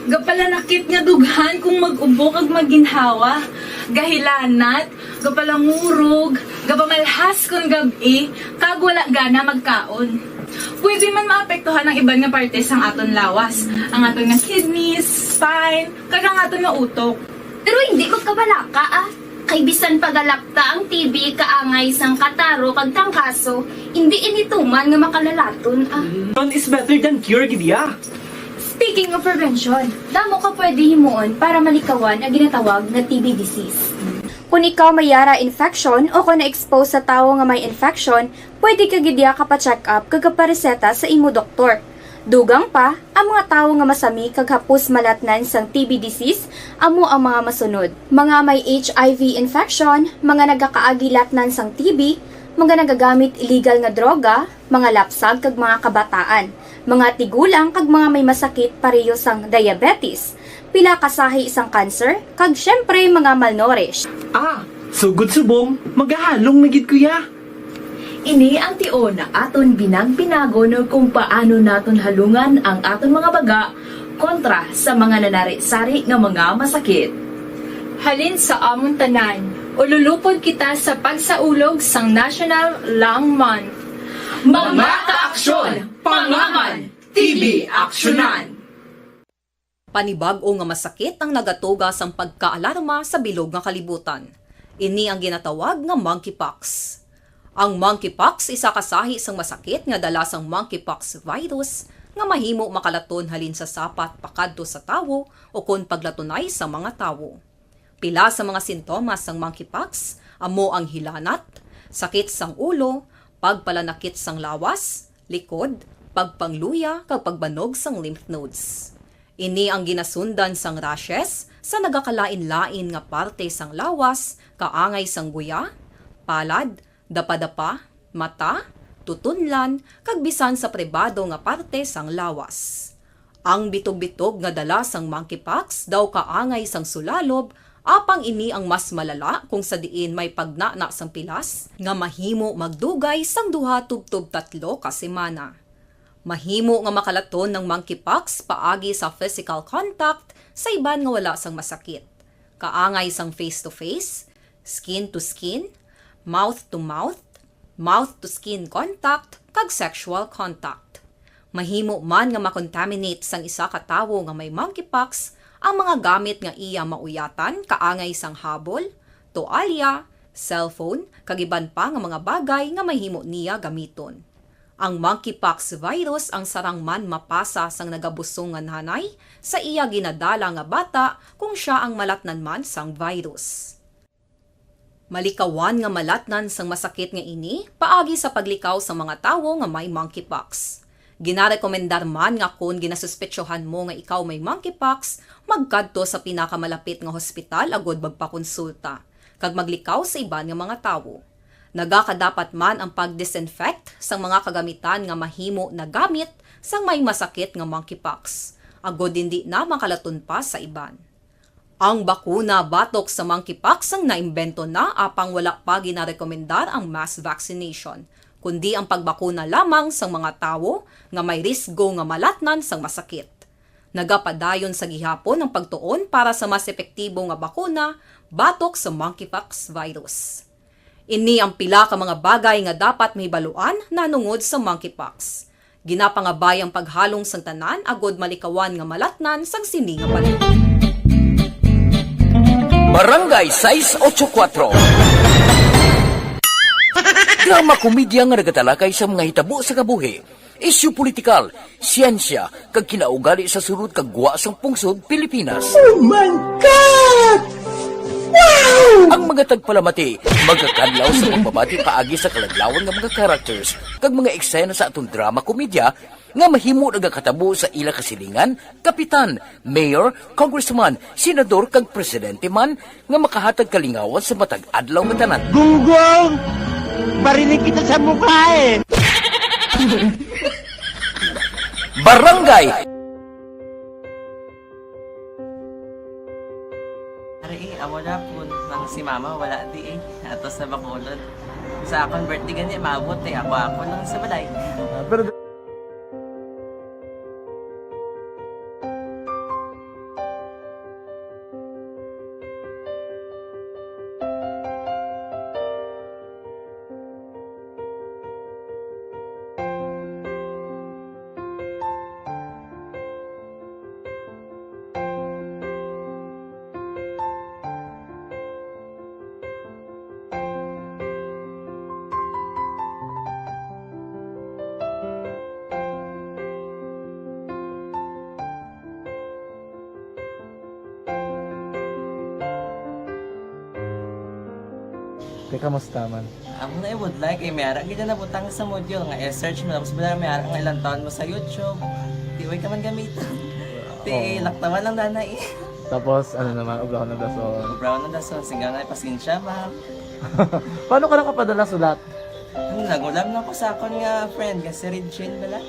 Gapalanakit nga dughan kung mag-ubo kag maginhawa. Gahilanat, gapalangurog, gapamalhas kung gabi, kag wala gana magkaon. Pwede man maapektuhan ang iban nga parte sang aton lawas. Ang aton nga kidneys, spine, kag ang aton nga utok. Pero hindi ko kabala ka Kay bisan pagalapta ang TB kaangay sang kataro kag tangkaso, hindi inituman nga makalalaton Prevention is better than cure, gidya. Speaking of prevention, damo ka pwede himuon para malikawan ang ginatawag na TB disease. Kung ikaw may yara infection o kung na-expose sa tao nga may infection, pwede ka gidya ka-check up kag pareseta sa imo doktor. Dugang pa, ang mga tao nga masami kag hapos malatnan sang TB disease, amo ang mga masunod. Mga may HIV infection, mga nagakaagilatnan sang TB, mga nagagamit illegal nga droga, mga lapsag kag mga kabataan, mga tigulang kag mga may masakit pareho sang diabetes, pila kasahi isang cancer, kag syempre mga malnourished. Sugod subong, magahalong nagid kuya. Ini ang tion na aton binag-binago no kung paano naton halungan ang aton mga baga kontra sa mga nanari-sari nga mga masakit. Halin sa amon tanan, ululupod kita sa pagsaulog sang National Lung Month. Mga kaaksyon, pangaman, TB aksyonan. Panibag-o nga masakit ang nagatuga sang pagkaalarma sa bilog nga kalibutan. Ini ang ginatawag nga monkeypox. Ang monkeypox isa kasahi sang masakit nga dala sang monkeypox virus nga mahimo makalaton halin sa sapat pakadto sa tawo o kon paglatunay sa mga tawo. Pila sa mga sintomas sang monkeypox amo ang hilanat, sakit sang ulo, pagpalanakit sang lawas, likod, pagpangluya kag pagbanog sang lymph nodes. Ini ang ginasundan sang rashes sa nagakalain-lain nga parte sang lawas, kaangay sang guya, palad, dapa-dapa, mata, tutunlan, kag bisan sa pribado nga parte sang lawas. Ang bitog-bitog nga dala sang monkeypox daw kaangay sang sulalob, apang ini ang mas malala kung sa diin may pagnana sang pilas, nga mahimo magdugay sang 2 tubtob 3 ka semana. Mahimo nga makalaton ng monkeypox paagi sa physical contact sa iban nga wala sang masakit. Kaangay sang face-to-face, skin-to-skin, mouth-to-mouth, mouth-to-skin contact, kag sexual contact. Mahimo man nga makontaminate sang isa ka tawo nga may monkeypox ang mga gamit nga iya mauyatan kaangay sang habol, toalya, cellphone, kag iban pa nga mga bagay nga mahimo niya gamiton. Ang monkeypox virus ang sarang man mapasa sang nagabusong nga nanay sa iya ginadala nga bata kung siya ang malatnan man sang virus. Malikawan nga malatnan sang masakit nga ini paagi sa paglikaw sa mga tawo nga may monkeypox. Ginarekomendar man nga kung ginasuspetsyohan mo nga ikaw may monkeypox, magkadto sa pinakamalapit nga hospital agod magpakonsulta, kag maglikaw sa iban nga mga tawo. Nagakadapat man ang pag-disinfect sa mga kagamitan nga mahimo na gamit sang may masakit nga monkeypox, agod hindi na makalaton pa sa iban. Ang bakuna batok sa monkeypox ang naimbento na apang wala pa ginarekomendar ang mass vaccination, kundi ang pagbakuna lamang sa mga tawo nga may risgo nga malatnan sang masakit. Nagapadayon sa gihapon ang pagtuon para sa mas epektibo nga bakuna batok sa monkeypox virus. Ini ang pila ka mga bagay nga dapat mahibaluan nanungod sa monkeypox. Ginapangabay ang paghalong sang tanan agod malikawan nga malatnan sang sini nga panahon. Barangay 684. Drama komedya nga nagatalakay sa mga hitabo sa kabuhi, isyu politikal, siyensya, kag kinaugali sa sulod kag guwa sang pungsod Pilipinas. Oh my God! Wow! Ang mga tagpalamati, magkakadlaw sa pagbabati paagi sa kalaglawan ng mga characters kag mga eksena sa atong drama komedya nga mahimo nagakatabo sa ila kasilingan, kapitan, mayor, congressman, senador kag presidente man nga makahatag kalingawan sa matag adlaw nga tanan. Gunggong! Barinig kita sa mukha eh! Barangay! Amo na po nang si mama wala di atos na bakulod. Sa akong birthday gani maabot ako lang sa balay. Pero kamusta man? Ako na would like mayara gid na butang sa module nga i-search mo tapos bala mayara nga ilang taon mo sa YouTube. Di way ka man gamiton. Ti laktawan lang danay. Tapos ano naman brown na dason. Brown na dason singa na pasensya ba. Paano ka nakapadala sulat? Nagulam na ko sa akon nga friend nga si Regine bala.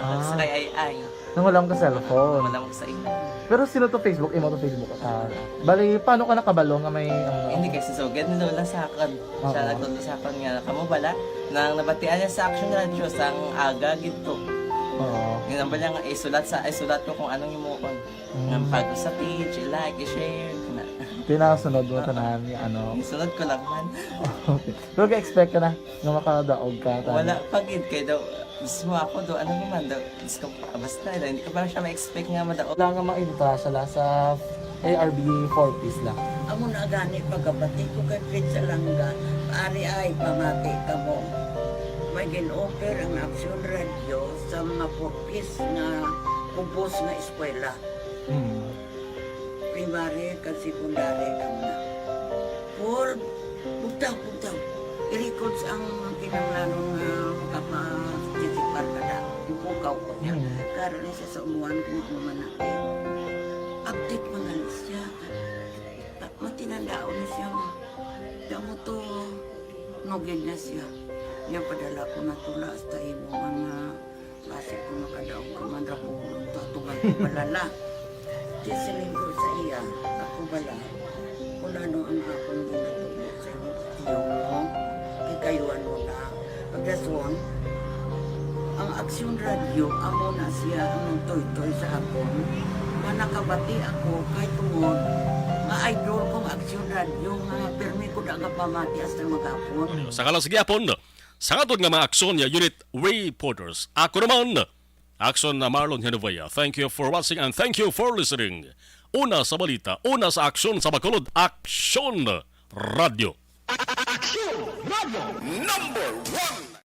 Nagsalay ay. Nangulam ka cellphone. Nangulam ko sa ina. Pero sino to Facebook? Imo to Facebook. Bali, paano ka nakabalo nga may... Hindi kasi sugad ni Lola sa akin. Siya nagtuto sa akin nga, kamo bala, nang nabatian niya sa Action Radio sang aga gito. Oo. Yun ang bala nga, isulat ko kung anong imukon. Ng pag sa page, i-like, i-share. Pinasunod mo tanahan yung ano? Isunod ko lang man. Okay. Pero ka-expect ka na nga makadaog ka? Wala, pagid kayo daw. Gusto mo ako do, ano naman daw, basta hindi ko parang siya ma-expect nga madaog. Wala nga makita siya sa ARB 4 piece lang. Amo na gani pagkabati ko kay Pizza Langga, paari ay pamati ka mo. May gin-offer ang Action Radio sa mga 4 piece na kubos na eskwela. Primary kag secondary kam na. For bugtaw. I-record ang kinanglanong kapag-titipar ka na. Ipukaw ko niya. Karoon niya sa umuwan kung mamanaki. Update mga siya. Matinandao na siya. Damo to, nogin na siya. Yan padala ko na tula sa imo mga klase ko makadaog ka man rapulong tatugan ko balala. Di siling ko sa iya, ako bala. Kung ano ang akong ginatulog sa imo tiyo mo, kay kayo ano na. Pagdaswang, ang Aksyon Radio, amo na siya ang toy-toy sa akon. Manakabati ako kay tungod nga idol kong Aksyon Radio nga permi ko na nga pamati hasta magapon. Sa kalang sigyapon, sa atong nga mga aksyon ya unit reporters. Ako naman, Aksyon na Marlon Genovea. Thank you for watching and thank you for listening. Una sa balita, una sa aksyon sa Bacolod, Aksyon Radio. Action Radio #1.